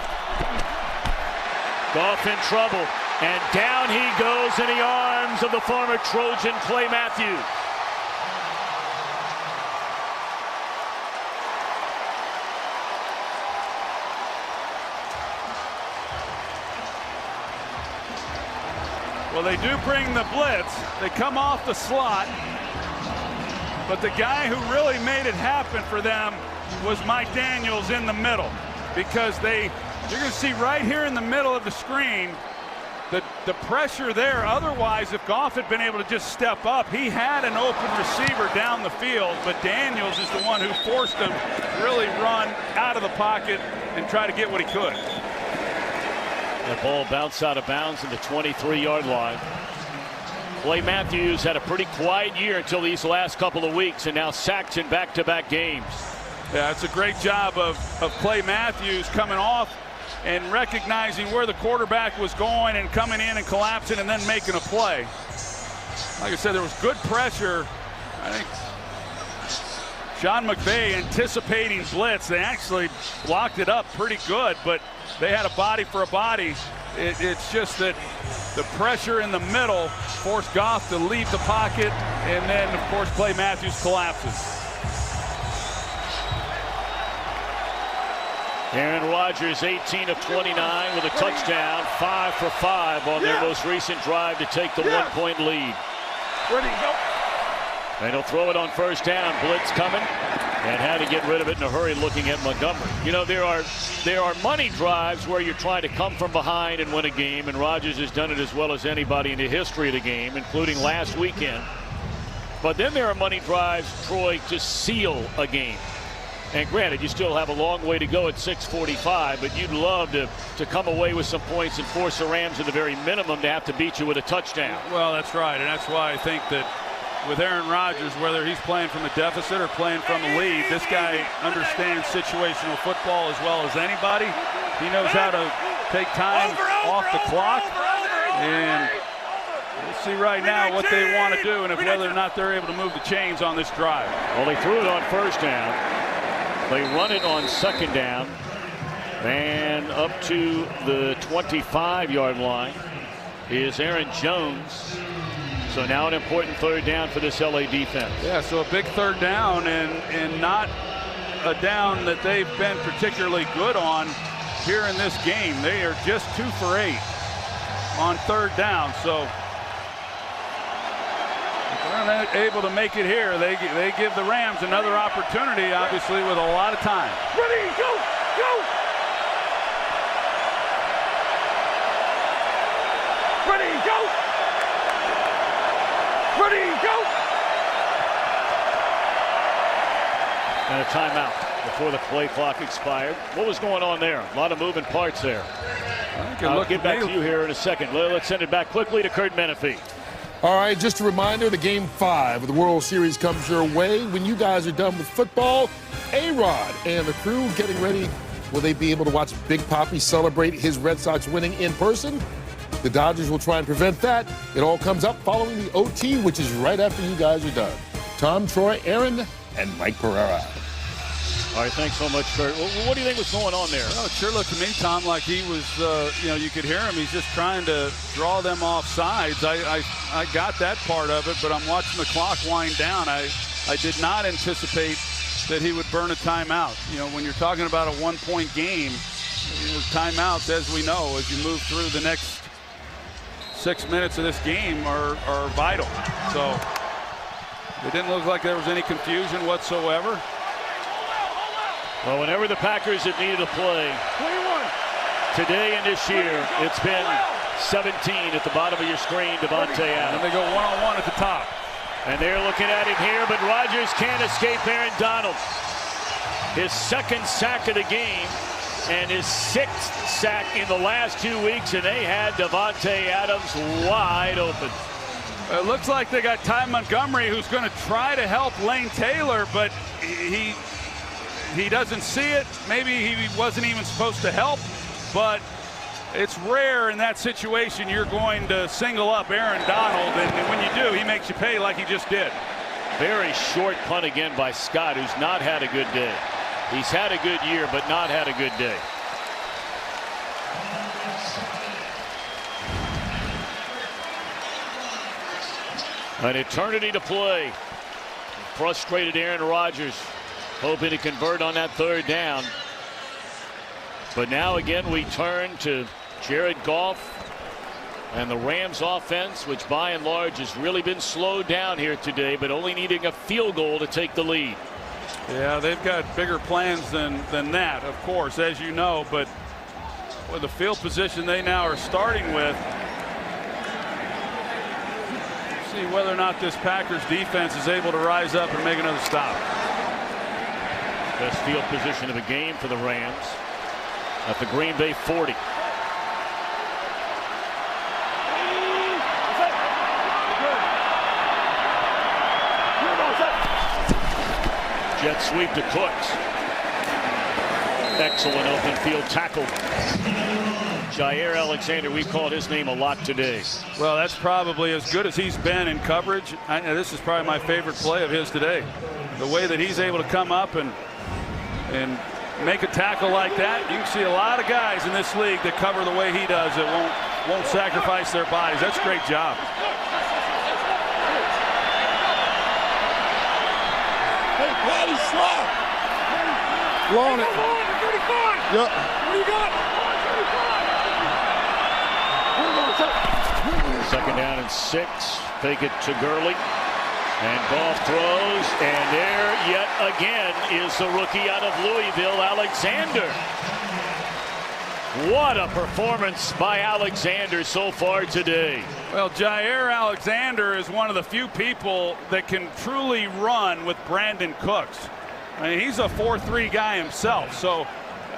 Goff in trouble, and down he goes in the arms of the former Trojan Clay Matthews. Well, they do bring the blitz. They come off the slot. But the guy who really made it happen for them was Mike Daniels in the middle. Because you're going to see right here in the middle of the screen the pressure there. Otherwise, if Goff had been able to just step up, he had an open receiver down the field. But Daniels is the one who forced him to really run out of the pocket and try to get what he could. The ball bounced out of bounds at the 23-yard line. Clay Matthews had a pretty quiet year until these last couple of weeks, and now sacked in back-to-back games. Yeah, it's a great job of Clay Matthews coming off and recognizing where the quarterback was going and coming in and collapsing and then making a play. Like I said, there was good pressure. I think Sean McVay anticipating blitz. They actually blocked it up pretty good, but they had a body for a body. It's just that the pressure in the middle forced Goff to leave the pocket, and then, of course, Clay Matthews collapses. Aaron Rodgers, 18 of 29 with a touchdown, 5 for 5 on their most recent drive to take the 1-point lead. Ready, go. And he'll throw it on first down. Blitz coming, and had to get rid of it in a hurry looking at Montgomery. You know, there are money drives where you're trying to come from behind and win a game, and Rodgers has done it as well as anybody in the history of the game, including last weekend. But then there are money drives, Troy, to seal a game. And granted, you still have a long way to go at 6:45, but you'd love to come away with some points and force the Rams at the very minimum to have to beat you with a touchdown. Well, that's right, and that's why I think that with Aaron Rodgers, whether he's playing from a deficit or playing from a lead, this guy understands situational football as well as anybody. He knows how to take time off the clock, and we'll see right now what they want to do and whether or not they're able to move the chains on this drive. Well, they threw it on first down. They run it on second down, and up to the 25-yard line is Aaron Jones. So now an important third down for this LA defense. Yeah, so a big third down, and not a down that they've been particularly good on here in this game. They are just 2 for 8 on third down. So if they're not able to make it here, they give the Rams another opportunity, obviously, with a lot of time. Ready, go, go. Ready, go. Ready, go. And a timeout before the play clock expired. What was going on there? A lot of moving parts there. I'll get back to you here in a second. Let's send it back quickly to Kurt Menefee. All right, just a reminder, the Game 5 of the World Series comes your way. When you guys are done with football, A-Rod and the crew getting ready. Will they be able to watch Big Papi celebrate his Red Sox winning in person? The Dodgers will try and prevent that. It all comes up following the OT, which is right after you guys are done. Tom, Troy, Aaron, and Mike Pereira. All right, thanks so much, Kurt. What do you think was going on there? Well, it sure looked to me, Tom, like he was, you could hear him. He's just trying to draw them off sides. I got that part of it, but I'm watching the clock wind down. I did not anticipate that he would burn a timeout. You know, when you're talking about a one-point game, you know, timeouts, as we know, as you move through the next 6 minutes of this game are vital. So it didn't look like there was any confusion whatsoever. Well, whenever the Packers have needed a play today and this year, it's been 17 at the bottom of your screen, Davante Adams. And they go one-on-one at the top. And they're looking at him here, but Rodgers can't escape Aaron Donald. His second sack of the game and his 6th sack in the last 2 weeks, and they had Davante Adams wide open. It looks like they got Ty Montgomery, who's going to try to help Lane Taylor, but he doesn't see it. Maybe he wasn't even supposed to help, but it's rare in that situation you're going to single up Aaron Donald, and when you do, he makes you pay like he just did. Very short punt again by Scott, who's not had a good day. He's had a good year, but not had a good day. An eternity to play. Frustrated Aaron Rodgers, hoping to convert on that third down. But now again we turn to Jared Goff and the Rams offense, which by and large has really been slowed down here today, but only needing a field goal to take the lead. Yeah, they've got bigger plans than that, of course, as you know, but with the field position they now are starting with, see whether or not this Packers defense is able to rise up and make another stop. Best field position of the game for the Rams at the Green Bay 40. Jet sweep to Cooks. Excellent open field tackle. Jaire Alexander, we've called his name a lot today. Well, that's probably as good as he's been in coverage. This is probably my favorite play of his today. The way that he's able to come up and make a tackle like that. You can see a lot of guys in this league that cover the way he does that won't sacrifice their bodies. That's a great job. Patty slap. Blown it. Yep. What do you got? Second down and 6. Fake it to Gurley. And Goff throws. And there yet again is the rookie out of Louisville, Alexander. What a performance by Alexander so far today. Well, Jaire Alexander is one of the few people that can truly run with Brandon Cooks. I mean, he's a 4-3 guy himself. So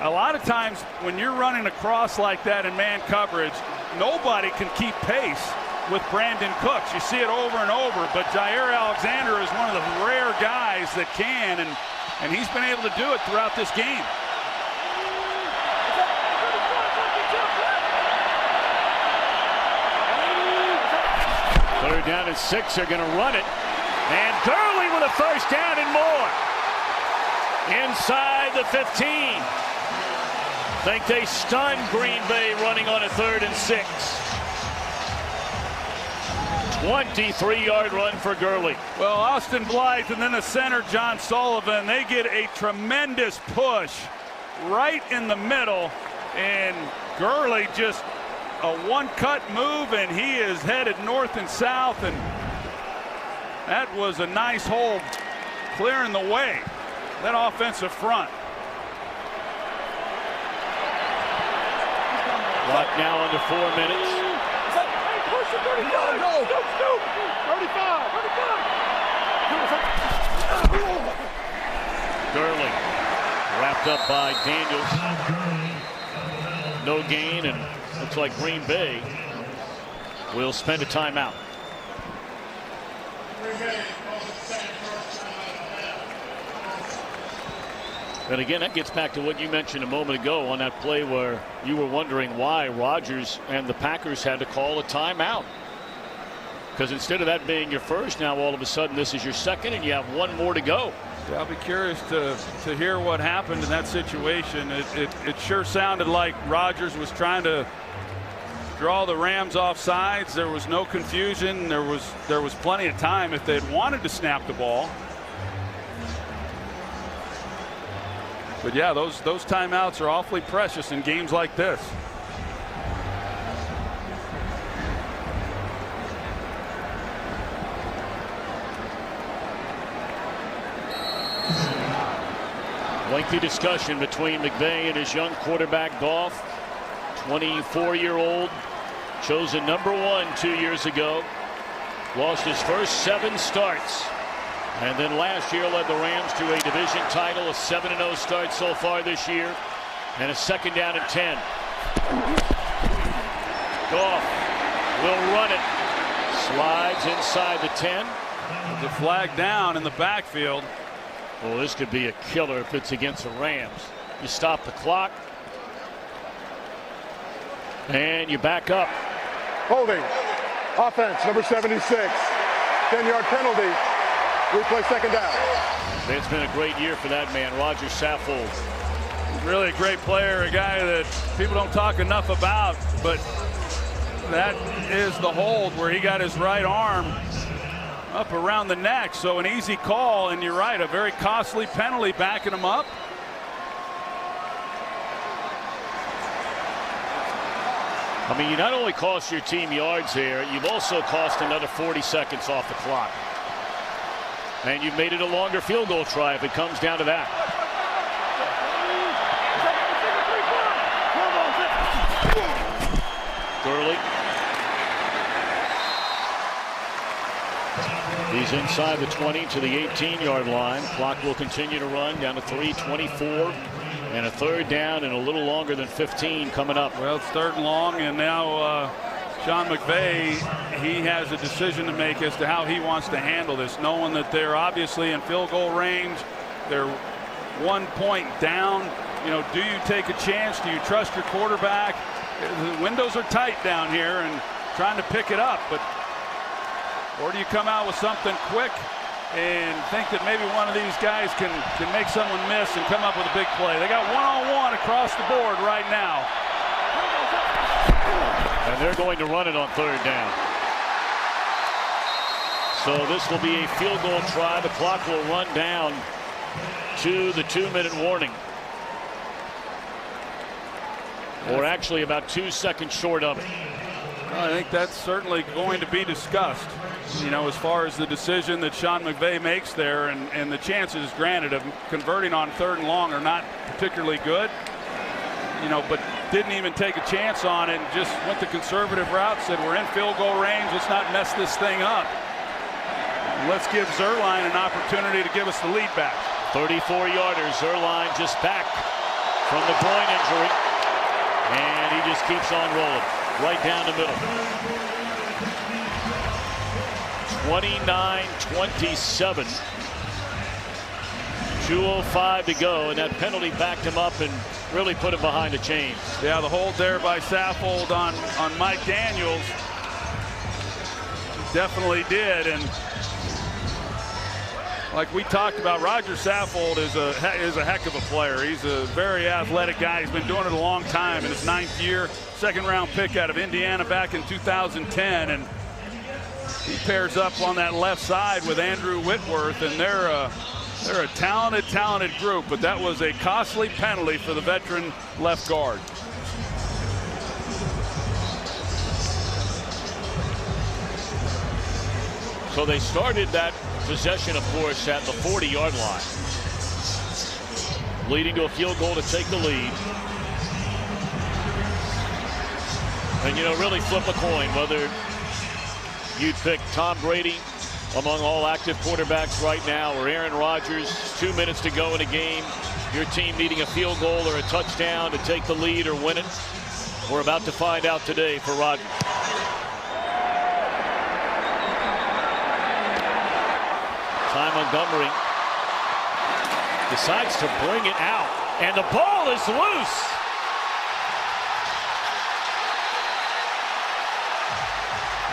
a lot of times when you're running across like that in man coverage, nobody can keep pace with Brandon Cooks. You see it over and over, but Jaire Alexander is one of the rare guys that can, and he's been able to do it throughout this game. Third down and 6. They're going to run it. And Gurley with a first down and more. Inside the 15. Think they stunned Green Bay running on a 3rd and 6. 23-yard run for Gurley. Well, Austin Blythe and then the center, John Sullivan, they get a tremendous push right in the middle. And Gurley just a one-cut move, and he is headed north and south, and that was a nice hold clearing the way, that offensive front. Clock now under 4 minutes. Gurley wrapped up by Daniels. No gain, and looks like Green Bay will spend a timeout. And again, that gets back to what you mentioned a moment ago on that play where you were wondering why Rodgers and the Packers had to call a timeout. Because instead of that being your first, now all of a sudden this is your second and you have one more to go. Yeah, I'll be curious to hear what happened in that situation. It sure sounded like Rodgers was trying to draw the Rams off sides. There was no confusion. There was plenty of time if they had wanted to snap the ball. But yeah, those timeouts are awfully precious in games like this. Lengthy discussion between McVay and his young quarterback Goff. 24-year-old, chosen #1 2 years ago. Lost his first 7 starts. And then last year led the Rams to a division title, a 7-0 start so far this year, and a 2nd down and 10. Goff will run it. Slides inside the 10. The flag down in the backfield. Well, this could be a killer if it's against the Rams. You stop the clock. And you back up. Holding. Offense, number 76. 10-yard penalty. Replay 2nd down. It's been a great year for that man, Roger Saffold. Really a great player, a guy that people don't talk enough about, but that is the hold where he got his right arm up around the neck. So an easy call, and you're right, a very costly penalty backing him up. I mean, you not only cost your team yards here, you've also cost another 40 seconds off the clock. And you've made it a longer field goal try if it comes down to that. Gurley. He's inside the 20 to the 18-yard line. Clock will continue to run down to 3:24. And a 3rd down and a little longer than 15 coming up. Well, it's 3rd and long, and now Sean McVay, he has a decision to make as to how he wants to handle this, knowing that they're obviously in field goal range. They're 1 point down. You know, do you take a chance? Do you trust your quarterback? The windows are tight down here and trying to pick it up, or do you come out with something quick and think that maybe one of these guys can make someone miss and come up with a big play? They got one-on-one across the board right now. And they're going to run it on 3rd down. So this will be a field goal try. The clock will run down to the 2-minute warning. Or actually about 2 seconds short of it. I think that's certainly going to be discussed, you know, as far as the decision that Sean McVay makes there, and the chances, granted, of converting on 3rd and long are not particularly good, you know, but didn't even take a chance on it and just went the conservative route, said we're in field goal range, let's not mess this thing up. Let's give Zuerlein an opportunity to give us the lead back. 34-yarder, Zuerlein just back from the groin injury, and he just keeps on rolling. Right down the middle. 29-27. 2:05 to go, and that penalty backed him up and really put him behind the chains. Yeah, the hold there by Saffold on Mike Daniels definitely did, and like we talked about, Roger Saffold is a heck of a player. He's a very athletic guy. He's been doing it a long time in his 9th year. 2nd-round pick out of Indiana back in 2010, and he pairs up on that left side with Andrew Whitworth, and they're a talented group, but that was a costly penalty for the veteran left guard. So they started that possession, of course, at the 40-yard line, leading to a field goal to take the lead. And, you know, really flip a coin whether you'd pick Tom Brady among all active quarterbacks right now, or Aaron Rodgers, 2 minutes to go in a game, your team needing a field goal or a touchdown to take the lead or win it. We're about to find out today for Rodgers. Ty Montgomery decides to bring it out, and the ball is loose.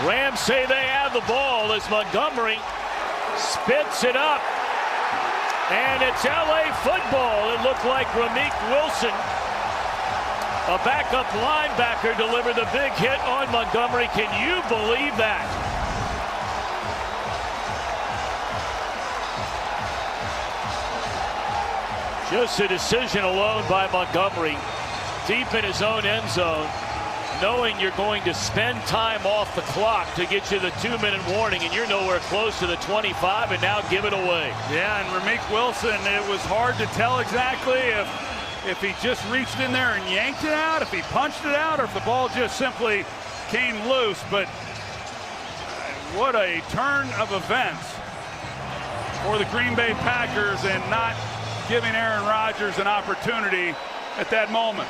Rams say they have the ball as Montgomery spits it up. And it's LA football. It looked like Ramik Wilson, a backup linebacker, delivered the big hit on Montgomery. Can you believe that? Just a decision alone by Montgomery, deep in his own end zone, knowing you're going to spend time off the clock to get you the 2-minute warning, and you're nowhere close to the 25, and now give it away. Yeah, and Ramik Wilson, it was hard to tell exactly if he just reached in there and yanked it out, if he punched it out, or if the ball just simply came loose. But what a turn of events for the Green Bay Packers, and not giving Aaron Rodgers an opportunity at that moment.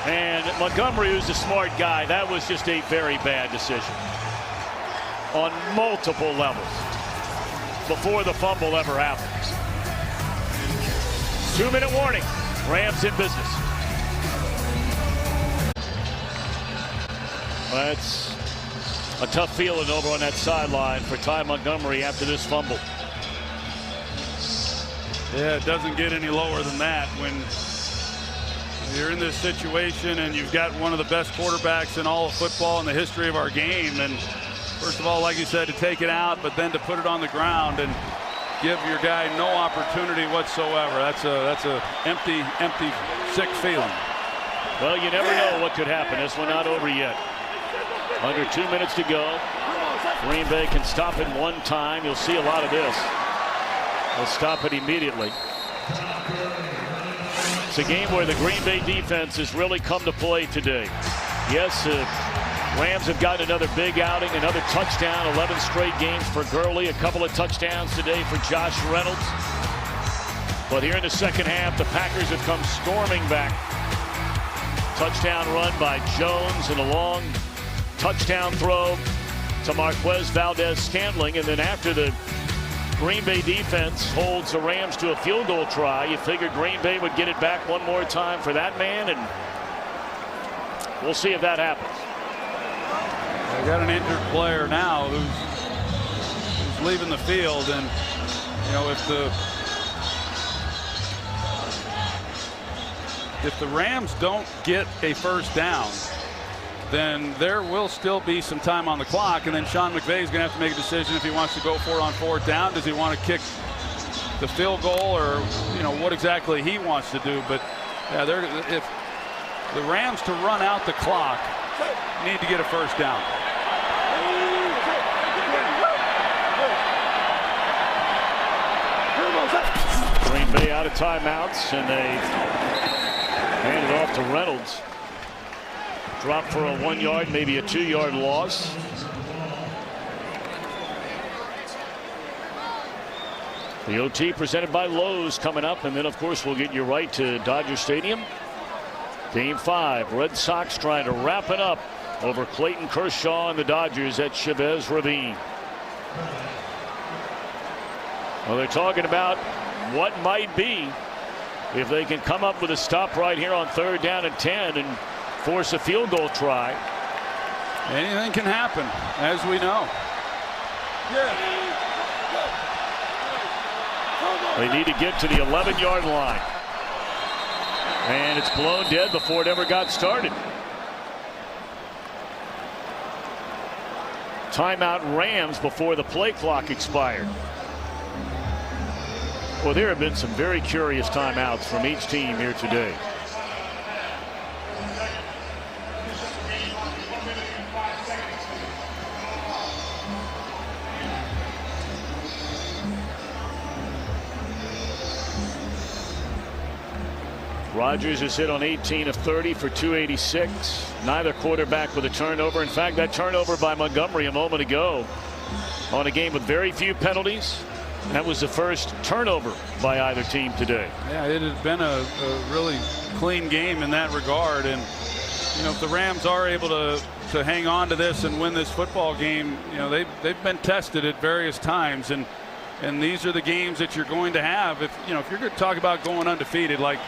And Montgomery, who's a smart guy, that was just a very bad decision on multiple levels before the fumble ever happened. 2-minute warning. Rams in business. That's a tough feeling over on that sideline for Ty Montgomery after this fumble. Yeah, it doesn't get any lower than that when you're in this situation and you've got one of the best quarterbacks in all of football in the history of our game. And first of all, like you said, to take it out, but then to put it on the ground and give your guy no opportunity whatsoever. That's a empty, sick feeling. Well, you never know what could happen. This one not over yet. Under 2 minutes to go. Green Bay can stop it one time. You'll see a lot of this. They'll stop it immediately. It's a game where the Green Bay defense has really come to play today. Yes, Rams have gotten another big outing, another touchdown, 11 straight games for Gurley, a couple of touchdowns today for Josh Reynolds. But here in the second half, the Packers have come storming back. Touchdown run by Jones and a long touchdown throw to Marquez Valdes-Scantling. And then after the Green Bay defense holds the Rams to a field goal try, you figured Green Bay would get it back one more time for that man, and we'll see if that happens. They got an injured player now who's leaving the field, and you know, if the Rams don't get a first down, then there will still be some time on the clock, and then Sean McVay is going to have to make a decision if he wants to go for it on 4th down. Does he want to kick the field goal, or what exactly he wants to do? But yeah, if the Rams to run out the clock need to get a first down. Green Bay out of timeouts, and they hand it off to Reynolds. Drop for a 1-yard, maybe a 2-yard loss. The OT presented by Lowe's coming up, and then of course we'll get you right to Dodger Stadium. Game 5, Red Sox trying to wrap it up over Clayton Kershaw and the Dodgers at Chavez Ravine. Well, they're talking about what might be if they can come up with a stop right here on 3rd down and 10 and force a field goal try. Anything can happen, as we know. They need to get to the 11-yard line. And it's blown dead before it ever got started. Timeout Rams before the play clock expired. Well, there have been some very curious timeouts from each team here today. Rodgers has hit on 18 of 30 for 286. Neither quarterback with a turnover. In fact, that turnover by Montgomery a moment ago on a game with very few penalties. That was the first turnover by either team today. Yeah, it has been a really clean game in that regard. And, if the Rams are able to hang on to this and win this football game, they've been tested at various times. And these are the games that you're going to have. If you're going to talk about going undefeated, like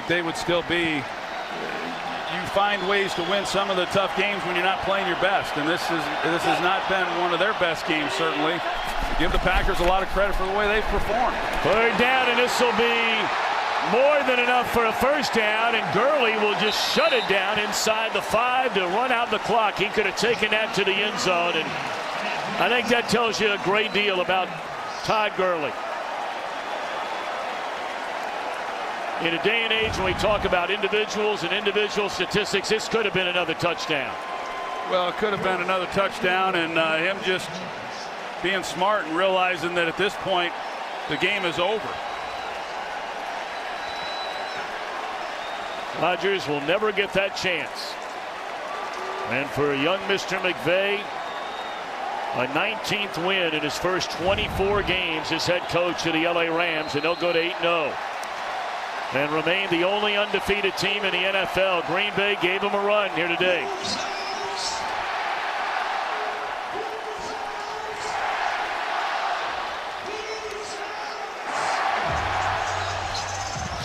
they would still be, you find ways to win some of the tough games when you're not playing your best, and this has not been one of their best games, certainly. Give the Packers a lot of credit for the way they've performed. 3rd down, and this will be more than enough for a first down, and Gurley will just shut it down inside the 5 to run out the clock. He could have taken that to the end zone, and I think that tells you a great deal about Todd Gurley. In a day and age when we talk about individuals and individual statistics, this could have been another touchdown. Well, it could have been another touchdown, and him just being smart and realizing that at this point the game is over. Rodgers will never get that chance. And for young Mr. McVay, a 19th win in his first 24 games as head coach of the LA Rams, and they'll go to 8-0 and remain the only undefeated team in the NFL. Green Bay gave them a run here today.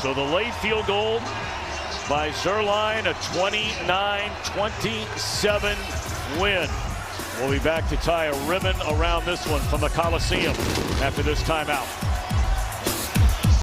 So the late field goal by Zuerlein, a 29-27 win. We'll be back to tie a ribbon around this one from the Coliseum after this timeout.